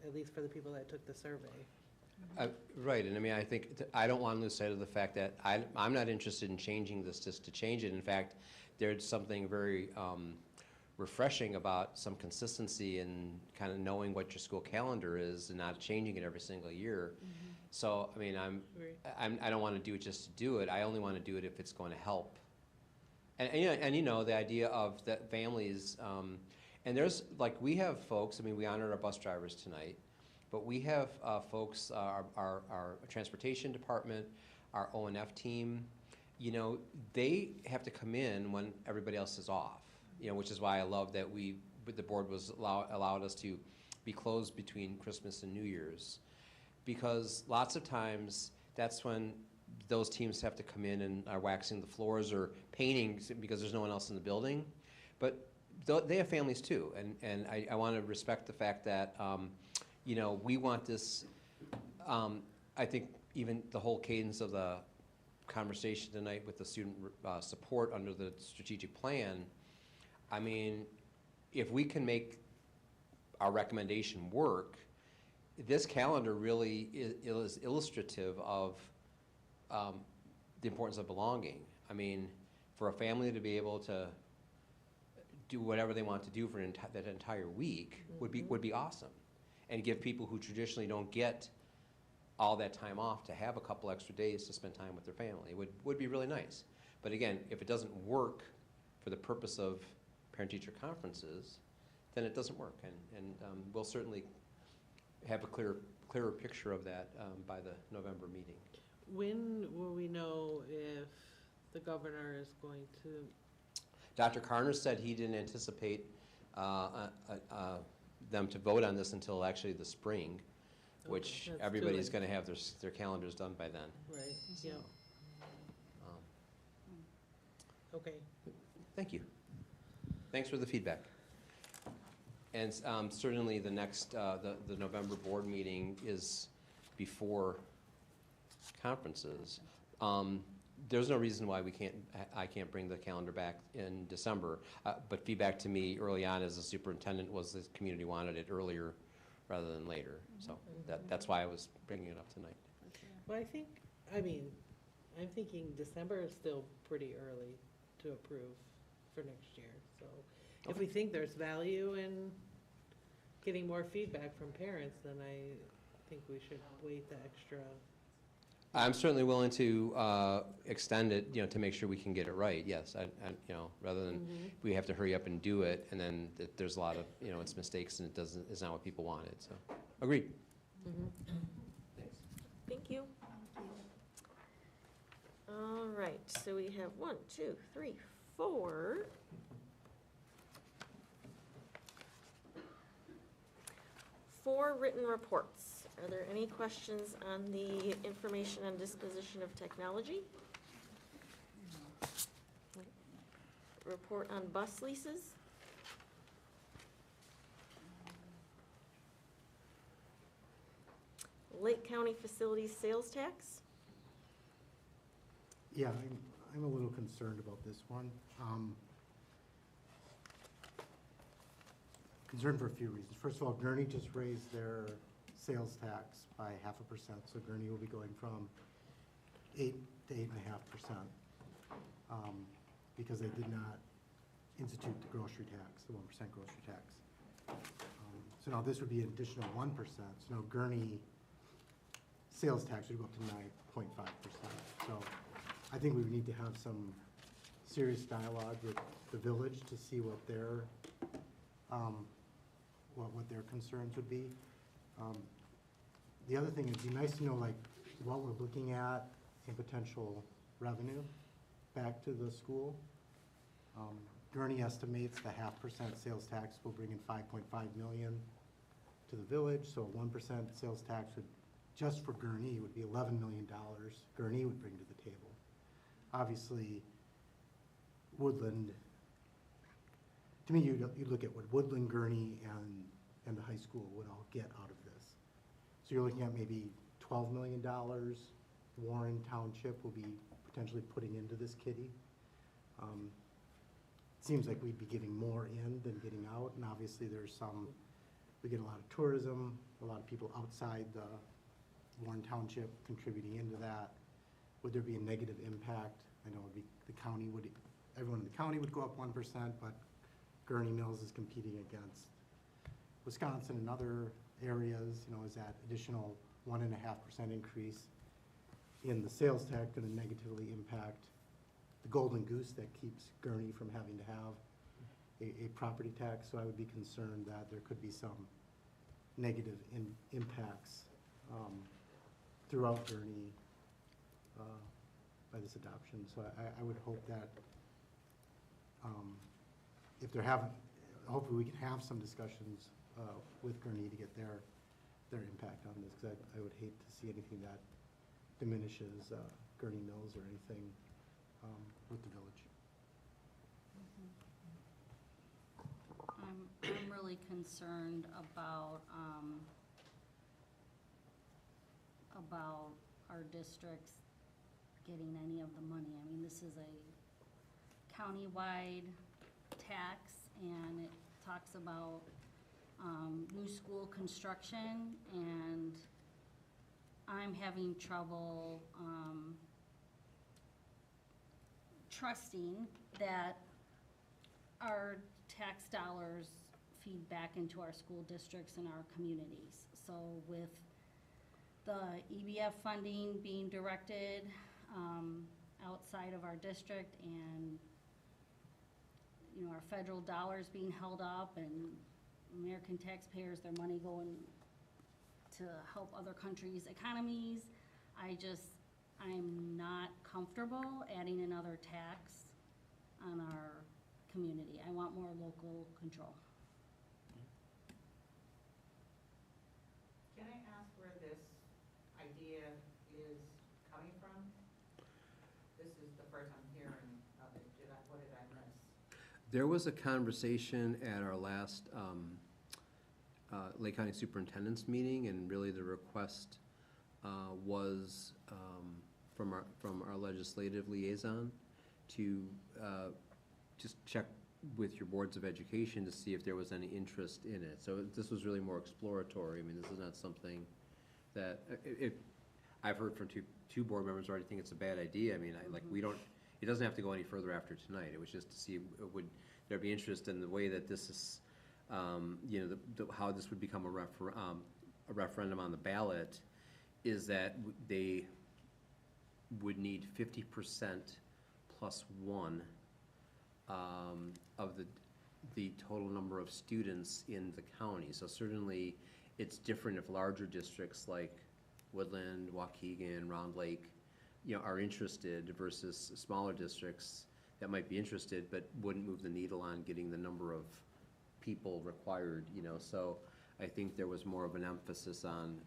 at least for the people that took the survey. Right, and I mean, I think, I don't want to lose sight of the fact that I'm not interested in changing this just to change it. In fact, there's something very refreshing about some consistency in kind of knowing what your school calendar is and not changing it every single year. So, I mean, I don't want to do it just to do it. I only want to do it if it's going to help. And you know, the idea of the families, and there's, like, we have folks, I mean, we honored our bus drivers tonight, but we have folks, our transportation department, our O&F team, you know, they have to come in when everybody else is off, you know, which is why I love that the board was allowed us to be closed between Christmas and New Year's. Because lots of times, that's when those teams have to come in and are waxing the floors or painting because there's no one else in the building. But they have families too, and I want to respect the fact that, you know, we want this, I think even the whole cadence of the conversation tonight with the student support under the strategic plan, I mean, if we can make our recommendation work, this calendar really is illustrative of the importance of belonging. I mean, for a family to be able to do whatever they want to do for that entire week would be awesome, and give people who traditionally don't get all that time off to have a couple extra days to spend time with their family. Would be really nice. But again, if it doesn't work for the purpose of parent-teacher conferences, then it doesn't work, and we'll certainly have a clearer picture of that by the November meeting. When will we know if the governor is going to? Dr. Carner said he didn't anticipate them to vote on this until actually the spring, which that's everybody's going to have their calendars done by then. Right, yeah. Okay. Thank you. Thanks for the feedback. And certainly the next, the November board meeting is before conferences. There's no reason why I can't bring the calendar back in December. But feedback to me early on as a superintendent was the community wanted it earlier rather than later. So that's why I was bringing it up tonight. Well, I mean, I'm thinking December is still pretty early to approve for next year. So if we think there's value in getting more feedback from parents, then I think we should wait the extra. I'm certainly willing to extend it, you know, to make sure we can get it right. Yes, you know, rather than we have to hurry up and do it, and then there's a lot of, you know, it's mistakes and it's not what people wanted. So, agreed. Thanks. Thank you. All right, so we have 1, 2, 3, 4. 4 written reports. Are there any questions on the information and disposition of technology? Report on bus leases? Lake County Facilities Sales Tax? Yeah, I'm a little concerned about this one. Concerned for a few reasons. First of all, Gurney just raised their sales tax by 0.5%, so Gurney will be going from 8 to 8.5%, because they did not institute the grocery tax, the 1% grocery tax. So now this would be an additional 1%. So now Gurney sales tax would go up to 9.5%. So I think we would need to have some serious dialogue with the village to see what their what their concerns would be. The other thing, it'd be nice to know like what we're looking at in potential revenue back to the school. Gurney estimates the 0.5% sales tax will bring in 5.5 million to the village, so a 1% sales tax would, just for Gurney, would be $11 million Gurney would bring to the table. Obviously, Woodland, to me, you look at what Woodland, Gurney, and the high school would all get out of this. So you're looking at maybe $12 million Warren Township will be potentially putting into this kitty. Seems like we'd be giving more in than getting out, and obviously there's some, we get a lot of tourism, a lot of people outside the Warren Township contributing into that. Would there be a negative impact? I know it'd be, the county would, everyone in the county would go up 1%, but Gurney Mills is competing against Wisconsin and other areas. You know, is that additional 1.5% increase in the sales tax going to negatively impact the golden goose that keeps Gurney from having to have a property tax? So I would be concerned that there could be some negative impacts throughout Gurney by this adoption. So I would hope that if there haven't, hopefully we can have some discussions with Gurney to get their impact on this, because I would hate to see anything that diminishes Gurney Mills or anything with the village. I'm really concerned about our districts getting any of the money. I mean, this is a countywide tax, and it talks about new school construction, and I'm having trouble trusting that our tax dollars feed back into our school districts and our communities. So with the EBF funding being directed outside of our district, and you know, our federal dollars being held up, and American taxpayers, their money going to help other countries' economies, I'm not comfortable adding another tax on our community. I want more local control. Can I ask where this idea is coming from? This is the first I'm hearing of it. What did I miss? There was a conversation at our last Lake County Superintendent's meeting, and really the request was from our legislative liaison to just check with your boards of education to see if there was any interest in it. So this was really more exploratory. I mean, this is not something that, I've heard from two board members already think it's a bad idea. I mean, it doesn't have to go any further after tonight. It was just to see, would there be interest in the way that this is, you know, how this would become a referendum on the ballot, is that they would need 50% plus one of the total number of students in the county. So certainly it's different if larger districts like Woodland, Waukegan, Round Lake, you know, are interested versus smaller districts that might be interested but wouldn't move the needle on getting the number of people required, you know. So I think there was more of an emphasis on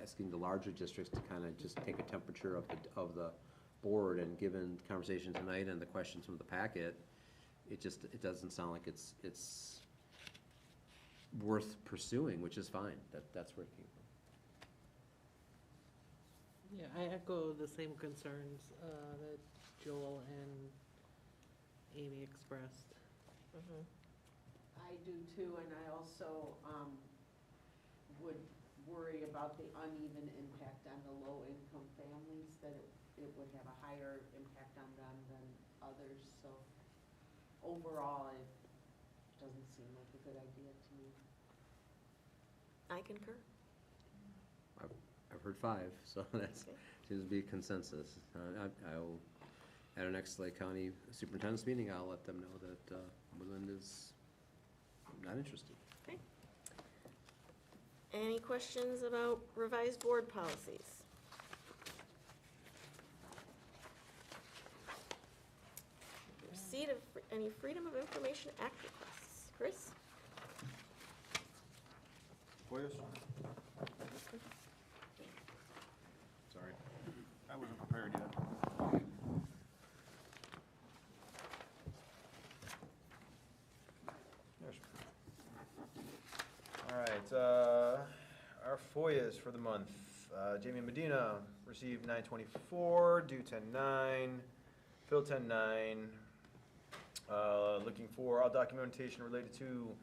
asking the larger districts to kind of just take a temperature of the board, and given the conversation tonight and the questions from the packet, it doesn't sound like it's worth pursuing, which is fine. That's where it came from. Yeah, I echo the same concerns that Joel and Amy expressed. I do too, and I also would worry about the uneven impact on the low-income families, that it would have a higher impact on them than others. So overall, it doesn't seem like a good idea to me. I concur. I've heard 5, so that seems to be a consensus. I'll, at our next Lake County Superintendent's meeting, I'll let them know that Woodland is not interested. Okay. Any questions about revised board policies? any Freedom of Information Act requests. Chris? FOIAs? Sorry, I wasn't prepared yet. All right, our FOIAs for the month. Jamie Medina received 924, due 10/9, Phil 10/9. Looking for all documentation related to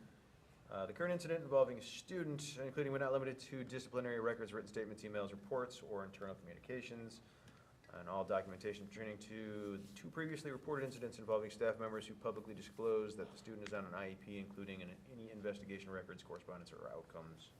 the current incident involving a student, including but not limited to disciplinary records, written statements, emails, reports, or internal communications. And all documentation pertaining to 2 previously reported incidents involving staff members who publicly disclosed that the student is on an IEP, including any investigation records, correspondence, or outcomes.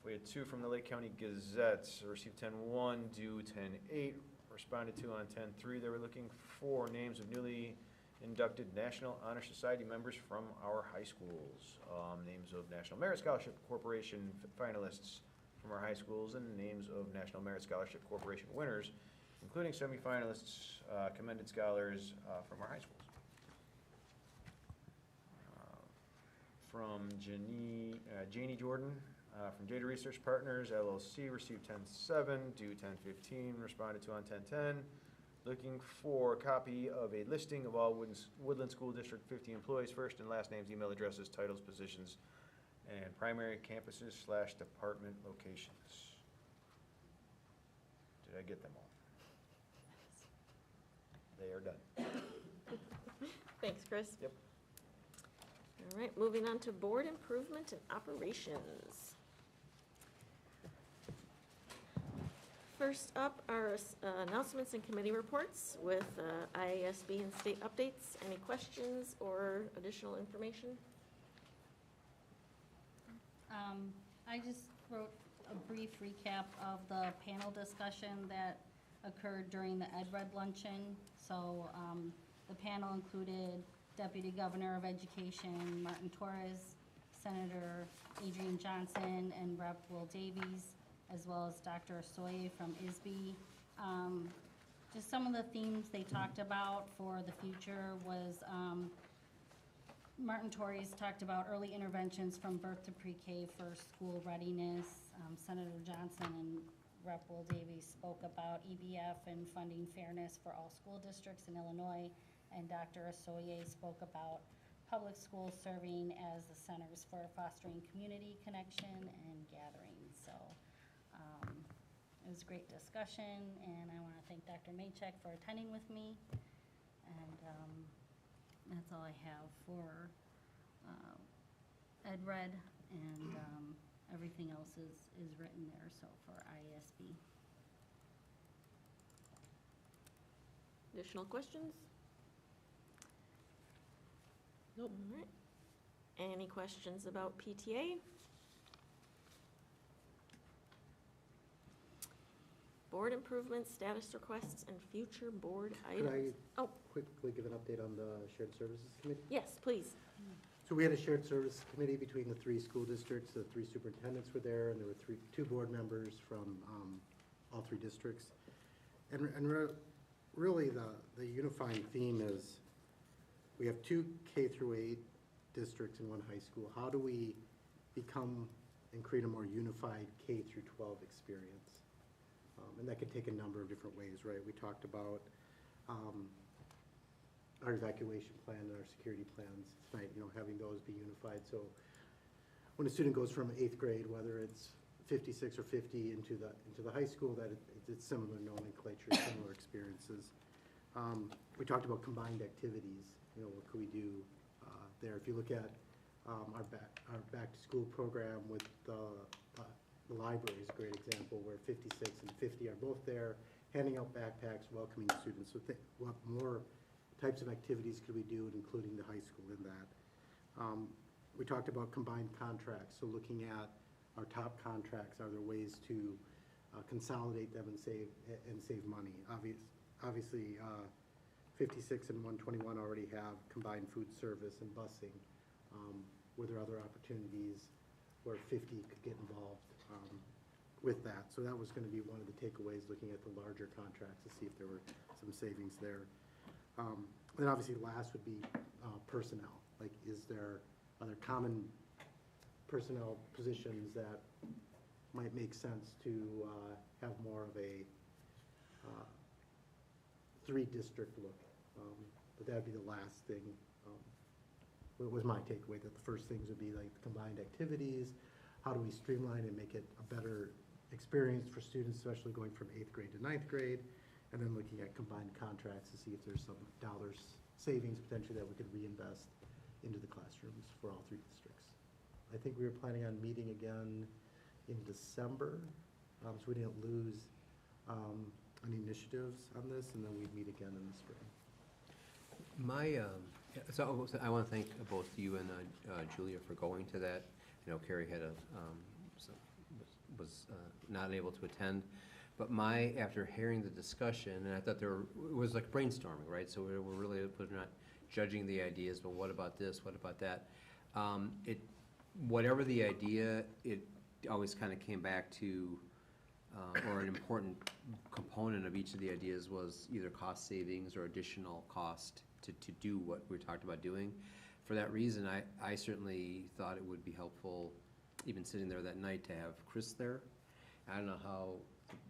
We had 2 from the Lake County Gazette, received 10/1, due 10/8, responded to on 10/3. They were looking for names of newly inducted National Honor Society members from our high schools, names of National Merit Scholarship Corporation finalists from our high schools, and names of National Merit Scholarship Corporation winners, including semifinalists, commended scholars from our high schools. From Janie Jordan, from Data Research Partners LLC, received 10/7, due 10/15, responded to on 10/10. Looking for a copy of a listing of all Woodland School District 50 employees, first and last names, email addresses, titles, positions, and primary campuses / department locations. Did I get them all? They are done. Thanks, Chris. Yep. All right, moving on to board improvement and operations. First up are announcements and committee reports with IASB and state updates. Any questions or additional information? I just wrote a brief recap of the panel discussion that occurred during the EdRed luncheon. So the panel included Deputy Governor of Education Martin Torres, Senator Adrian Johnson, and Rep. Will Davies, as well as Dr. Soye from ISB. Just some of the themes they talked about for the future was Martin Torres talked about early interventions from birth to pre-K for school readiness. Senator Johnson and Rep. Will Davies spoke about EBF and funding fairness for all school districts in Illinois. And Dr. Soye spoke about public schools serving as the centers for fostering community connection and gathering. So it was a great discussion, and I want to thank Dr. Maychek for attending with me. And that's all I have for EdRed, and everything else is written there, so for ISB. Additional questions? Nope. All right. Any questions about PTA? Board improvements, status requests, and future board Could items. I Oh, quickly give an update on the Shared Services Committee? yes, please. So we had a Shared Service Committee between the 3 school districts. The 3 superintendents were there, and there were 2 board members from all 3 districts. And really, the unifying theme is we have 2 K-8 districts and 1 high school. How do we become and create a more unified K-12 experience? And that could take a number of different ways, right? We talked about our evacuation plan and our security plans tonight, having those be unified. So when a student goes from 8th grade, whether it's 56 or 50 into the high school, that it's similar nomenclature, similar experiences. We talked about combined activities. What could we do there? If you look at our back to school program with the library is a great example where 56 and 50 are both there, handing out backpacks, welcoming students. So what more types of activities could we do, including the high school in that? We talked about combined contracts, so looking at our top contracts, are there ways to consolidate them and save money? Obviously, 56 and 121 already have combined food service and busing. Were there other opportunities where 50 could get involved with that? So that was going to be one of the takeaways, looking at the larger contracts to see if there were some savings there. Then obviously last would be personnel. Like, are there common personnel positions that might make sense to have more of a three-district look? But that'd be the last thing. What was my takeaway, that the first things would be like the combined activities, how do we streamline and make it a better experience for students, especially going from 8th grade to 9th grade, and then looking at combined contracts to see if there's some dollars savings potentially that we could reinvest into the classrooms for all three districts. I think we were planning on meeting again in December, so we didn't lose any initiatives on this, and then we'd meet again in the spring. So I want to thank both you and Julia for going to that. I know Carrie had was not able to attend, but after hearing the discussion, and I thought it was like brainstorming, right? So we're really not judging the ideas, but what about this, what about that? Whatever the idea, it always kind of came back to, or an important component of each of the ideas was either cost savings or additional cost to do what we talked about doing. For that reason, I certainly thought it would be helpful, even sitting there that night, to have Chris there. I don't know how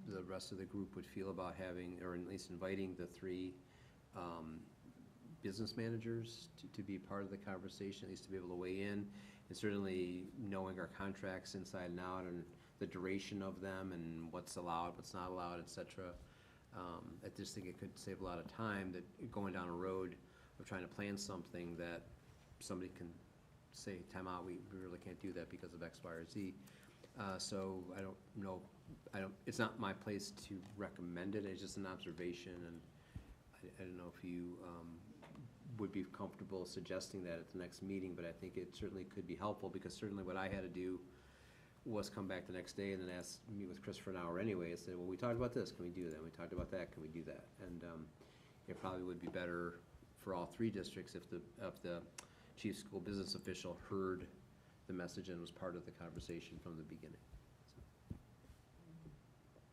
the rest of the group would feel about having, or at least inviting, the three business managers to be part of the conversation, at least to be able to weigh in, and certainly knowing our contracts inside and out and the duration of them and what's allowed, what's not allowed, et cetera. I just think it could save a lot of time that going down a road of trying to plan something that somebody can say, time out, we really can't do that because of X, Y, or Z. So I don't know, it's not my place to recommend it, it's just an observation, and I don't know if you would be comfortable suggesting that at the next meeting, but I think it certainly could be helpful, because certainly what I had to do was come back the next day and then meet with Chris for an hour anyway and say, well, we talked about this, can we do that? We talked about that, can we do that? And it probably would be better for all three districts if the chief school business official heard the message and was part of the conversation from the beginning.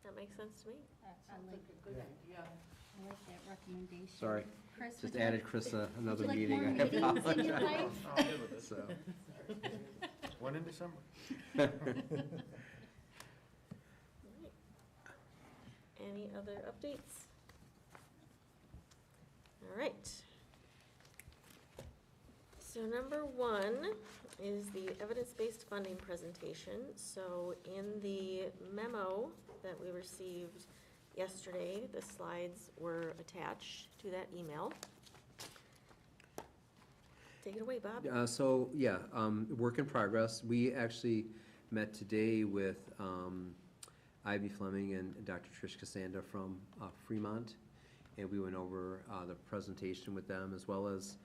That makes sense to me. I like a good idea. I like that recommendation. Sorry, Chris, just would you added like- Chris would another you like meeting. more I meetings in your apologize. life? I'm good with it. So. One in December. Any other updates? All right. So number one is the evidence-based funding presentation. So in the memo that we received yesterday, the slides were attached to that email. Take it away, Bob. So, yeah, work in progress. We actually met today with Ivy Fleming and Dr. Trish Cassandra from Fremont, and we went over the presentation with them, as well as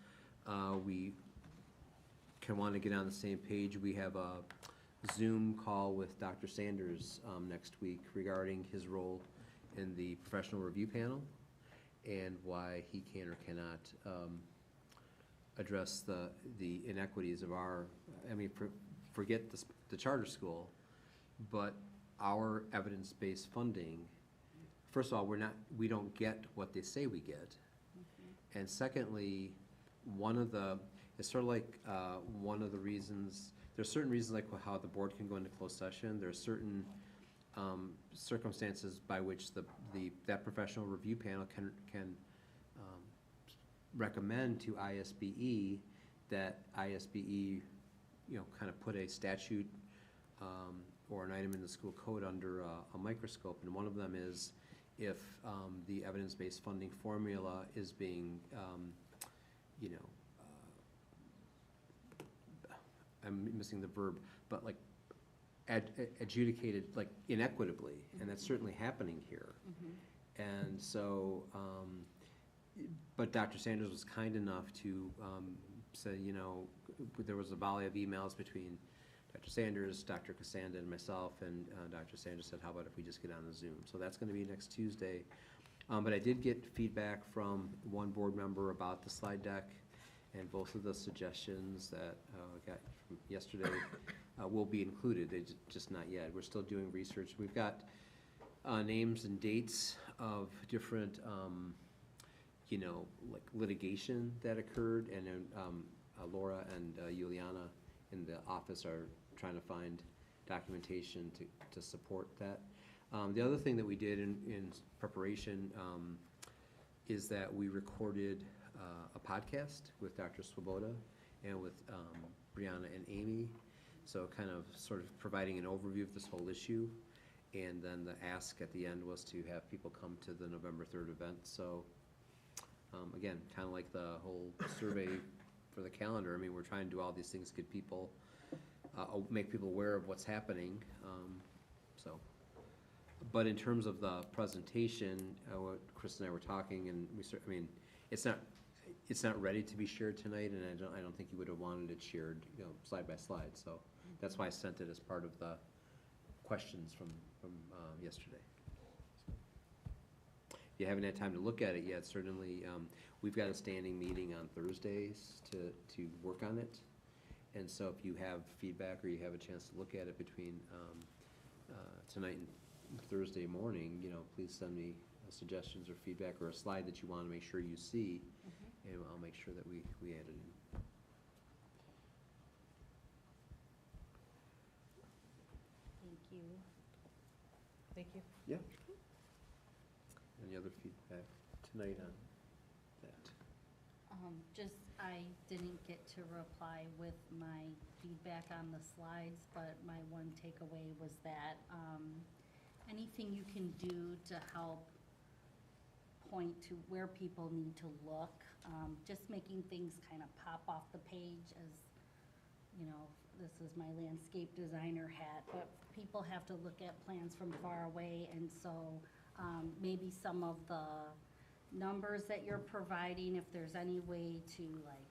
we want to get on the same page. We have a Zoom call with Dr. Sanders next week regarding his role in the professional review panel and why he can or cannot address the inequities of our, forget the charter school, but our evidence-based funding. First of all, we don't get what they say we get. And secondly, it's sort of like one of the reasons, there's certain reasons like how the board can go into closed session. There are certain circumstances by which that professional review panel can recommend to ISBE that ISBE, kind of put a statute or an item in the school code under a microscope. And one of them is if the evidence-based funding formula is being, I'm missing the verb, but like adjudicated like inequitably, and that's certainly happening here. And so, but Dr. Sanders was kind enough to say, there was a volley of emails between Dr. Sanders, Dr. Cassandra, and myself, and Dr. Sanders said, how about if we just get on the Zoom? So that's going to be next Tuesday. But I did get feedback from one board member about the slide deck, and both of the suggestions that I got from yesterday will be included. They're just not yet. We're still doing research. We've got names and dates of different you know, like litigation that occurred, and then Laura and Juliana in the office are trying to find documentation to support that. The other thing that we did in preparation is that we recorded a podcast with Dr. Swoboda and with Brianna and Amy, so kind of sort of providing an overview of this whole issue. And then the ask at the end was to have people come to the November 3rd event. So again, kind of like the whole survey for the calendar. I mean, we're trying to do all these things, get people, make people aware of what's happening. So, but in terms of the presentation, what Chris and I were talking, and I mean, it's not ready to be shared tonight, and I don't think you would have wanted it shared, you know, slide by slide. So that's why I sent it as part of the questions from yesterday. If you haven't had time to look at it yet, certainly we've got a standing meeting on Thursdays to work on it. And so if you have feedback or you have a chance to look at it between tonight and Thursday morning, you know, please send me suggestions or feedback or a slide that you want to make sure you see, and I'll make sure that we add it in. Thank you. Thank you. Yeah. Any other feedback tonight on that? Just, I didn't get to reply with my feedback on the slides, but my one takeaway was that, anything you can do to help point to where people need to look, just making things kind of pop off the page as, you know, this is my landscape designer hat, but people have to look at plans from far away, and so maybe some of the numbers that you're providing, if there's any way to like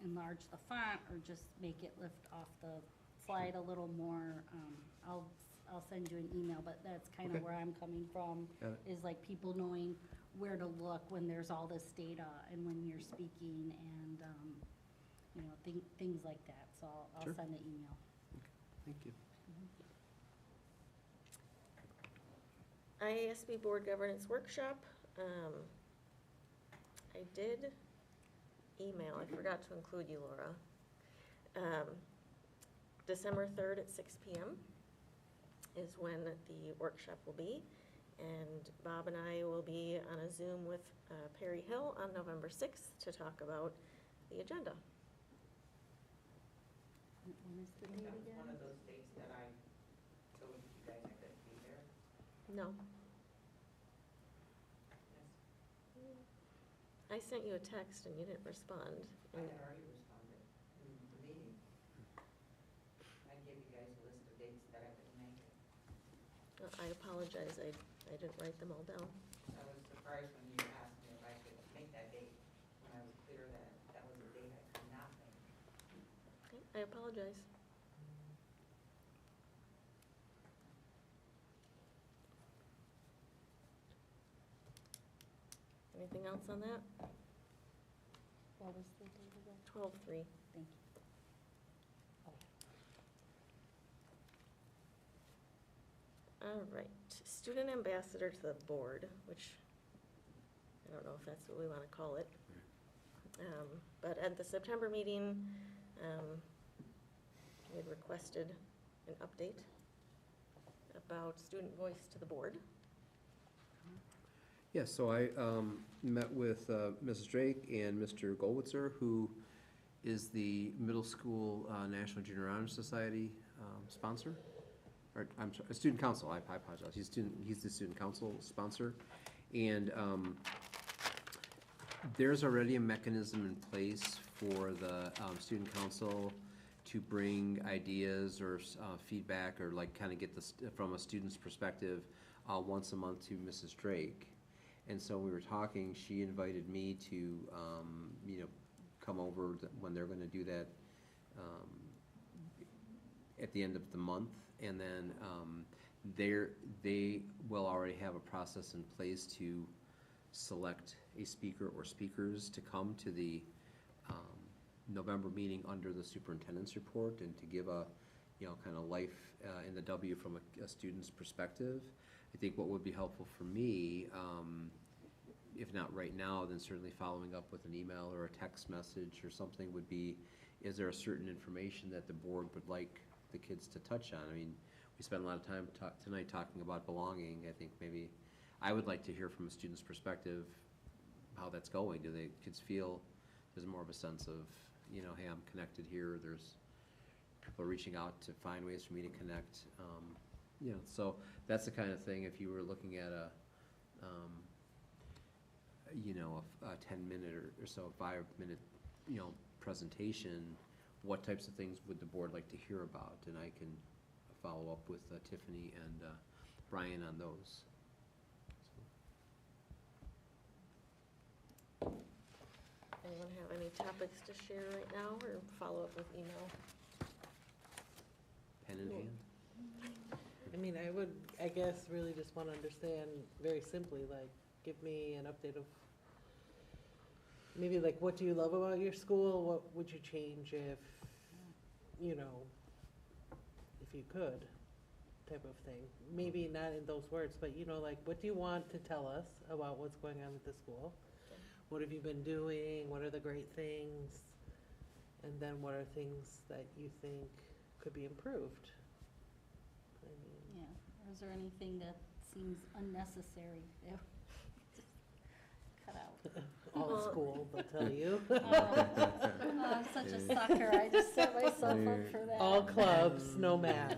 enlarge the font or just make it lift off the slide a little more, I'll send you an email, but that's kind of Okay. where I'm coming from, Got it. is like people knowing where to look when there's all this data and when you're speaking and, you know, things like that. So I'll Sure. send the email. Thank you. IASB Board Governance Workshop. I did email, I forgot to include you, Laura. December 3rd at 6 p.m. is when the workshop will be. And Bob and I will be on a Zoom with Perry Hill on November 6th to talk about the agenda. When is the date again? One of those dates that I told you guys I couldn't be there. No. I sent you a text and you didn't respond. I had already responded in the meeting. I gave you guys a list of dates that I couldn't make it. I apologize, I didn't write them all down. I was surprised when you asked me if I could make that date, when I was clear that that was a date I could not make. Okay, I apologize. Anything else on that? What was the date again? 12/3. Thank you. All right, student ambassador to the board, which I don't know if that's what we want to call it. But at the September meeting, we had requested an update about student voice to the board. Yeah, so I met with Mrs. Drake and Mr. Goldwitzer, who is the middle school National Junior Honor Society sponsor. Or, I'm sorry, student council, I apologize. He's the student council sponsor. And there's already a mechanism in place for the student council to bring ideas or feedback or like kind of get this from a student's perspective once a month to Mrs. Drake. And so we were talking, she invited me to, you know, come over when they're gonna do that at the end of the month. And then they will already have a process in place to select a speaker or speakers to come to the November meeting under the superintendent's report and to give a, you know, kind of life in the W from a student's perspective. I think what would be helpful for me, if if not right now, then certainly following up with an email or a text message or something would be, is there a certain information that the board would like the kids to touch on? I mean, we spent a lot of time tonight talking about belonging. I think maybe I would like to hear from a student's perspective how that's going. Do the kids feel there's more of a sense of, you know, hey, I'm connected here, there's people reaching out to find ways for me to connect. You know, so that's the kind of thing, if you were looking at a, you know, a 10-minute or so, 5-minute, you know, presentation, what types of things would the board like to hear about? And I can follow up with Tiffany and Brian on those. Anyone have any topics to share right now, or follow up with email? Pen in hand? I mean, I would, I guess, really just want to understand very simply, like, give me an update of, maybe like, what do you love about your school? What would you change if, you know, if you could, type of thing. Maybe not in those words, but, you know, like, what do you want to tell us about what's going on at the school? What have you been doing? What are the great things? And then what are things that you think could be improved? I mean, Yeah, or is there anything that seems unnecessary? Yeah. Just cut out. all school, they'll tell you. I'm such a sucker, I just set myself up for that. All clubs, no math.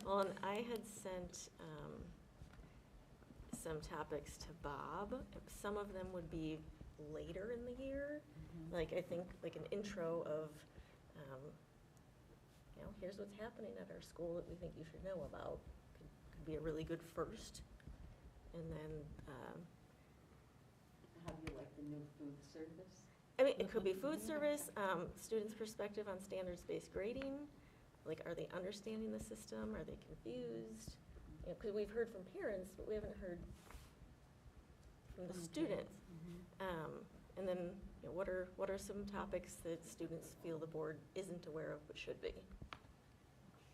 Well, and I had sent some topics to Bob. Some of them would be later in the year. Like, I think, like an intro of, you know, here's what's happening at our school that we think you should know about. Could be a really good first. And then, How do you like the new food service? I mean, it could be food service, students' perspective on standards-based grading. Like, are they understanding the system? Are they confused? You know, 'cause we've heard from parents, but we haven't heard from the students. And then, you know, what are some topics that students feel the board isn't aware of but should be?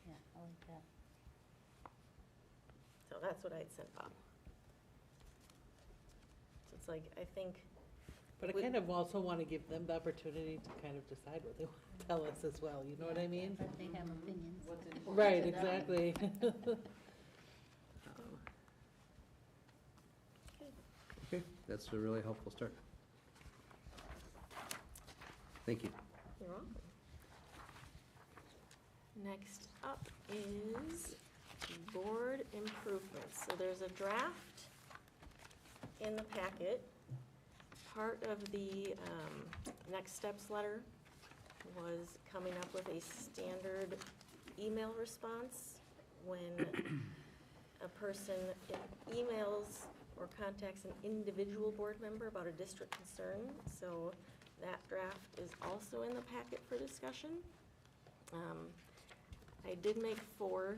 Yeah, I like that. So that's what I'd sent Bob. So it's like, I think. But I kind of also want to give them the opportunity to kind of decide what they want to tell us as well, you know what I mean? But they have opinions. What's important Right, to them? exactly. Okay, that's a really helpful start. Thank you. You're welcome. Next up is board improvements. So there's a draft in the packet. Part of the next steps letter was coming up with a standard email response when a person emails or contacts an individual board member about a district concern. So that draft is also in the packet for discussion. I did make 4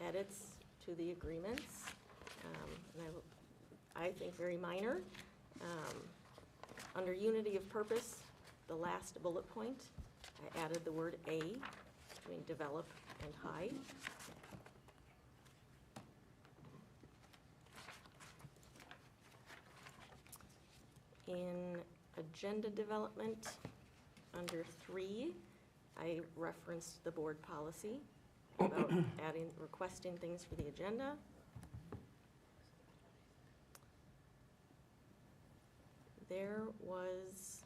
edits to the agreements, and I think very minor. Under unity of purpose, the last bullet point, I added the word A between develop and high. In agenda development, under 3, I referenced the board policy about requesting things for the agenda. There was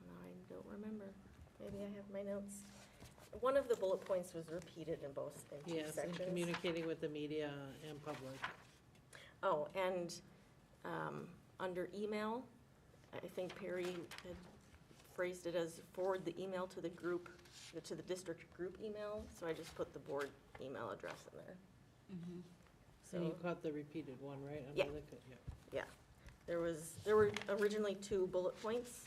no, I don't remember. Maybe I have my notes. One of the bullet points was repeated in both in two Yes, and sections. communicating with the media and public. Oh, and under email, I think Perry had phrased it as forward the email to the group, to the district group email, so I just put the board email address in there. So, And you caught the repeated one, right? Yeah. Under the yeah. yeah, there were originally 2 bullet points.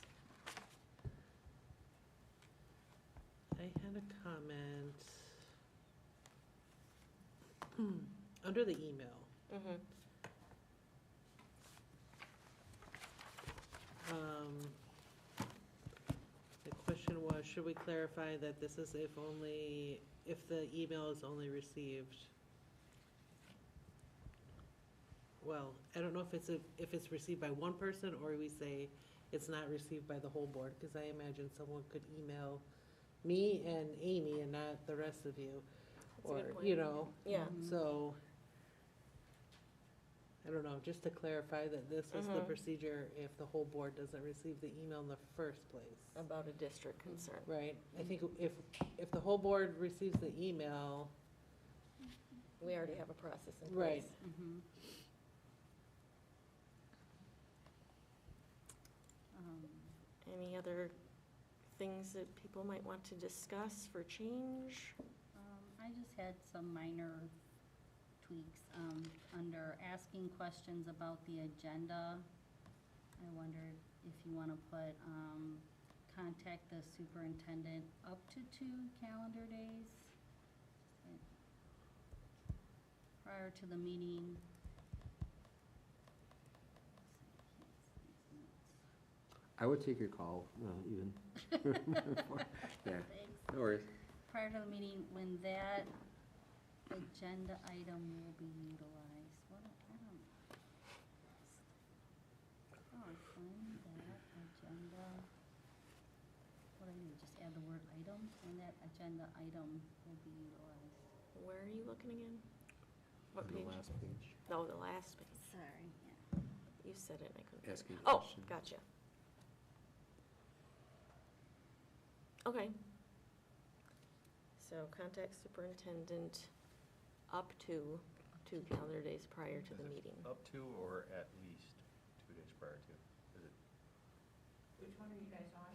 I had a comment under the email. The question was, should we clarify that this is if the email is only received well, I don't know if it's received by one person, or we say it's not received by the whole board, because I imagine someone could email me and Amy and not the rest of you. That's a good Or, point. you know, Yeah. so, I don't know, just to clarify that this is the Mhm. procedure if the whole board doesn't receive the email in the first place. About a district concern. Right, I think if the whole board receives the email, We already have a process in right, place. Mhm. Any other things that people might want to discuss for change? I just had some minor tweaks, under asking questions about the agenda. I wondered if you wanna put, contact the superintendent up to 2 calendar days prior to the meeting. I would take your call, even. Yeah, Thanks. no worries. Prior to the meeting, when that agenda item will be utilized. What, I don't. Oh, when that agenda, what I need, just add the word item, when that agenda item will be utilized. Where are you looking again? What On page? the last page. No, the last page. Sorry, yeah. You said it, and I couldn't. Asking Oh, questions. gotcha. Okay. So contact superintendent up to 2 calendar days prior to the Is it meeting. Up to or at least 2 days prior to? Is it? Which one are you guys on?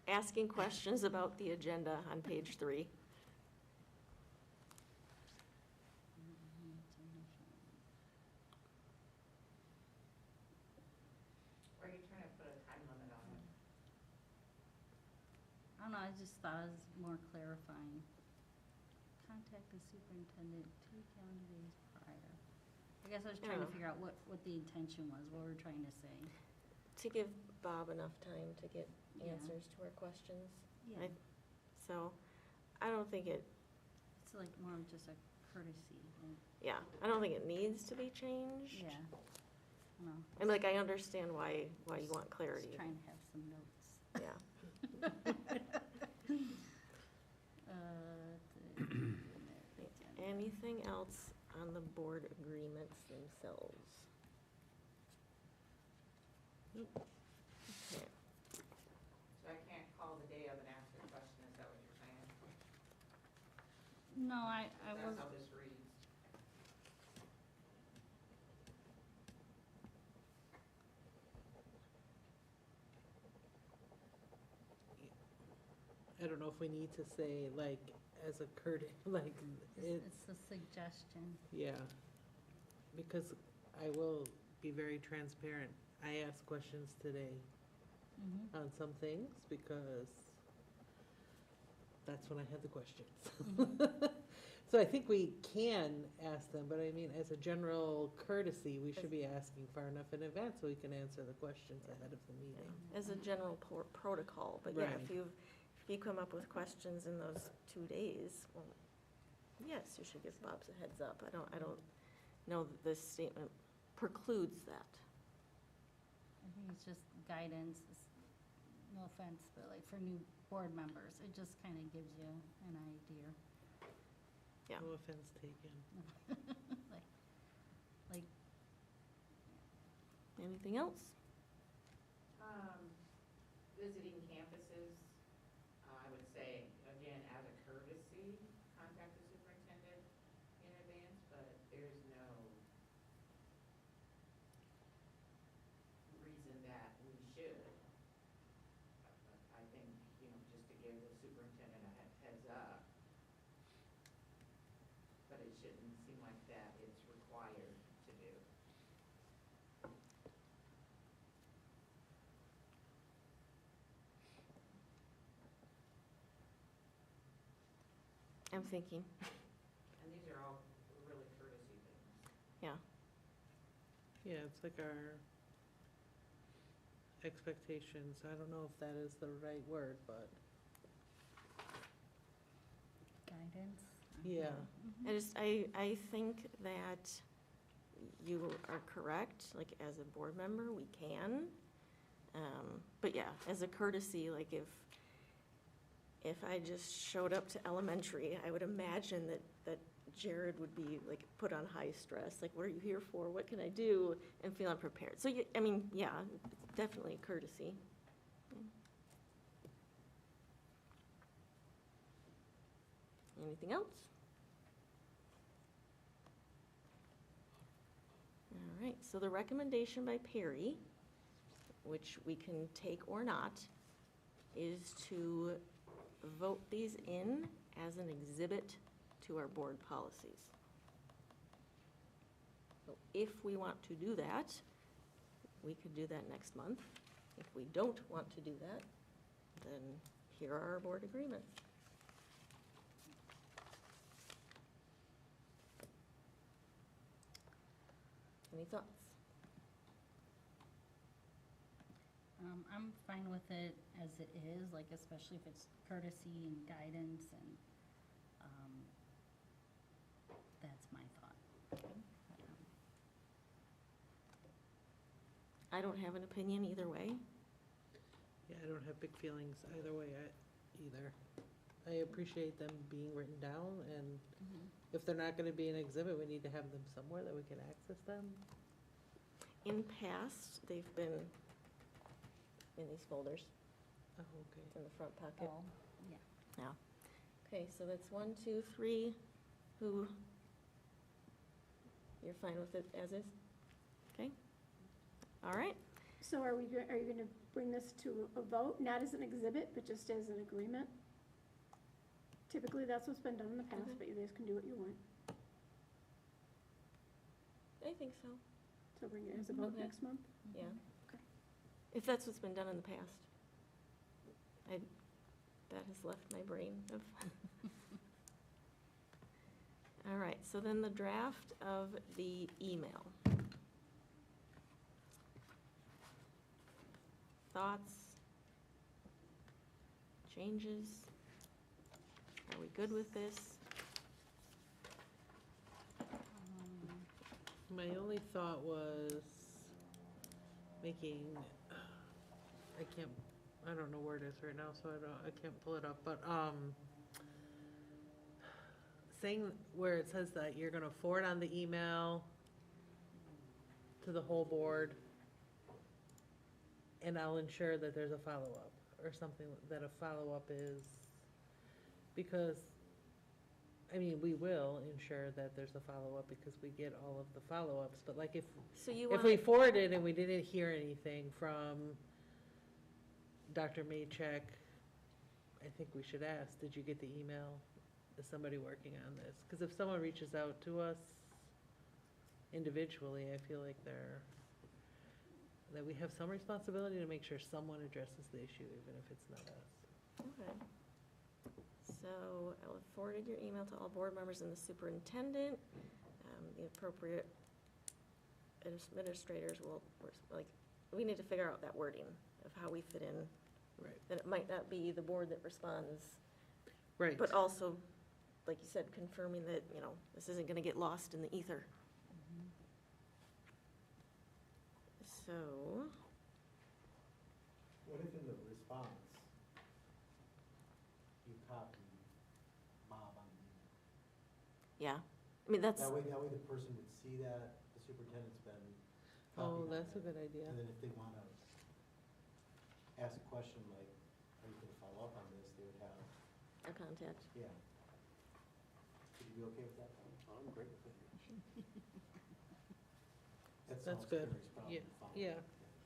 Asking questions about the agenda on page 3. Or are you trying to put a time limit on it? I don't know, I just thought it was more clarifying. Contact the superintendent 2 calendar days prior. I guess I was trying to Yeah. figure out what the intention was, what we're trying to say. To give Bob enough time to get Yeah. answers to our questions. Yeah, So I don't think it, it's like more of just a courtesy, like, yeah, I don't think it needs to be changed. yeah. No, And like, I understand why you want just clarity. trying to have some notes. Yeah. Anything else on the board agreements themselves? Okay. So I can't call the day of and ask a question, is that what you're saying? No, I That's was, how this reads. I don't know if we need to say, like, as a like, it's a suggestion. yeah. Because I will be very transparent. I asked questions today Mhm. on some things because that's when I had the questions. So I think we can ask them, but I mean, as a general courtesy, we should be asking far enough in advance so we can answer the questions ahead of the meeting. As a general protocol, but yeah, Right. if you come up with questions in those 2 days, well, yes, you should give Bob a heads up. I don't know that this statement precludes that. I think it's just guidance, no offense, but like for new board members, it just kind of gives you an idea. Yeah. No offense taken. Like, Anything else? Visiting campuses, I would say, again, as a courtesy, contact the superintendent in advance, but there's no reason that we should. I think, just to give the superintendent a heads up, but it shouldn't seem like that it's required to do. I'm thinking. And these are all really courtesy things. Yeah. Yeah, it's like our expectations. I don't know if that is the right word, but guidance. yeah. I think that you are correct, like, as a board member, we can. But yeah, as a courtesy, like, if I just showed up to elementary, I would imagine that Jared would be, like, put on high stress, like, what are you here for, what can I do, and feel unprepared. So, I mean, yeah, definitely a courtesy. Anything else? All right, so the recommendation by Perry, which we can take or not, is to vote these in as an exhibit to our board policies. So if we want to do that, we could do that next month. If we don't want to do that, then here are our board agreements. Any thoughts? I'm fine with it as it is, like, especially if it's courtesy and guidance, and, that's my thought. I don't have an opinion either way. Yeah, I don't have big feelings either way, either. I appreciate them being written down, and if they're not gonna be an exhibit, we need to have them somewhere that we can access them. In past, they've been in these folders. Oh, okay. It's in the front pocket. Oh, yeah. Yeah. Okay, so that's 1, 2, 3. Who? You're fine with it as is? Okay. All right. So are you gonna bring this to a vote, not as an exhibit, but just as an agreement? Typically, that's what's been done in the past, Okay. but you guys can do what you want. I think so. So bring it as a vote Okay. next month? Yeah. Okay. If that's what's been done in the past. That has left my brain of. All right, so then the draft of the email. Thoughts? Changes? Are we good with this? My only thought was making, I don't know where it is right now, so I can't pull it up, but, saying where it says that you're gonna forward on the email to the whole board, and I'll ensure that there's a follow-up, or something, that a follow-up is, because, I mean, we will ensure that there's a follow-up because we get all of the follow-ups, but like So you if want, we forwarded and we didn't hear anything from Dr. Maycheck, I think we should ask, did you get the email? Is somebody working on this? Because if someone reaches out to us individually, I feel like that we have some responsibility to make sure someone addresses the issue, even if it's not us. okay. So I will have forwarded your email to all board members and the superintendent. The appropriate administrators will, like, we need to figure out that wording of how we fit in. Right. That it might not be the board that responds, Right. but also, like you said, confirming that, this isn't gonna get lost in the ether. So, What if in the response, you copy Bob on the email? yeah, I mean, that's, That way the person would see that the superintendent's been copied Oh, on that's a it. good idea. And then if they want to ask a question like, are you going to follow up on this, they would have, a contact. yeah. Would you be okay with that? I'm great with it. That That's solves good. Gary's problem, Yeah, follow-up. yeah,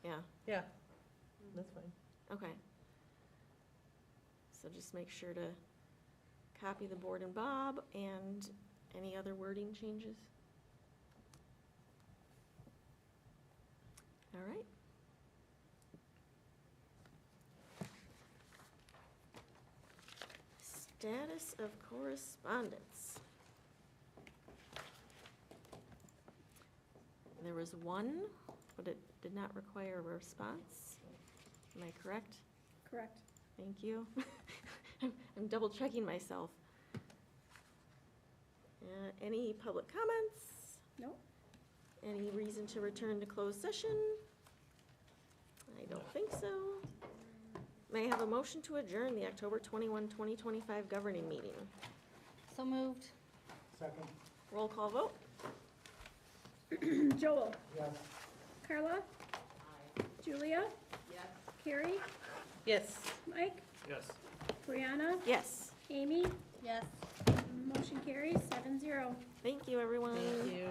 Yeah, yeah, that's fine. okay. So just make sure to copy the board and Bob, and any other wording changes? All right. Status of correspondence. There was one, but it did not require a response. Am I correct? Correct. Thank you. I'm double checking myself. Any public comments? Nope. Any reason to return to closed session? I don't think so. May I have a motion to adjourn the October 21, 2025 governing meeting? So moved. Second. Roll call vote? Joel? Yes. Carla? Julia? Yes. Carrie? Yes. Mike? Yes. Brianna? Yes. Amy? Yes. Motion carries 7-0. Thank you, everyone. Thank you.